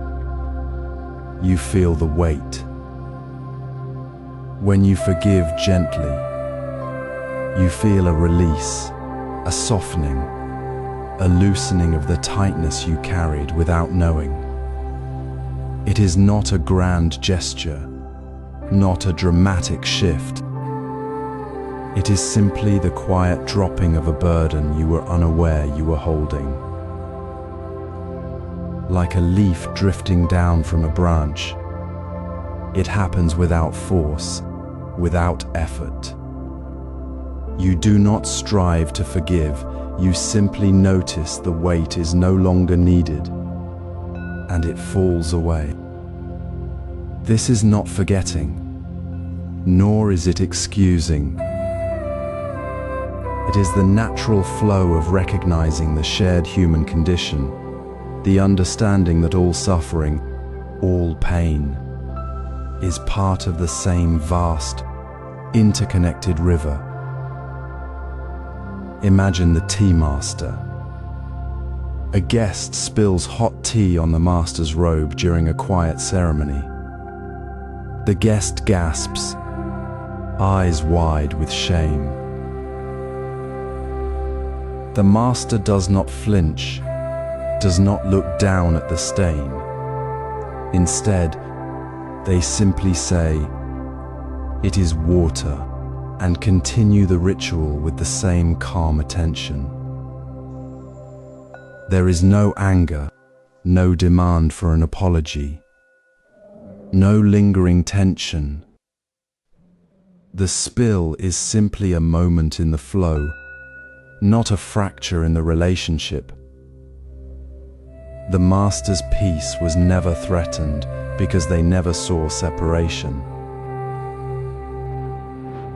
you feel the weight. When you forgive gently, you feel a release, a softening, a loosening of the tightness you carried without knowing. It is not a grand gesture, not a dramatic shift. It is simply the quiet dropping of a burden you were unaware you were holding. Like a leaf drifting down from a branch, it happens without force, without effort. You do not strive to forgive, you simply notice the weight is no longer needed, and it falls away. This is not forgetting, nor is it excusing. It is the natural flow of recognizing the shared human condition, the understanding that all suffering, all pain, is part of the same vast, interconnected river. Imagine the tea master. A guest spills hot tea on the master's robe during a quiet ceremony. The guest gasps, eyes wide with shame. The master does not flinch, does not look down at the stain. Instead, they simply say, "It is water," and continue the ritual with the same calm attention. There is no anger, no demand for an apology, no lingering tension. The spill is simply a moment in the flow, not a fracture in the relationship. The master's peace was never threatened because they never saw separation.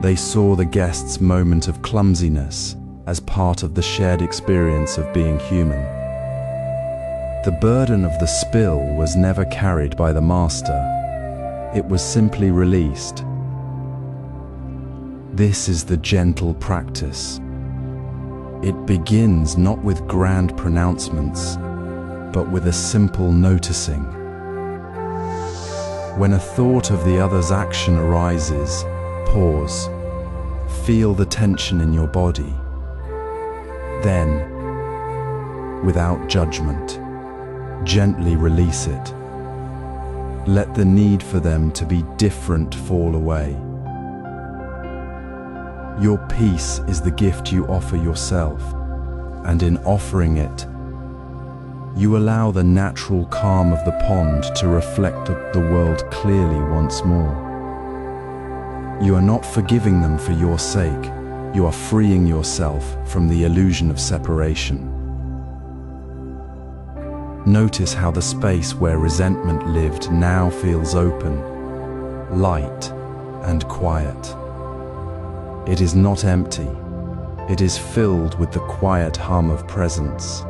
They saw the guest's moment of clumsiness as part of the shared experience of being human. The burden of the spill was never carried by the master. It was simply released. This is the gentle practice. It begins not with grand pronouncements, but with a simple noticing. When a thought of the other's action arises, pause. Feel the tension in your body. Then, without judgment, gently release it. Let the need for them to be different fall away. Your peace is the gift you offer yourself, and in offering it, you allow the natural calm of the pond to reflect the world clearly once more. You are not forgiving them for your sake, you are freeing yourself from the illusion of separation. Notice how the space where resentment lived now feels open, light, and quiet. It is not empty, it is filled with the quiet hum of presence.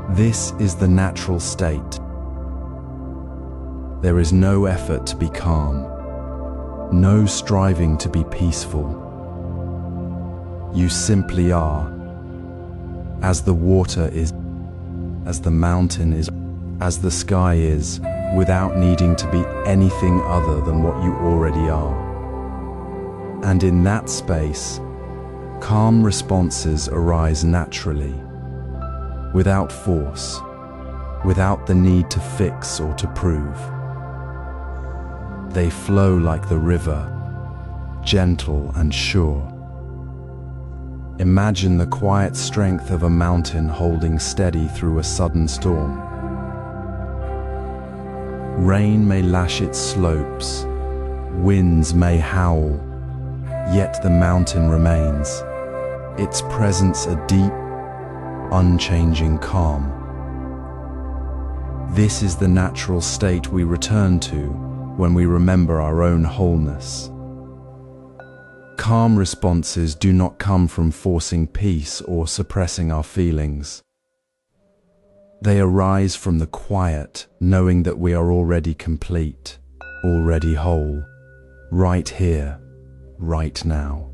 This is the natural state. There is no effort to be calm, no striving to be peaceful. You simply are, as the water is, as the mountain is, as the sky is, without needing to be anything other than what you already are. And in that space, calm responses arise naturally, without force, without the need to fix or to prove. They flow like the river, gentle and sure. Imagine the quiet strength of a mountain holding steady through a sudden storm. Rain may lash its slopes, winds may howl, yet the mountain remains, its presence a deep, unchanging calm. This is the natural state we return to when we remember our own wholeness. Calm responses do not come from forcing peace or suppressing our feelings. They arise from the quiet, knowing that we are already complete, already whole, right here, right now.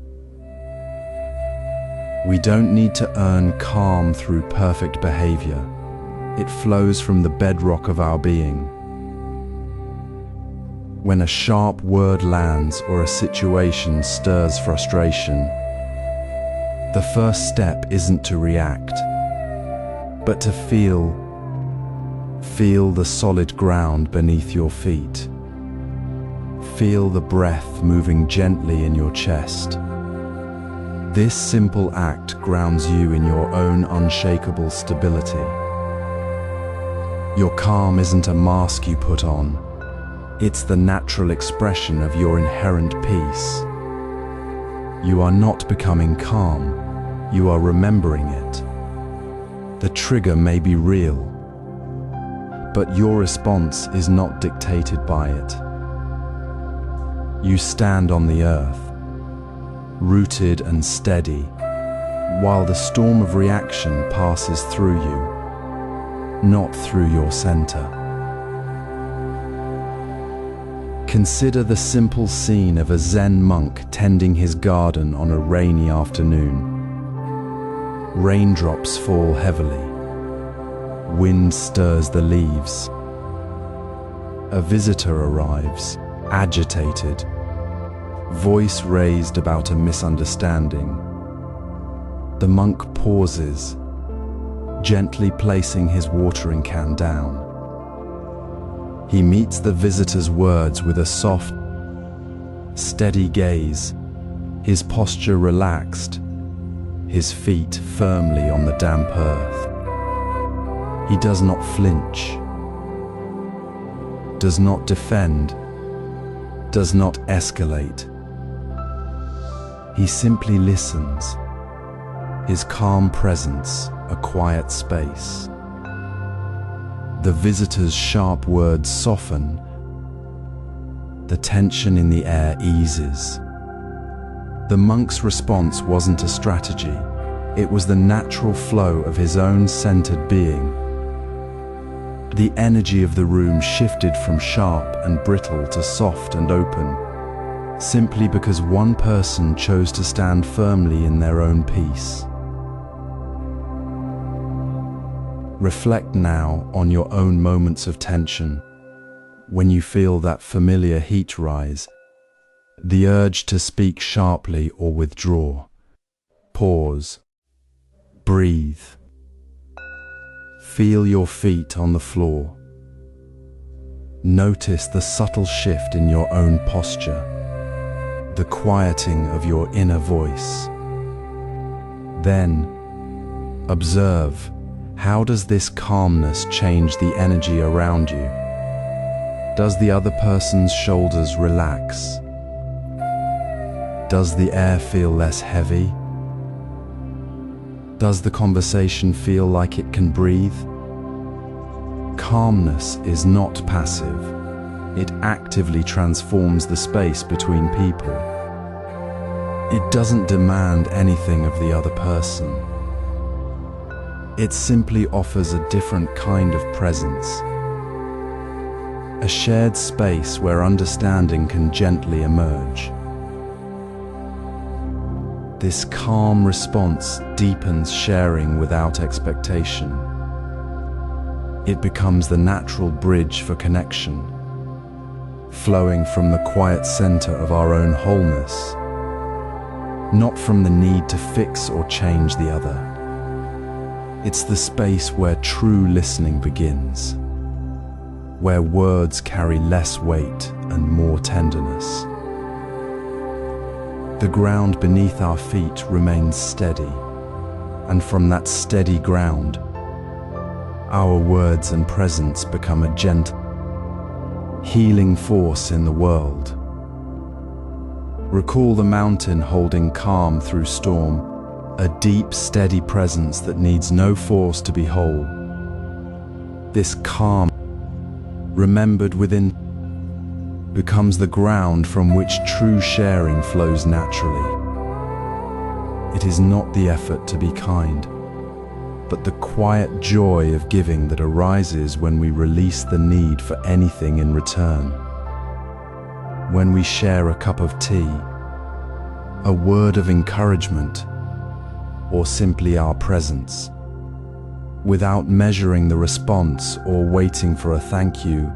We don't need to earn calm through perfect behavior. It flows from the bedrock of our being. When a sharp word lands or a situation stirs frustration, the first step isn't to react, but to feel the solid ground beneath your feet. Feel the breath moving gently in your chest. This simple act grounds you in your own unshakable stability. Your calm isn't a mask you put on. It's the natural expression of your inherent peace. You are not becoming calm, you are remembering it. The trigger may be real, but your response is not dictated by it. You stand on the earth, rooted and steady, while the storm of reaction passes through you, not through your center. Consider the simple scene of a Zen monk tending his garden on a rainy afternoon. Raindrops fall heavily. Wind stirs the leaves. A visitor arrives, agitated. voice raised about a misunderstanding. The monk pauses, gently placing his watering can down. He meets the visitor's words with a soft, steady gaze, his posture relaxed, his feet firmly on the damp earth. He does not flinch, does not defend, does not escalate. He simply listens, his calm presence a quiet space. The visitor's sharp words soften, the tension in the air eases. The monk's response wasn't a strategy, it was the natural flow of his own centered being. The energy of the room shifted from sharp and brittle to soft and open, simply because one person chose to stand firmly in their own peace. Reflect now on your own moments of tension, when you feel that familiar heat rise, the urge to speak sharply or withdraw. Pause. Breathe. Feel your feet on the floor. Notice the subtle shift in your own posture, the quieting of your inner voice. Then, observe, how does this calmness change the energy around you? Does the other person's shoulders relax? Does the air feel less heavy? Does the conversation feel like it can breathe? Calmness is not passive. It actively transforms the space between people. It doesn't demand anything of the other person. It simply offers a different kind of presence. A shared space where understanding can gently emerge. This calm response deepens sharing without expectation. It becomes the natural bridge for connection, flowing from the quiet center of our own wholeness, not from the need to fix or change the other. It's the space where true listening begins, where words carry less weight and more tenderness. The ground beneath our feet remains steady, and from that steady ground, our words and presence become a gentle, healing force in the world. Recall the mountain holding calm through storm, a deep, steady presence that needs no force to be whole. This calm, remembered within, becomes the ground from which true sharing flows naturally. It is not the effort to be kind, but the quiet joy of giving that arises when we release the need for anything in return. When we share a cup of tea, a word of encouragement, or simply our presence, without measuring the response or waiting for a thank you,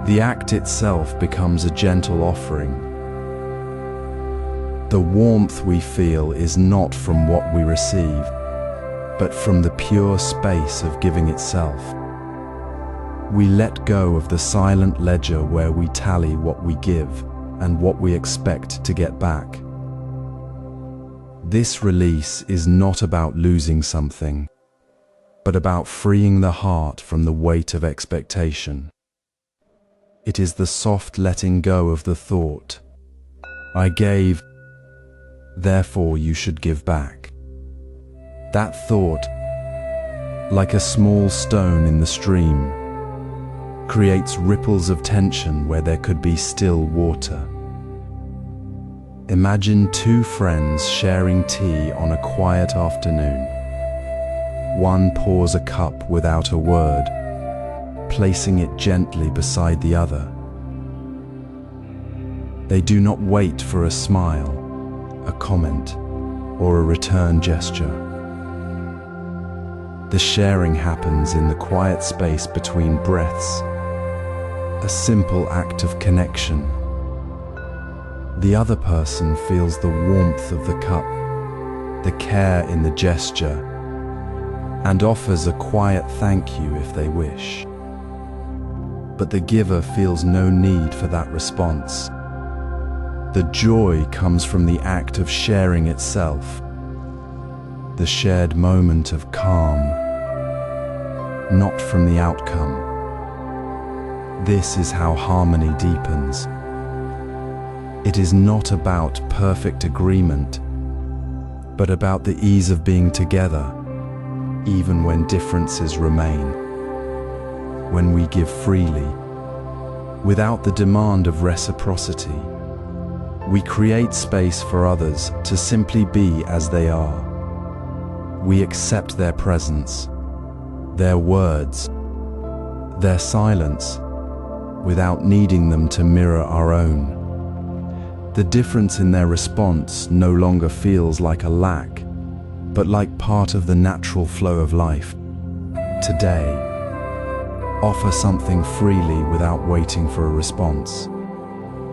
the act itself becomes a gentle offering. The warmth we feel is not from what we receive, but from the pure space of giving itself. We let go of the silent ledger where we tally what we give and what we expect to get back. This release is not about losing something, but about freeing the heart from the weight of expectation. It is the soft letting go of the thought, I gave, therefore you should give back. That thought, like a small stone in the stream, creates ripples of tension where there could be still water. Imagine two friends sharing tea on a quiet afternoon. One pours a cup without a word, placing it gently beside the other. They do not wait for a smile, a comment, or a return gesture. The sharing happens in the quiet space between breaths, a simple act of connection. The other person feels the warmth of the cup, the care in the gesture, and offers a quiet thank you if they wish. But the giver feels no need for that response. The joy comes from the act of sharing itself, the shared moment of calm, not from the outcome. This is how harmony deepens. It is not about perfect agreement, but about the ease of being together, even when differences remain. When we give freely, without the demand of reciprocity, we create space for others to simply be as they are. We accept their presence, their words, their silence, without needing them to mirror our own. The difference in their response no longer feels like a lack, but like part of the natural flow of life. Today, offer something freely without waiting for a response.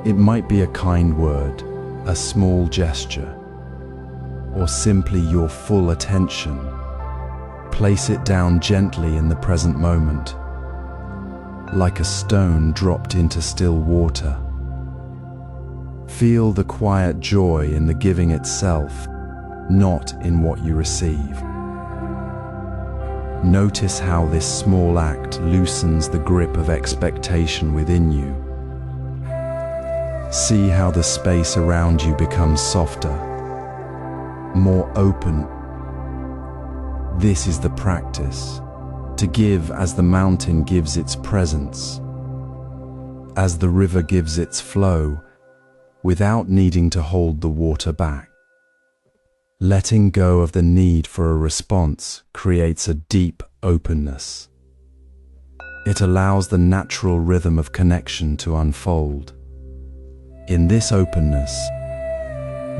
It might be a kind word, a small gesture, or simply your full attention. Place it down gently in the present moment, like a stone dropped into still water. Feel the quiet joy in the giving itself, not in what you receive. Notice how this small act loosens the grip of expectation within you. See how the space around you becomes softer, more open. This is the practice, to give as the mountain gives its presence, as the river gives its flow, without needing to hold the water back. Letting go of the need for a response creates a deep openness. It allows the natural rhythm of connection to unfold. In this openness,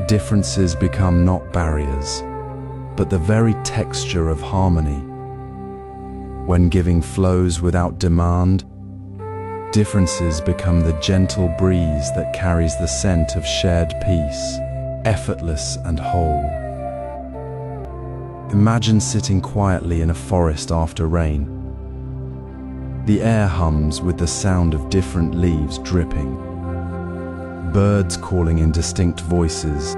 differences become not barriers, but the very texture of harmony. When giving flows without demand, differences become the gentle breeze that carries the scent of shared peace, effortless and whole. Imagine sitting quietly in a forest after rain. The air hums with the sound of different leaves dripping, birds calling in distinct voices,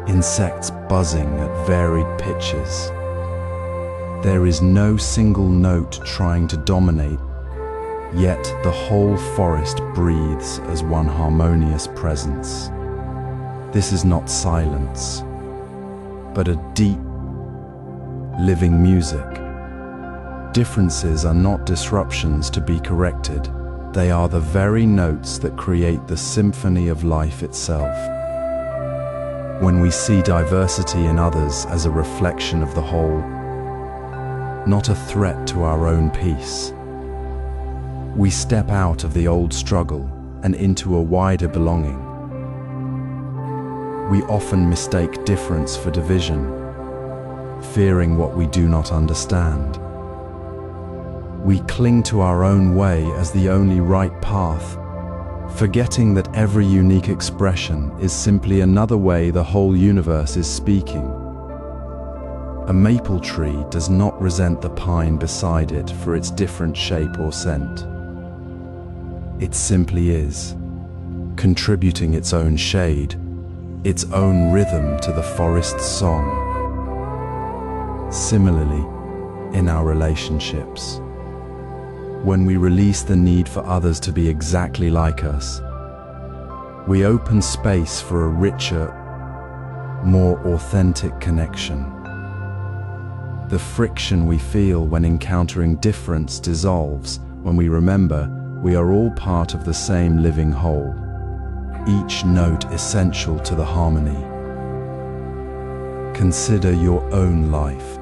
insects buzzing at varied pitches. There is no single note trying to dominate, yet the whole forest breathes as one harmonious presence. This is not silence, but a deep, living music. Differences are not disruptions to be corrected. They are the very notes that create the symphony of life itself. When we see diversity in others as a reflection of the whole, not a threat to our own peace, we step out of the old struggle and into a wider belonging. We often mistake difference for division, fearing what we do not understand. We cling to our own way as the only right path, forgetting that every unique expression is simply another way the whole universe is speaking. A maple tree does not resent the pine beside it for its different shape or scent. It simply is, contributing its own shade, its own rhythm to the forest's song. Similarly, in our relationships, when we release the need for others to be exactly like us, we open space for a richer, more authentic connection. The friction we feel when encountering difference dissolves when we remember we are all part of the same living whole, each note essential to the harmony. Consider your own life.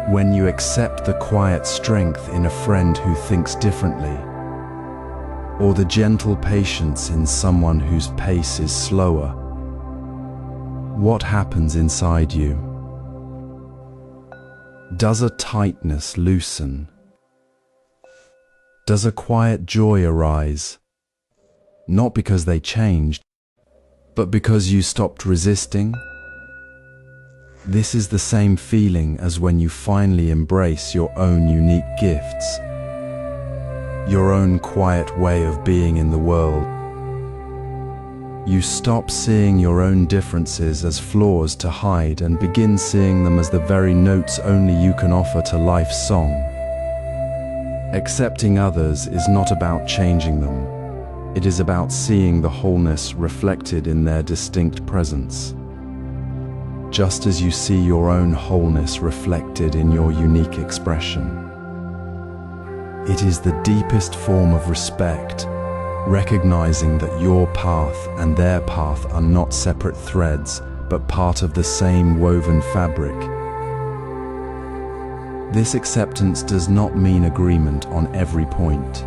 When you accept the quiet strength in a friend who thinks differently, or the gentle patience in someone whose pace is slower, what happens inside you? Does a tightness loosen? Does a quiet joy arise? not because they changed, but because you stopped resisting. This is the same feeling as when you finally embrace your own unique gifts, your own quiet way of being in the world. You stop seeing your own differences as flaws to hide and begin seeing them as the very notes only you can offer to life's song. Accepting others is not about changing them. It is about seeing the wholeness reflected in their distinct presence. Just as you see your own wholeness reflected in your unique expression. It is the deepest form of respect, recognizing that your path and their path are not separate threads, but part of the same woven fabric. This acceptance does not mean agreement on every point.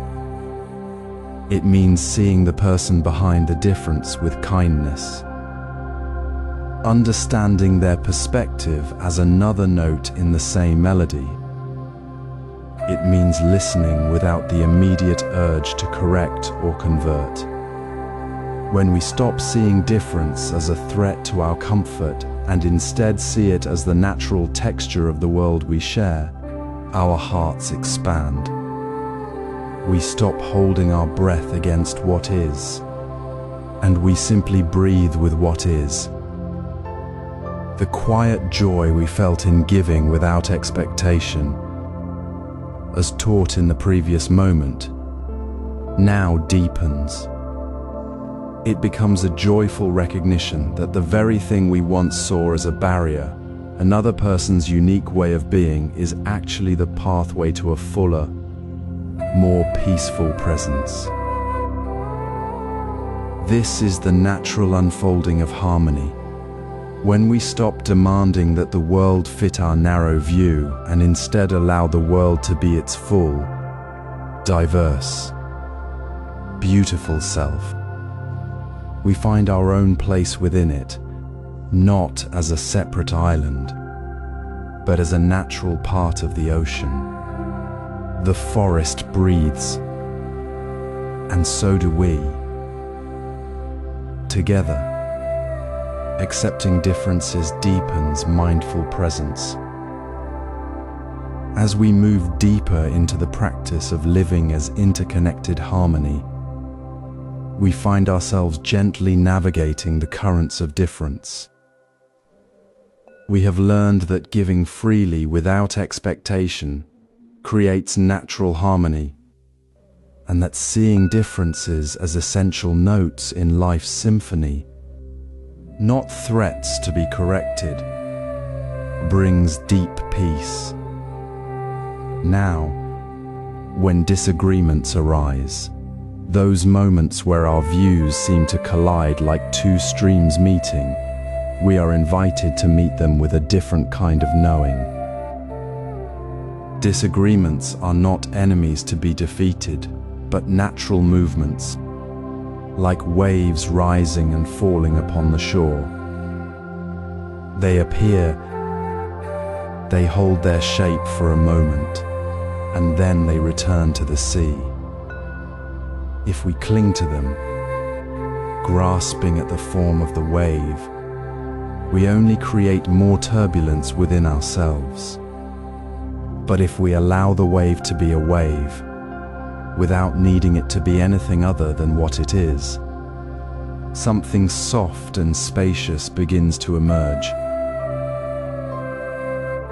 It means seeing the person behind the difference with kindness, understanding their perspective as another note in the same melody. It means listening without the immediate urge to correct or convert. When we stop seeing difference as a threat to our comfort and instead see it as the natural texture of the world we share, our hearts expand. We stop holding our breath against what is, and we simply breathe with what is. The quiet joy we felt in giving without expectation, as taught in the previous moment, now deepens. It becomes a joyful recognition that the very thing we once saw as a barrier, another person's unique way of being, is actually the pathway to a fuller, more peaceful presence. This is the natural unfolding of harmony. When we stop demanding that the world fit our narrow view and instead allow the world to be its full, diverse, beautiful self, we find our own place within it, not as a separate island, but as a natural part of the ocean. The forest breathes, and so do we. Together, accepting differences deepens mindful presence. As we move deeper into the practice of living as interconnected harmony, we find ourselves gently navigating the currents of difference. We have learned that giving freely without expectation creates natural harmony, and that seeing differences as essential notes in life's symphony, not threats to be corrected, brings deep peace. Now, when disagreements arise, those moments where our views seem to collide like two streams meeting, we are invited to meet them with a different kind of knowing. Disagreements are not enemies to be defeated, but natural movements, like waves rising and falling upon the shore. They appear, they hold their shape for a moment, and then they return to the sea. If we cling to them, grasping at the form of the wave, we only create more turbulence within ourselves. But if we allow the wave to be a wave, without needing it to be anything other than what it is, something soft and spacious begins to emerge.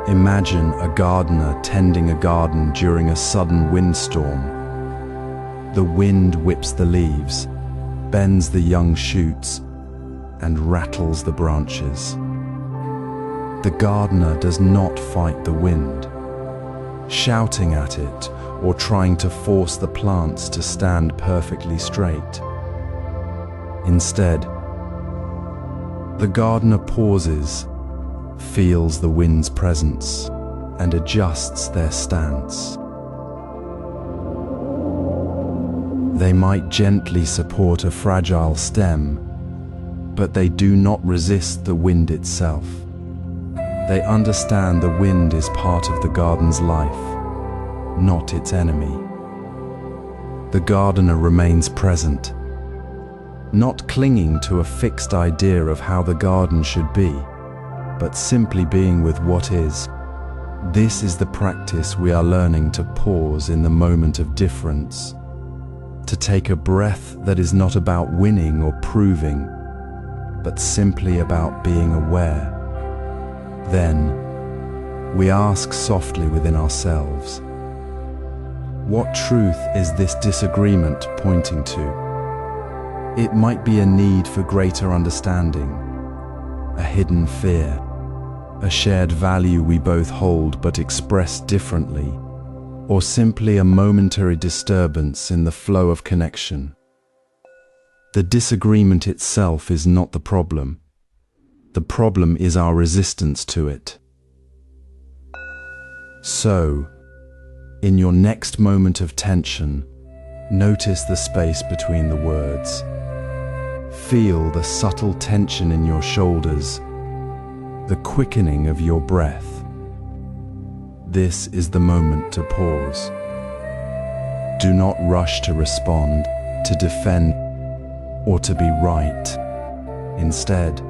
Imagine a gardener tending a garden during a sudden windstorm. The wind whips the leaves, bends the young shoots, and rattles the branches. The gardener does not fight the wind, shouting at it or trying to force the plants to stand perfectly straight. Instead, the gardener pauses, feels the wind's presence, and adjusts their stance. They might gently support a fragile stem, but they do not resist the wind itself. They understand the wind is part of the garden's life, not its enemy. The gardener remains present, not clinging to a fixed idea of how the garden should be, but simply being with what is. This is the practice we are learning, to pause in the moment of difference, to take a breath that is not about winning or proving, but simply about being aware. Then, we ask softly within ourselves, what truth is this disagreement pointing to? It might be a need for greater understanding, a hidden fear, a shared value we both hold but express differently, or simply a momentary disturbance in the flow of connection. The disagreement itself is not the problem. The problem is our resistance to it. So, in your next moment of tension, notice the space between the words. Feel the subtle tension in your shoulders, the quickening of your breath. This is the moment to pause. Do not rush to respond, to defend, or to be right. Instead,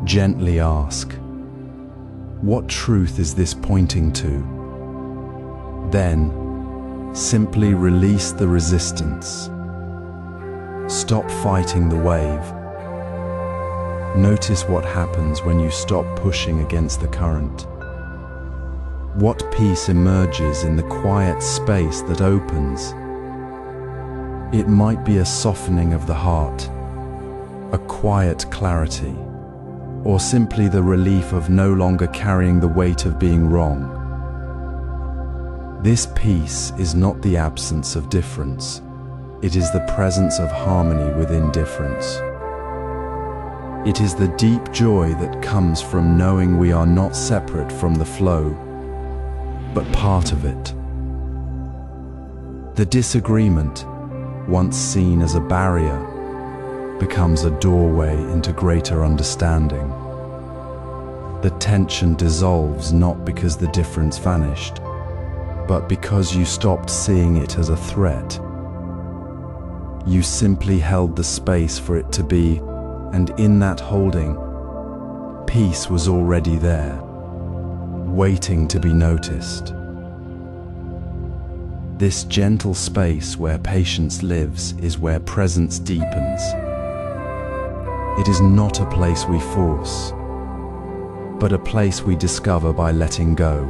gently ask, what truth is this pointing to? Then, simply release the resistance. Stop fighting the wave. Notice what happens when you stop pushing against the current. What peace emerges in the quiet space that opens? It might be a softening of the heart, a quiet clarity, or simply the relief of no longer carrying the weight of being wrong. This peace is not the absence of difference. It is the presence of harmony within difference. It is the deep joy that comes from knowing we are not separate from the flow, but part of it. The disagreement, once seen as a barrier, becomes a doorway into greater understanding. The tension dissolves not because the difference vanished, but because you stopped seeing it as a threat. You simply held the space for it to be, and in that holding, peace was already there, waiting to be noticed. This gentle space where patience lives is where presence deepens. It is not a place we force, but a place we discover by letting go.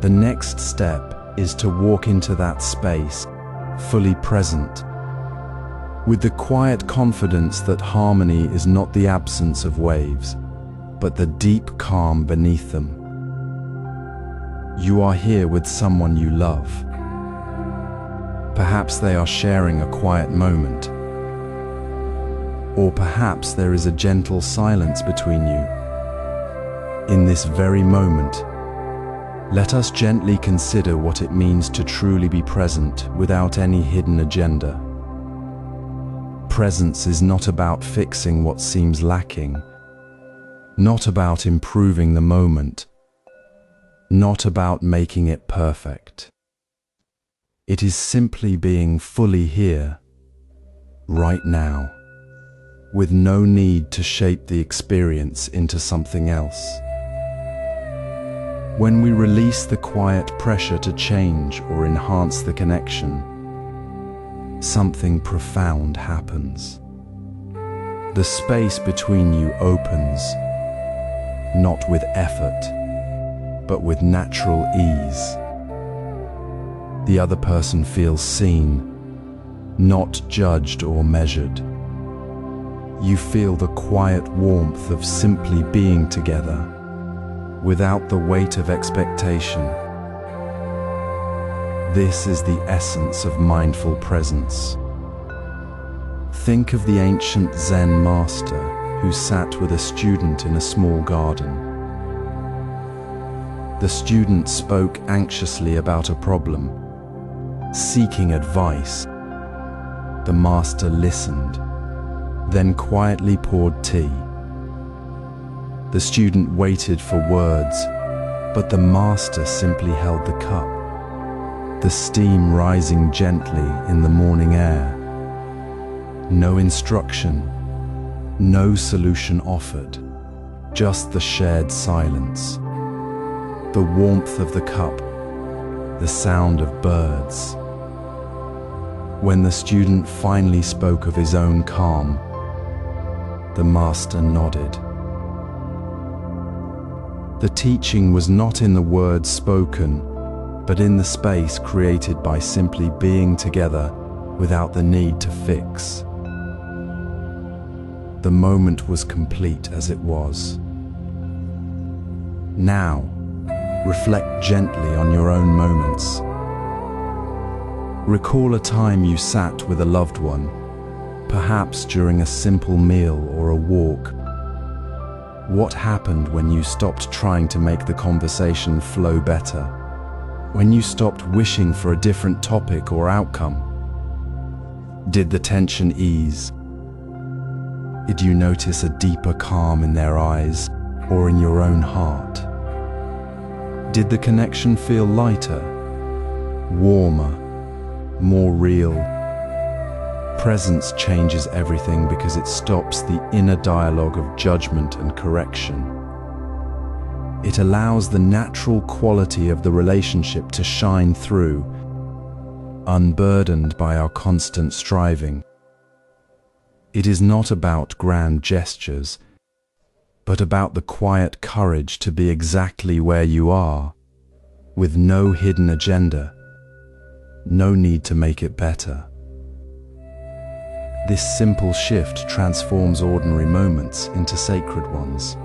The next step is to walk into that space, fully present, with the quiet confidence that harmony is not the absence of waves, but the deep calm beneath them. You are here with someone you love. Perhaps they are sharing a quiet moment, or perhaps there is a gentle silence between you. In this very moment, let us gently consider what it means to truly be present without any hidden agenda. Presence is not about fixing what seems lacking, not about improving the moment, not about making it perfect. It is simply being fully here, right now, with no need to shape the experience into something else. When we release the quiet pressure to change or enhance the connection, something profound happens. The space between you opens, not with effort, but with natural ease. The other person feels seen, not judged or measured. You feel the quiet warmth of simply being together, without the weight of expectation. This is the essence of mindful presence. Think of the ancient Zen master who sat with a student in a small garden. The student spoke anxiously about a problem, seeking advice. The master listened, then quietly poured tea. The student waited for words, but the master simply held the cup, the steam rising gently in the morning air. No instruction, no solution offered, just the shared silence, the warmth of the cup, the sound of birds. When the student finally spoke of his own calm, the master nodded. The teaching was not in the words spoken, but in the space created by simply being together without the need to fix. The moment was complete as it was. Now, reflect gently on your own moments. Recall a time you sat with a loved one, perhaps during a simple meal or a walk. What happened when you stopped trying to make the conversation flow better? When you stopped wishing for a different topic or outcome? Did the tension ease? Did you notice a deeper calm in their eyes or in your own heart? Did the connection feel lighter, warmer, more real? Presence changes everything because it stops the inner dialogue of judgment and correction. It allows the natural quality of the relationship to shine through, unburdened by our constant striving. It is not about grand gestures, but about the quiet courage to be exactly where you are, with no hidden agenda, no need to make it better. This simple shift transforms ordinary moments into sacred ones.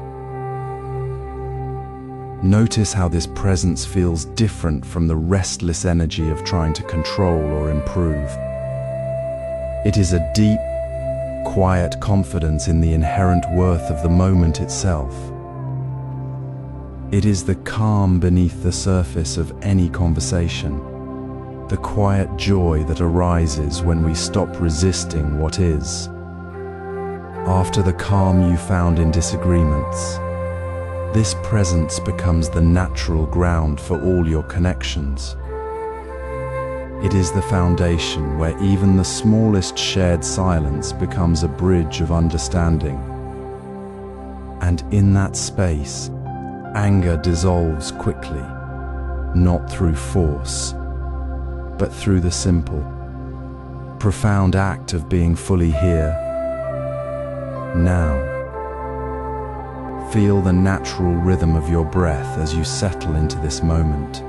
Notice how this presence feels different from the restless energy of trying to control or improve. It is a deep, quiet confidence in the inherent worth of the moment itself. It is the calm beneath the surface of any conversation, the quiet joy that arises when we stop resisting what is. After the calm you found in disagreements, this presence becomes the natural ground for all your connections. It is the foundation where even the smallest shared silence becomes a bridge of understanding. And in that space, anger dissolves quickly, not through force, but through the simple, profound act of being fully here, now. Feel the natural rhythm of your breath as you settle into this moment.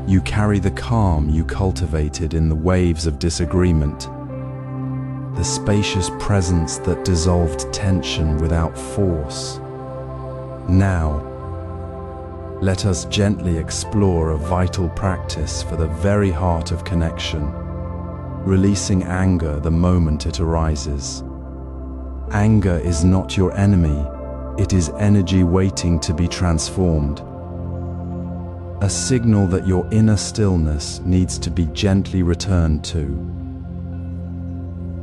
You carry the calm you cultivated in the waves of disagreement, the spacious presence that dissolved tension without force. Now, let us gently explore a vital practice for the very heart of connection, releasing anger the moment it arises. Anger is not your enemy, it is energy waiting to be transformed. A signal that your inner stillness needs to be gently returned to.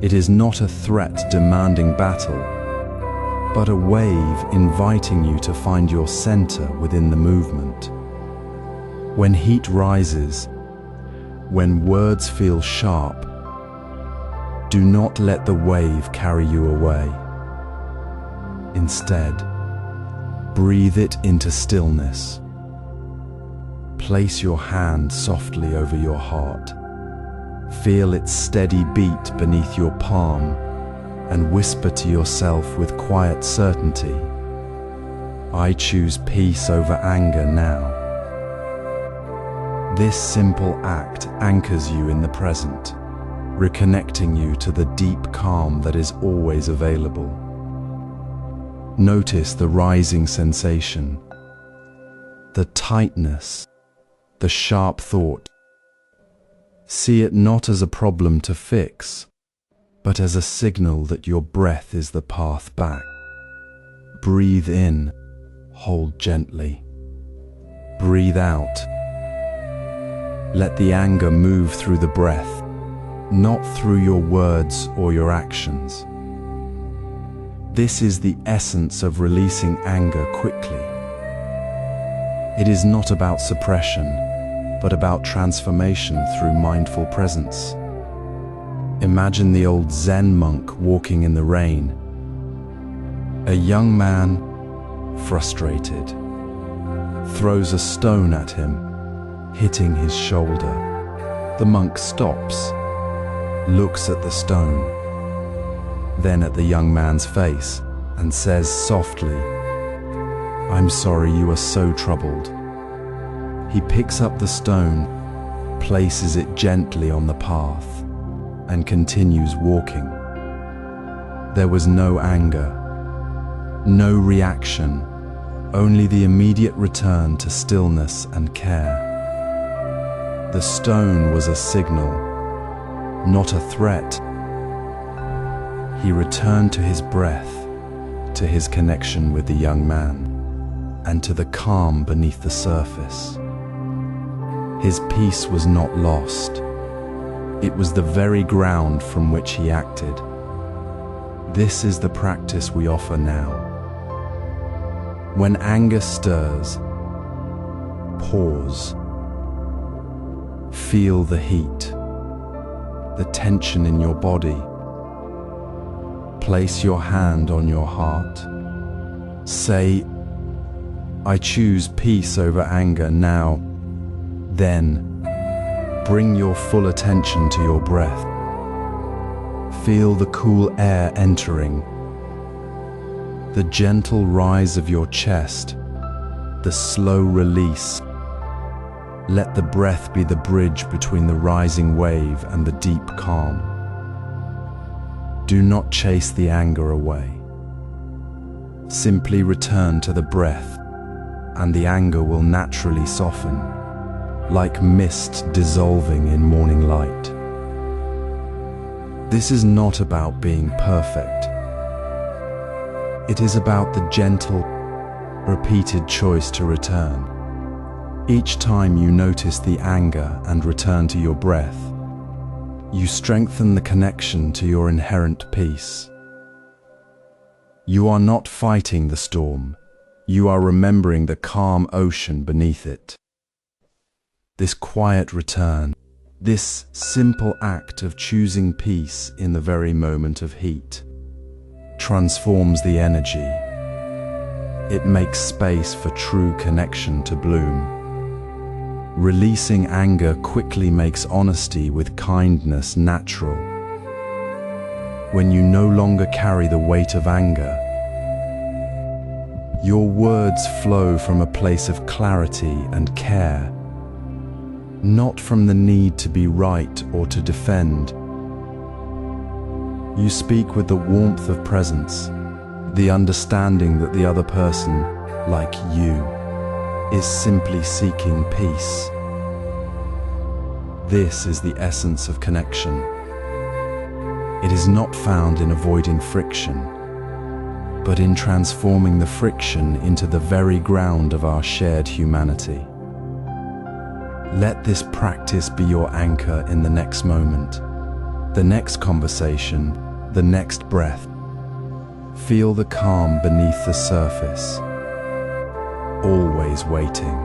It is not a threat demanding battle, but a wave inviting you to find your center within the movement. When heat rises, when words feel sharp, do not let the wave carry you away. Instead, breathe it into stillness. Place your hand softly over your heart. Feel its steady beat beneath your palm and whisper to yourself with quiet certainty, I choose peace over anger now. This simple act anchors you in the present, reconnecting you to the deep calm that is always available. Notice the rising sensation, the tightness, the sharp thought. See it not as a problem to fix, but as a signal that your breath is the path back. Breathe in, hold gently. Breathe out. Let the anger move through the breath, not through your words or your actions. This is the essence of releasing anger quickly. It is not about suppression, but about transformation through mindful presence. Imagine the old Zen monk walking in the rain. A young man, frustrated, throws a stone at him, hitting his shoulder. The monk stops, looks at the stone, then at the young man's face, and says softly, "I'm sorry you are so troubled." He picks up the stone, places it gently on the path, and continues walking. There was no anger, no reaction, only the immediate return to stillness and care. The stone was a signal, not a threat. He returned to his breath, to his connection with the young man, and to the calm beneath the surface. His peace was not lost. It was the very ground from which he acted. This is the practice we offer now. When anger stirs, pause. Feel the heat, the tension in your body. Place your hand on your heart. Say, "I choose peace over anger now." Then, bring your full attention to your breath. Feel the cool air entering, the gentle rise of your chest, the slow release. Let the breath be the bridge between the rising wave and the deep calm. Do not chase the anger away. Simply return to the breath, and the anger will naturally soften, like mist dissolving in morning light. This is not about being perfect. It is about the gentle, repeated choice to return. Each time you notice the anger and return to your breath, you strengthen the connection to your inherent peace. You are not fighting the storm. You are remembering the calm ocean beneath it. This quiet return, this simple act of choosing peace in the very moment of heat, transforms the energy. It makes space for true connection to bloom. Releasing anger quickly makes honesty with kindness natural. When you no longer carry the weight of anger, your words flow from a place of clarity and care, not from the need to be right or to defend. You speak with the warmth of presence, the understanding that the other person, like you, is simply seeking peace. This is the essence of connection. It is not found in avoiding friction, but in transforming the friction into the very ground of our shared humanity. Let this practice be your anchor in the next moment, the next conversation, the next breath. Feel the calm beneath the surface. Always waiting,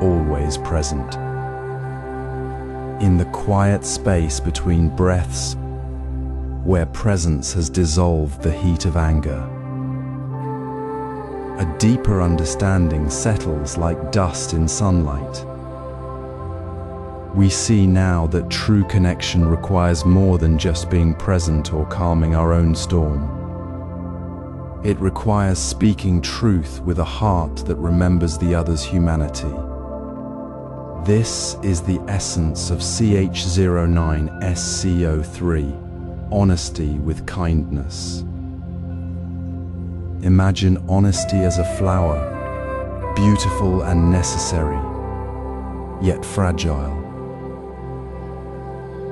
always present. In the quiet space between breaths, where presence has dissolved the heat of anger, a deeper understanding settles like dust in sunlight. We see now that true connection requires more than just being present or calming our own storm. It requires speaking truth with a heart that remembers the other's humanity. This is the essence of CH09SCO3, honesty with kindness. Imagine honesty as a flower, beautiful and necessary, yet fragile.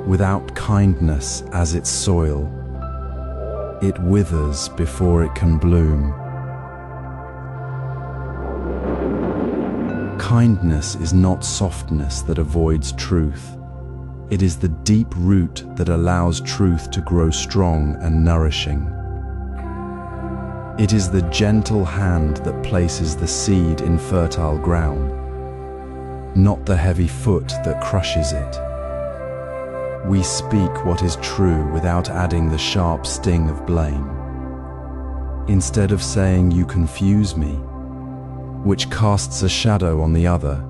Without kindness as its soil, it withers before it can bloom. Kindness is not softness that avoids truth. It is the deep root that allows truth to grow strong and nourishing. It is the gentle hand that places the seed in fertile ground, not the heavy foot that crushes it. We speak what is true without adding the sharp sting of blame. Instead of saying, "You confuse me," which casts a shadow on the other,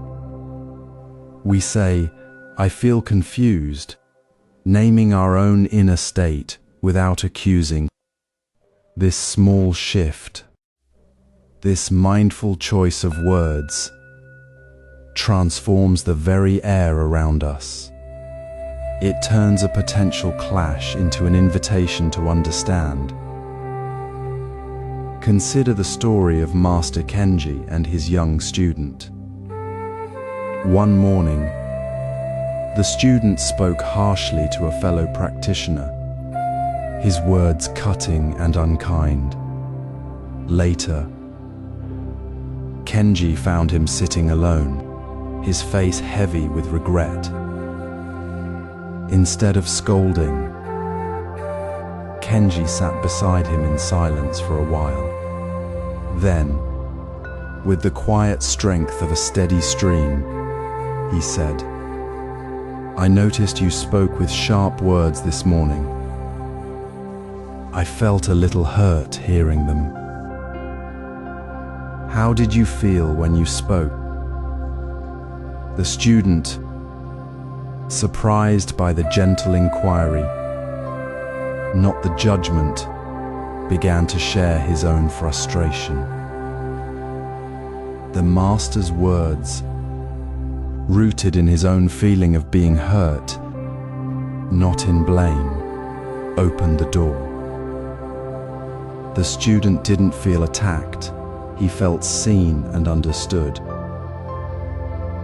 we say, "I feel confused," naming our own inner state without accusing. This small shift, this mindful choice of words, transforms the very air around us. It turns a potential clash into an invitation to understand. Consider the story of Master Kenji and his young student. One morning, the student spoke harshly to a fellow practitioner, his words cutting and unkind. Later, Kenji found him sitting alone, his face heavy with regret. Instead of scolding, Kenji sat beside him in silence for a while. Then, with the quiet strength of a steady stream, he said, "I noticed you spoke with sharp words this morning. I felt a little hurt hearing them. How did you feel when you spoke?" The student, surprised by the gentle inquiry, not the judgment, began to share his own frustration. The master's words, rooted in his own feeling of being hurt, not in blame, opened the door. The student didn't feel attacked, he felt seen and understood.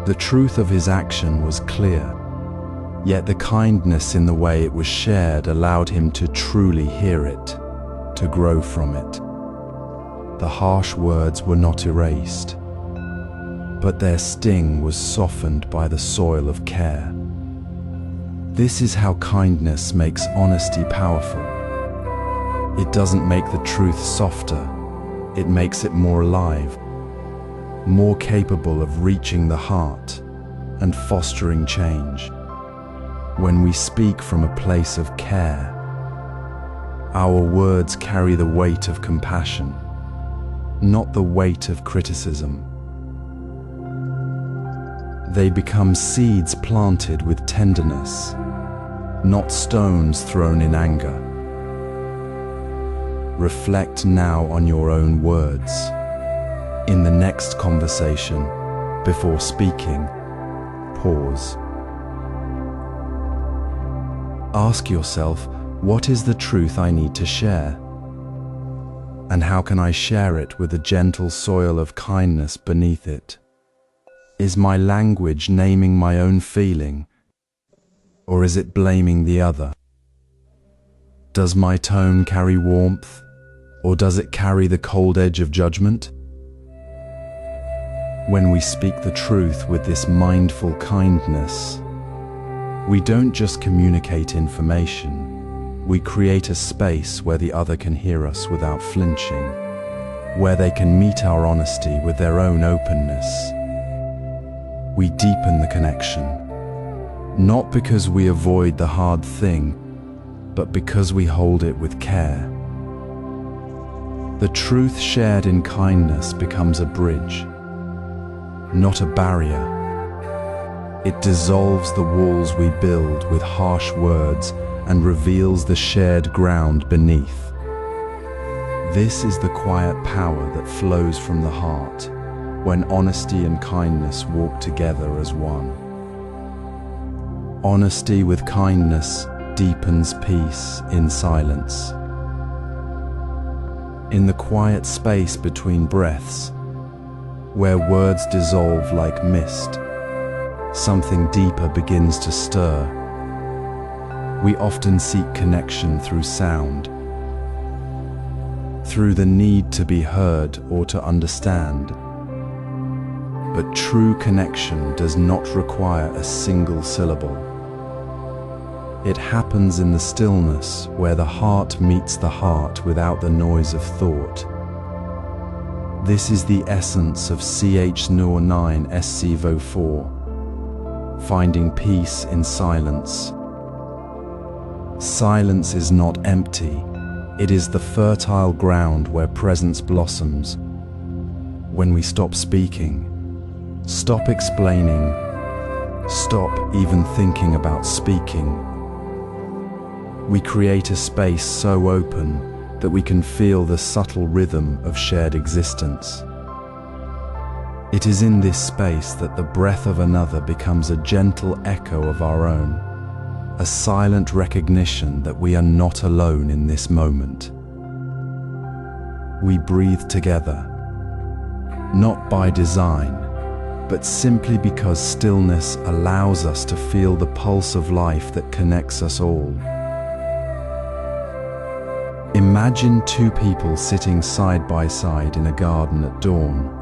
The truth of his action was clear, yet the kindness in the way it was shared allowed him to truly hear it, to grow from it. The harsh words were not erased, but their sting was softened by the soil of care. This is how kindness makes honesty powerful. It doesn't make the truth softer, it makes it more alive, more capable of reaching the heart and fostering change. When we speak from a place of care, our words carry the weight of compassion, not the weight of criticism. They become seeds planted with tenderness, not stones thrown in anger. Reflect now on your own words. In the next conversation, before speaking, pause. Ask yourself, what is the truth I need to share? And how can I share it with a gentle soil of kindness beneath it? Is my language naming my own feeling, or is it blaming the other? Does my tone carry warmth, or does it carry the cold edge of judgment? When we speak the truth with this mindful kindness, we don't just communicate information, we create a space where the other can hear us without flinching, where they can meet our honesty with their own openness. We deepen the connection, not because we avoid the hard thing, but because we hold it with care. The truth shared in kindness becomes a bridge, not a barrier. It dissolves the walls we build with harsh words and reveals the shared ground beneath. This is the quiet power that flows from the heart when honesty and kindness walk together as one. Honesty with kindness deepens peace in silence. In the quiet space between breaths, where words dissolve like mist, something deeper begins to stir. We often seek connection through sound, through the need to be heard or to understand. But true connection does not require a single syllable. It happens in the stillness where the heart meets the heart without the noise of thought. This is the essence of CH Nur 9 SC Vo 4, finding peace in silence, Silence is not empty. It is the fertile ground where presence blossoms. When we stop speaking, stop explaining, stop even thinking about speaking, we create a space so open that we can feel the subtle rhythm of shared existence. It is in this space that the breath of another becomes a gentle echo of our own, a silent recognition that we are not alone in this moment. We breathe together, not by design, but simply because stillness allows us to feel the pulse of life that connects us all. Imagine two people sitting side by side in a garden at dawn.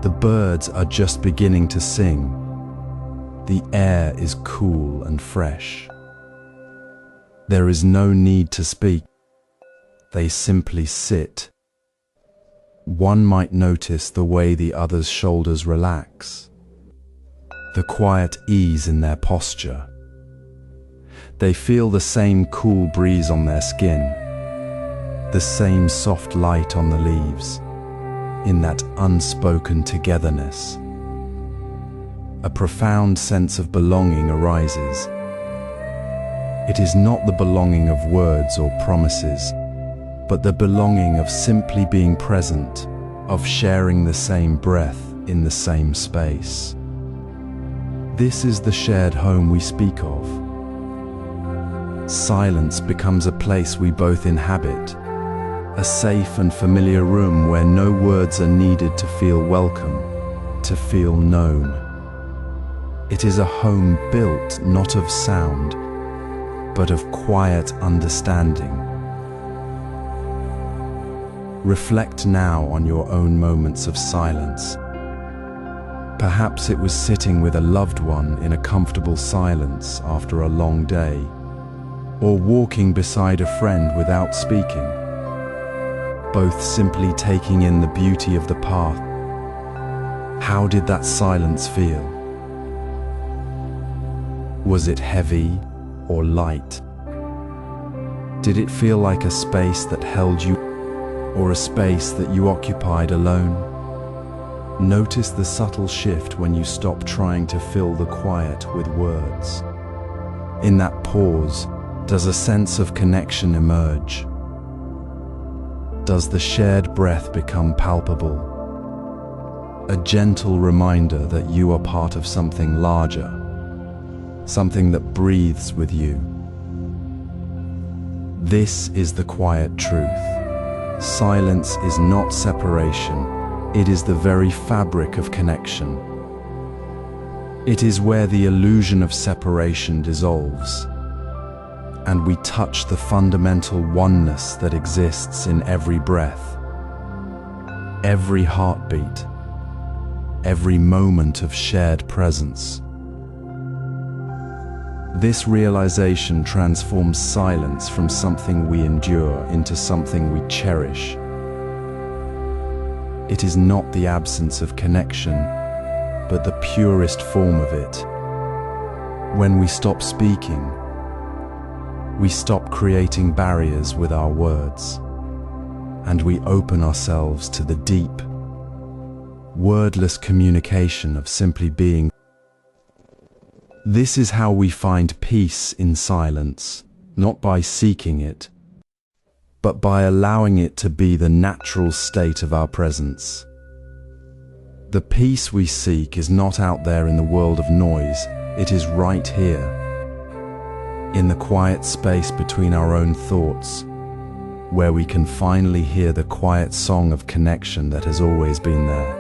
The birds are just beginning to sing. The air is cool and fresh. There is no need to speak. They simply sit. One might notice the way the other's shoulders relax, the quiet ease in their posture. They feel the same cool breeze on their skin, the same soft light on the leaves. In that unspoken togetherness, a profound sense of belonging arises. It is not the belonging of words or promises, but the belonging of simply being present, of sharing the same breath in the same space. This is the shared home we speak of. Silence becomes a place we both inhabit, a safe and familiar room where no words are needed to feel welcome, to feel known. It is a home built not of sound, but of quiet understanding. Reflect now on your own moments of silence. Perhaps it was sitting with a loved one in a comfortable silence after a long day, or walking beside a friend without speaking, both simply taking in the beauty of the path. How did that silence feel? Was it heavy or light? Did it feel like a space that held you, or a space that you occupied alone? Notice the subtle shift when you stop trying to fill the quiet with words. In that pause, does a sense of connection emerge? Does the shared breath become palpable? A gentle reminder that you are part of something larger, something that breathes with you. This is the quiet truth. Silence is not separation, it is the very fabric of connection. It is where the illusion of separation dissolves, and we touch the fundamental oneness that exists in every breath, every heartbeat, every moment of shared presence. This realization transforms silence from something we endure into something we cherish. It is not the absence of connection, but the purest form of it. When we stop speaking, we stop creating barriers with our words, and we open ourselves to the deep, wordless communication of simply being. This is how we find peace in silence, not by seeking it, but by allowing it to be the natural state of our presence. The peace we seek is not out there in the world of noise, it is right here, in the quiet space between our own thoughts, where we can finally hear the quiet song of connection that has always been there.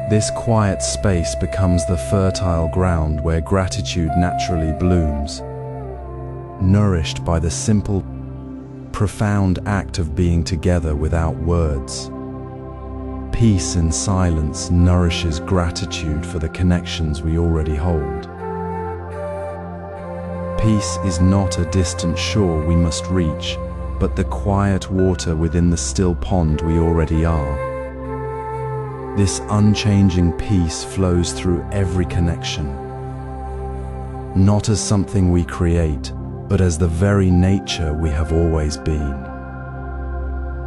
This quiet space becomes the fertile ground where gratitude naturally blooms, nourished by the simple, profound act of being together without words. Peace in silence nourishes gratitude for the connections we already hold. Peace is not a distant shore we must reach, but the quiet water within the still pond we already are. This unchanging peace flows through every connection, not as something we create, but as the very nature we have always been.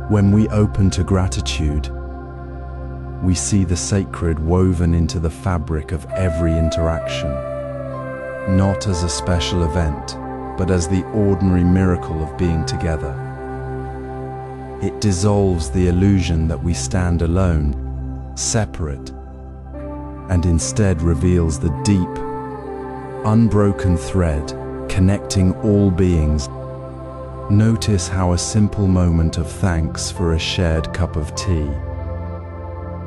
When we open to gratitude, we see the sacred woven into the fabric of every interaction, not as a special event, but as the ordinary miracle of being together. It dissolves the illusion that we stand alone, separate, and instead reveals the deep, unbroken thread connecting all beings. Notice how a simple moment of thanks for a shared cup of tea,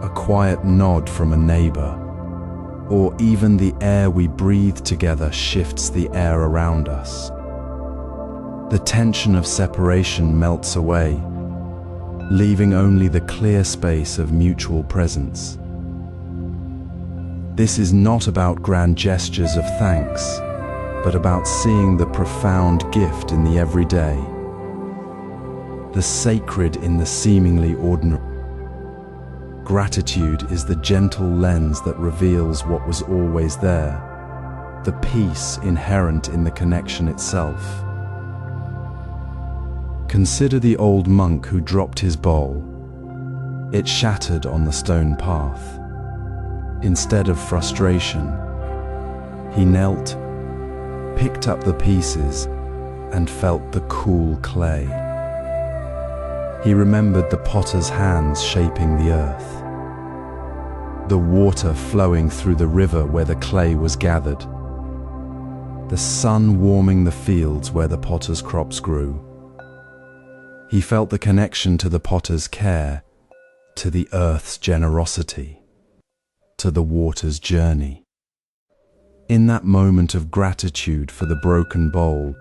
a quiet nod from a neighbor, or even the air we breathe together shifts the air around us. The tension of separation melts away, leaving only the clear space of mutual presence. This is not about grand gestures of thanks, but about seeing the profound gift in the everyday, the sacred in the seemingly ordinary. Gratitude is the gentle lens that reveals what was always there, the peace inherent in the connection itself. Consider the old monk who dropped his bowl. It shattered on the stone path. Instead of frustration, he knelt, picked up the pieces, and felt the cool clay. He remembered the potter's hands shaping the earth, the water flowing through the river where the clay was gathered, the sun warming the fields where the potter's crops grew. He felt the connection to the potter's care, to the earth's generosity, to the water's journey. In that moment of gratitude for the broken bowl,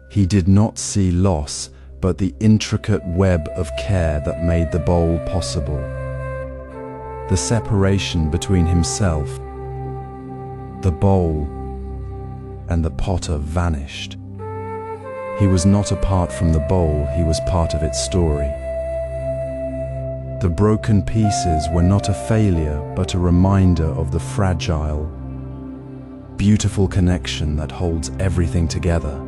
he did not see loss, but the intricate web of care that made the bowl possible. The separation between himself, the bowl, and the potter vanished. He was not apart from the bowl, he was part of its story. The broken pieces were not a failure, but a reminder of the fragile, beautiful connection that holds everything together.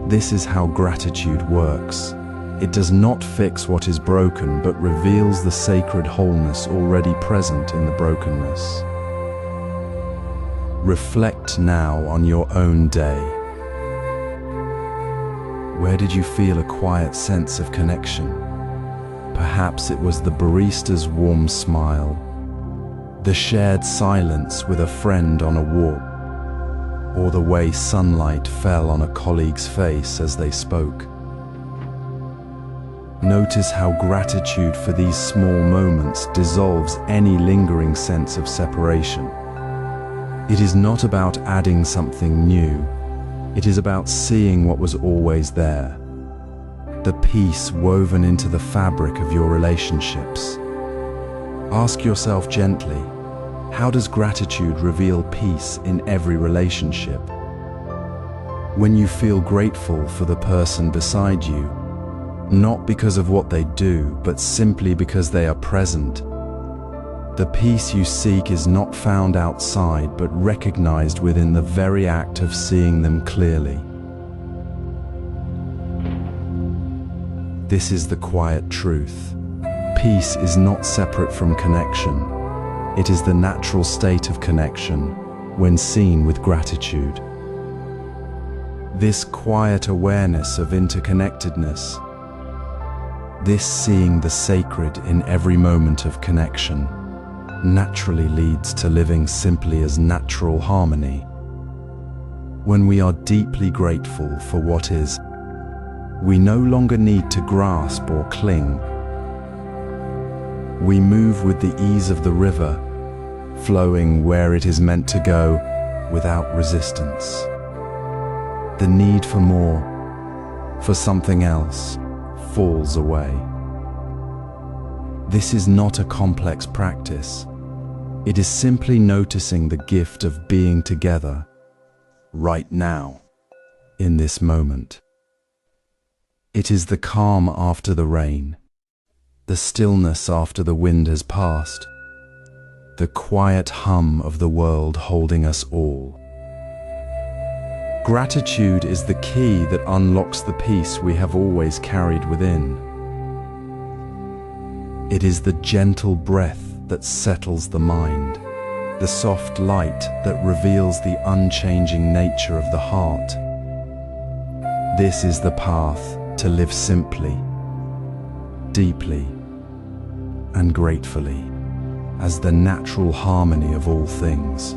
This is how gratitude works. It does not fix what is broken, but reveals the sacred wholeness already present in the brokenness. Reflect now on your own day. Where did you feel a quiet sense of connection? Perhaps it was the barista's warm smile, the shared silence with a friend on a walk, or the way sunlight fell on a colleague's face as they spoke. Notice how gratitude for these small moments dissolves any lingering sense of separation. It is not about adding something new. It is about seeing what was always there, the peace woven into the fabric of your relationships. Ask yourself gently, how does gratitude reveal peace in every relationship? When you feel grateful for the person beside you, not because of what they do, but simply because they are present, the peace you seek is not found outside, but recognized within the very act of seeing them clearly. This is the quiet truth. Peace is not separate from connection. It is the natural state of connection when seen with gratitude. This quiet awareness of interconnectedness, this seeing the sacred in every moment of connection, naturally leads to living simply as natural harmony. When we are deeply grateful for what is, we no longer need to grasp or cling. We move with the ease of the river, flowing where it is meant to go without resistance. The need for more, for something else, falls away. This is not a complex practice. It is simply noticing the gift of being together, right now, in this moment. It is the calm after the rain, the stillness after the wind has passed, the quiet hum of the world holding us all. Gratitude is the key that unlocks the peace we have always carried within. It is the gentle breath that settles the mind, the soft light that reveals the unchanging nature of the heart. This is the path to live simply, deeply, and gratefully, as the natural harmony of all things.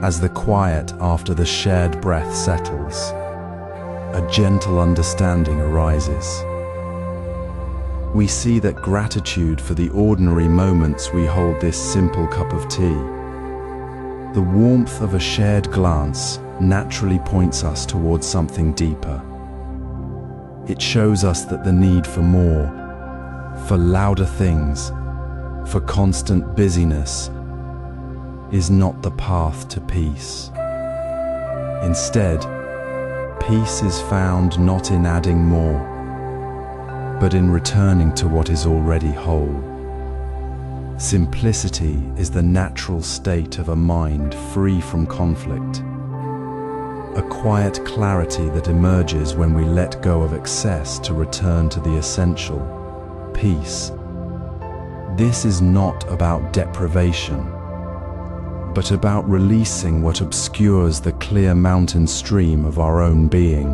As the quiet after the shared breath settles, a gentle understanding arises. We see that gratitude for the ordinary moments we hold this simple cup of tea. The warmth of a shared glance naturally points us towards something deeper. It shows us that the need for more, for louder things, for constant busyness, is not the path to peace. Instead, peace is found not in adding more, but in returning to what is already whole. Simplicity is the natural state of a mind free from conflict, a quiet clarity that emerges when we let go of excess to return to the essential, peace. This is not about deprivation, but about releasing what obscures the clear mountain stream of our own being.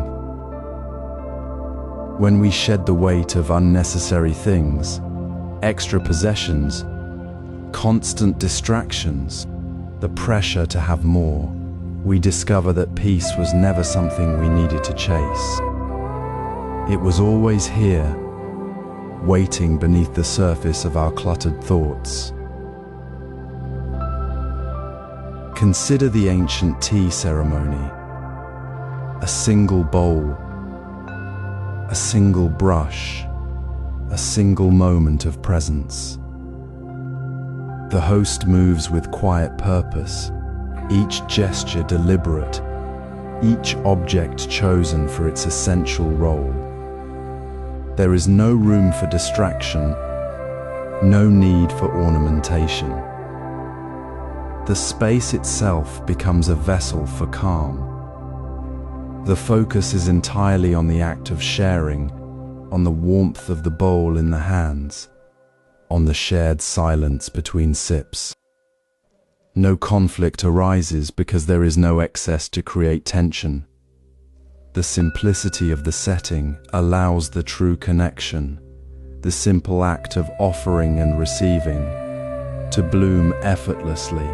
When we shed the weight of unnecessary things, extra possessions, constant distractions, the pressure to have more, we discover that peace was never something we needed to chase. It was always here, waiting beneath the surface of our cluttered thoughts. Consider the ancient tea ceremony. A single bowl, a single brush, a single moment of presence. The host moves with quiet purpose, each gesture deliberate, each object chosen for its essential role. There is no room for distraction, no need for ornamentation. The space itself becomes a vessel for calm. The focus is entirely on the act of sharing, on the warmth of the bowl in the hands, on the shared silence between sips. No conflict arises because there is no excess to create tension. The simplicity of the setting allows the true connection, the simple act of offering and receiving, to bloom effortlessly.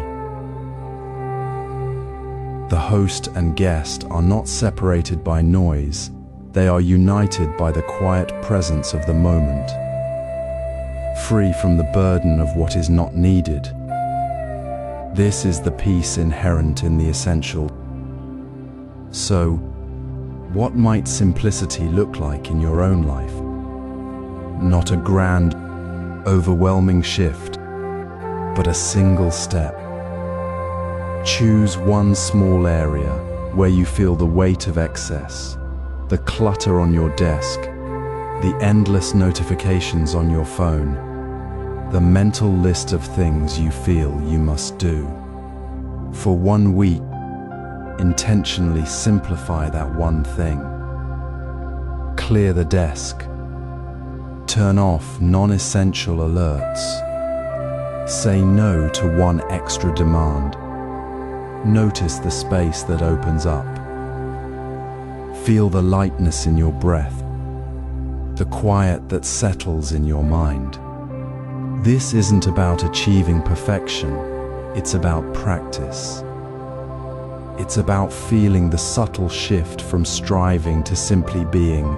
The host and guest are not separated by noise, they are united by the quiet presence of the moment, free from the burden of what is not needed. This is the peace inherent in the essential. So, what might simplicity look like in your own life? Not a grand, overwhelming shift, but a single step. Choose one small area where you feel the weight of excess, the clutter on your desk, the endless notifications on your phone, the mental list of things you feel you must do. For 1 week, intentionally simplify that one thing. Clear the desk. Turn off non-essential alerts. Say no to one extra demand. Notice the space that opens up. Feel the lightness in your breath, the quiet that settles in your mind. This isn't about achieving perfection, it's about practice. It's about feeling the subtle shift from striving to simply being.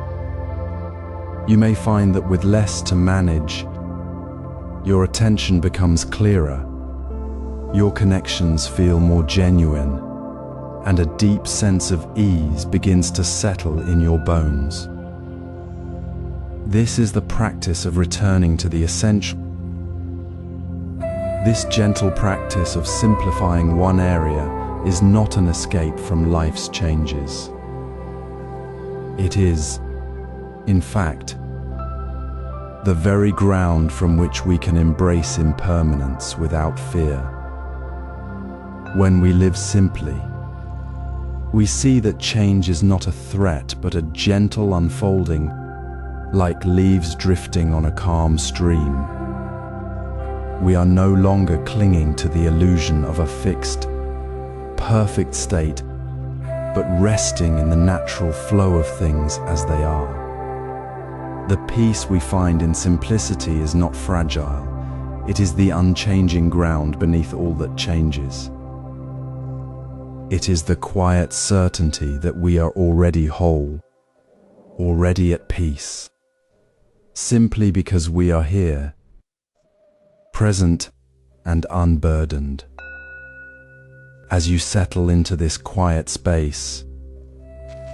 You may find that with less to manage, your attention becomes clearer, your connections feel more genuine, and a deep sense of ease begins to settle in your bones. This is the practice of returning to the essential. This gentle practice of simplifying one area is not an escape from life's changes. It is, in fact, the very ground from which we can embrace impermanence without fear. When we live simply, we see that change is not a threat but a gentle unfolding, like leaves drifting on a calm stream. We are no longer clinging to the illusion of a fixed, perfect state, but resting in the natural flow of things as they are. The peace we find in simplicity is not fragile. It is the unchanging ground beneath all that changes. It is the quiet certainty that we are already whole, already at peace, simply because we are here, present and unburdened. As you settle into this quiet space,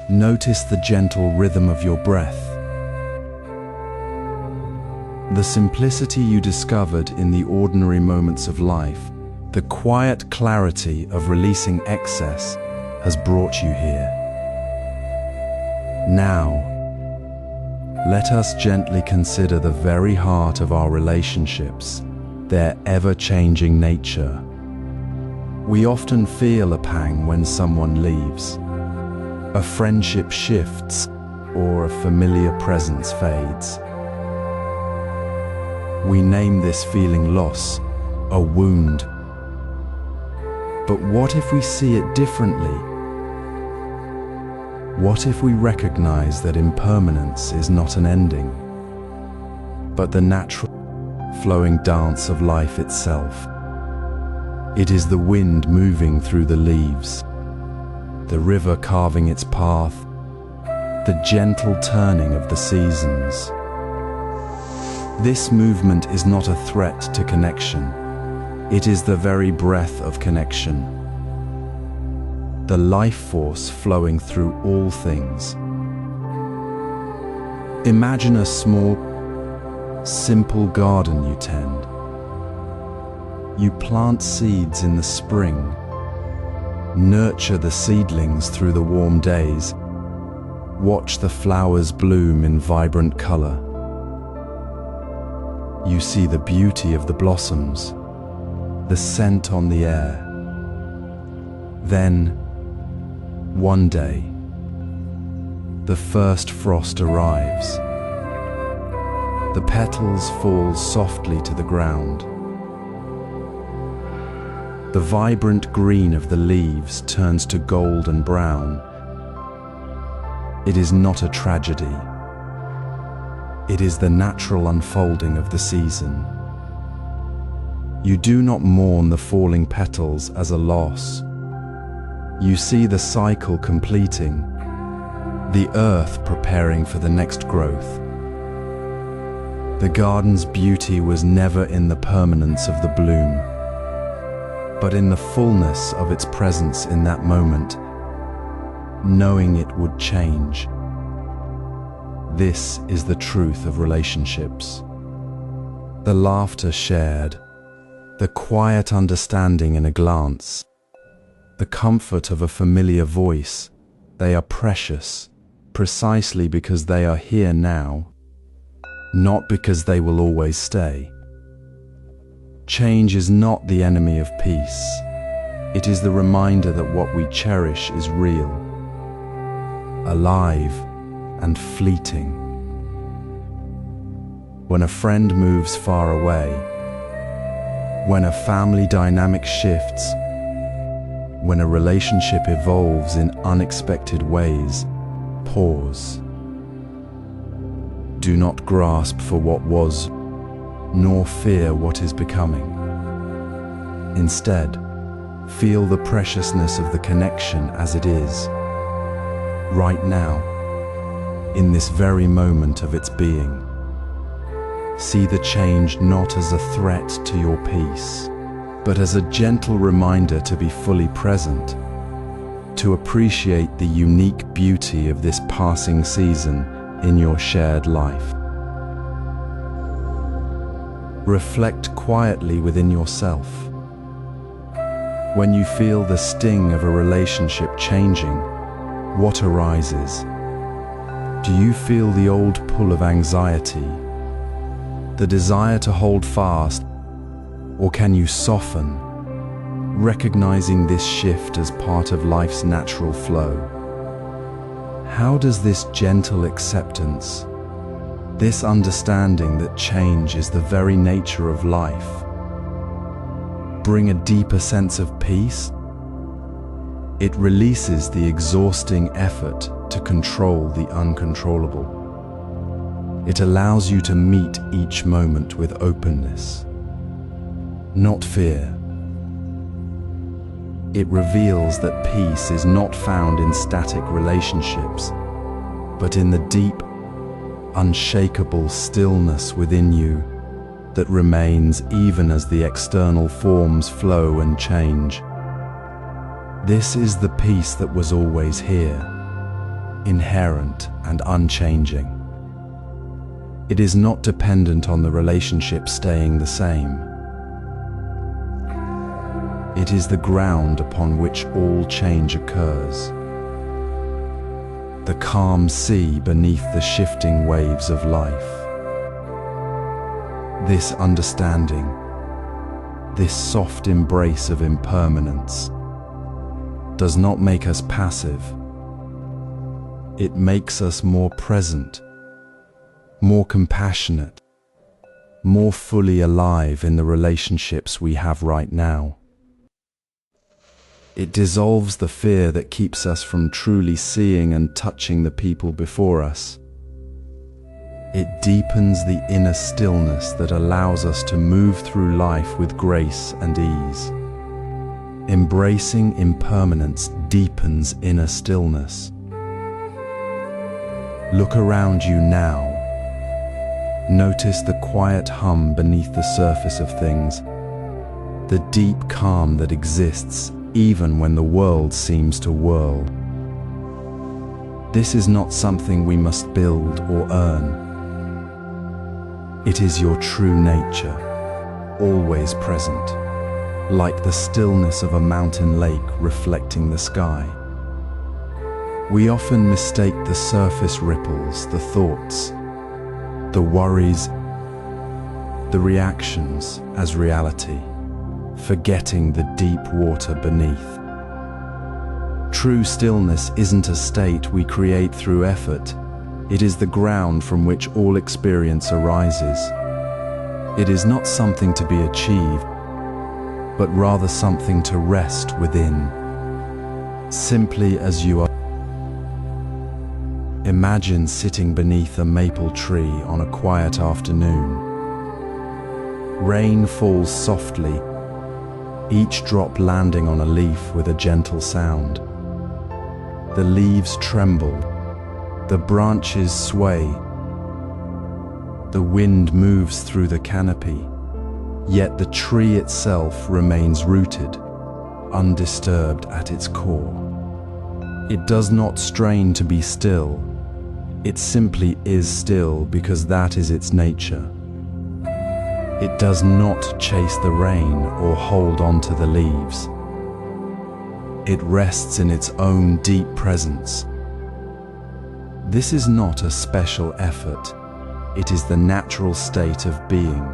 notice the gentle rhythm of your breath. The simplicity you discovered in the ordinary moments of life, the quiet clarity of releasing excess, has brought you here. Now, let us gently consider the very heart of our relationships, their ever-changing nature. We often feel a pang when someone leaves. A friendship shifts, or a familiar presence fades. We name this feeling loss, a wound. But what if we see it differently? What if we recognize that impermanence is not an ending, but the natural, flowing dance of life itself? It is the wind moving through the leaves, the river carving its path, the gentle turning of the seasons. This movement is not a threat to connection. It is the very breath of connection, the life force flowing through all things. Imagine a small, simple garden you tend. You plant seeds in the spring, nurture the seedlings through the warm days, watch the flowers bloom in vibrant color. You see the beauty of the blossoms, the scent on the air. Then, one day, the first frost arrives. The petals fall softly to the ground. The vibrant green of the leaves turns to gold and brown. It is not a tragedy. It is the natural unfolding of the season. You do not mourn the falling petals as a loss. You see the cycle completing, the earth preparing for the next growth. The garden's beauty was never in the permanence of the bloom, but in the fullness of its presence in that moment, knowing it would change. This is the truth of relationships. The laughter shared, the quiet understanding in a glance, the comfort of a familiar voice, they are precious precisely because they are here now, not because they will always stay. Change is not the enemy of peace. It is the reminder that what we cherish is real, alive, and fleeting. When a friend moves far away, when a family dynamic shifts, when a relationship evolves in unexpected ways, pause. Do not grasp for what was, nor fear what is becoming. Instead, feel the preciousness of the connection as it is, right now, in this very moment of its being. See the change not as a threat to your peace, but as a gentle reminder to be fully present, to appreciate the unique beauty of this passing season in your shared life. Reflect quietly within yourself. When you feel the sting of a relationship changing, what arises? Do you feel the old pull of anxiety, the desire to hold fast, or can you soften, recognizing this shift as part of life's natural flow. How does this gentle acceptance, this understanding that change is the very nature of life, bring a deeper sense of peace? It releases the exhausting effort to control the uncontrollable. It allows you to meet each moment with openness, not fear. It reveals that peace is not found in static relationships, but in the deep, unshakable stillness within you that remains even as the external forms flow and change. This is the peace that was always here, inherent and unchanging. It is not dependent on the relationship staying the same. It is the ground upon which all change occurs, the calm sea beneath the shifting waves of life. This understanding, this soft embrace of impermanence, does not make us passive. It makes us more present, more compassionate, more fully alive in the relationships we have right now. It dissolves the fear that keeps us from truly seeing and touching the people before us. It deepens the inner stillness that allows us to move through life with grace and ease. Embracing impermanence deepens inner stillness. Look around you now. Notice the quiet hum beneath the surface of things, the deep calm that exists even when the world seems to whirl. This is not something we must build or earn. It is your true nature, always present, like the stillness of a mountain lake reflecting the sky. We often mistake the surface ripples, the thoughts, the worries, the reactions as reality, forgetting the deep water beneath. True stillness isn't a state we create through effort. It is the ground from which all experience arises. It is not something to be achieved, but rather something to rest within, simply as you are. Imagine sitting beneath a maple tree on a quiet afternoon. Rain falls softly, each drop landing on a leaf with a gentle sound. The leaves tremble, the branches sway, the wind moves through the canopy, yet the tree itself remains rooted, undisturbed at its core. It does not strain to be still. It simply is still because that is its nature. It does not chase the rain or hold on to the leaves. It rests in its own deep presence. This is not a special effort. It is the natural state of being.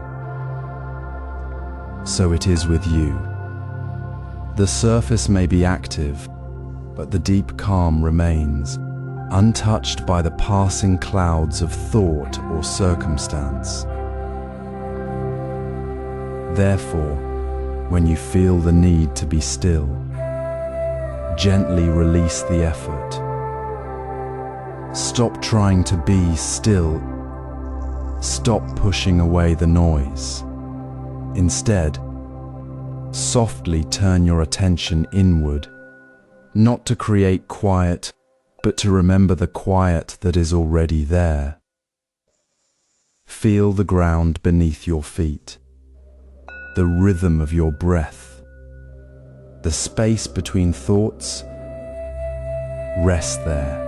So it is with you. The surface may be active, but the deep calm remains, untouched by the passing clouds of thought or circumstance. Therefore, when you feel the need to be still, gently release the effort. Stop trying to be still. Stop pushing away the noise. Instead, softly turn your attention inward, not to create quiet, but to remember the quiet that is already there. Feel the ground beneath your feet, the rhythm of your breath, the space between thoughts. Rest there.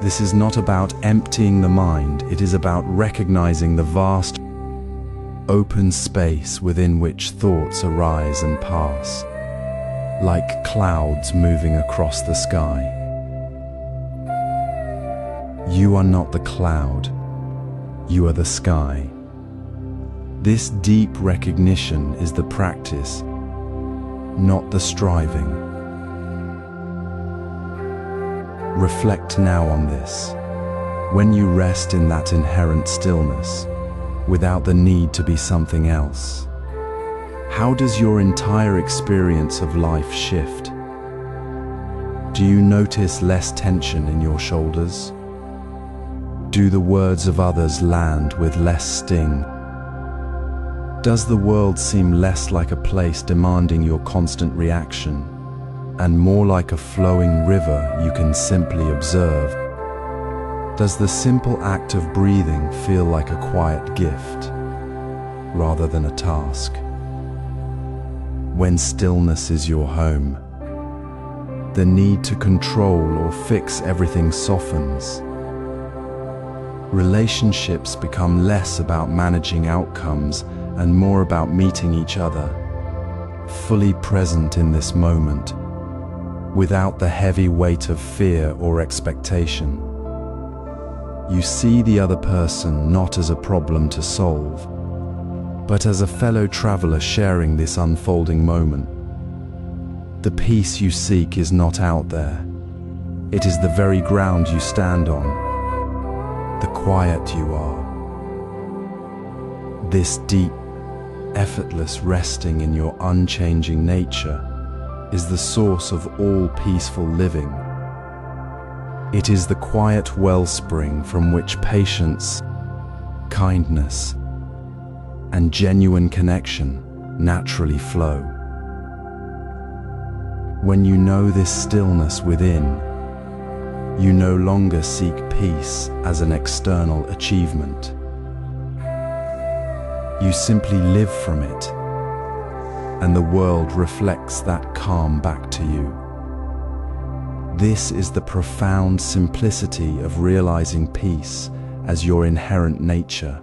This is not about emptying the mind, it is about recognizing the vast, open space within which thoughts arise and pass, like clouds moving across the sky. You are not the cloud, you are the sky. This deep recognition is the practice, not the striving. Reflect now on this. When you rest in that inherent stillness, without the need to be something else, how does your entire experience of life shift? Do you notice less tension in your shoulders? Do the words of others land with less sting? Does the world seem less like a place demanding your constant reaction, and more like a flowing river you can simply observe? Does the simple act of breathing feel like a quiet gift, rather than a task? When stillness is your home, the need to control or fix everything softens. Relationships become less about managing outcomes and more about meeting each other, fully present in this moment, without the heavy weight of fear or expectation. You see the other person not as a problem to solve, but as a fellow traveler sharing this unfolding moment. The peace you seek is not out there. It is the very ground you stand on, the quiet you are. This deep, effortless resting in your unchanging nature is the source of all peaceful living. It is the quiet wellspring from which patience, kindness, and genuine connection naturally flow. When you know this stillness within, you no longer seek peace as an external achievement. You simply live from it, and the world reflects that calm back to you. This is the profound simplicity of realizing peace as your inherent nature.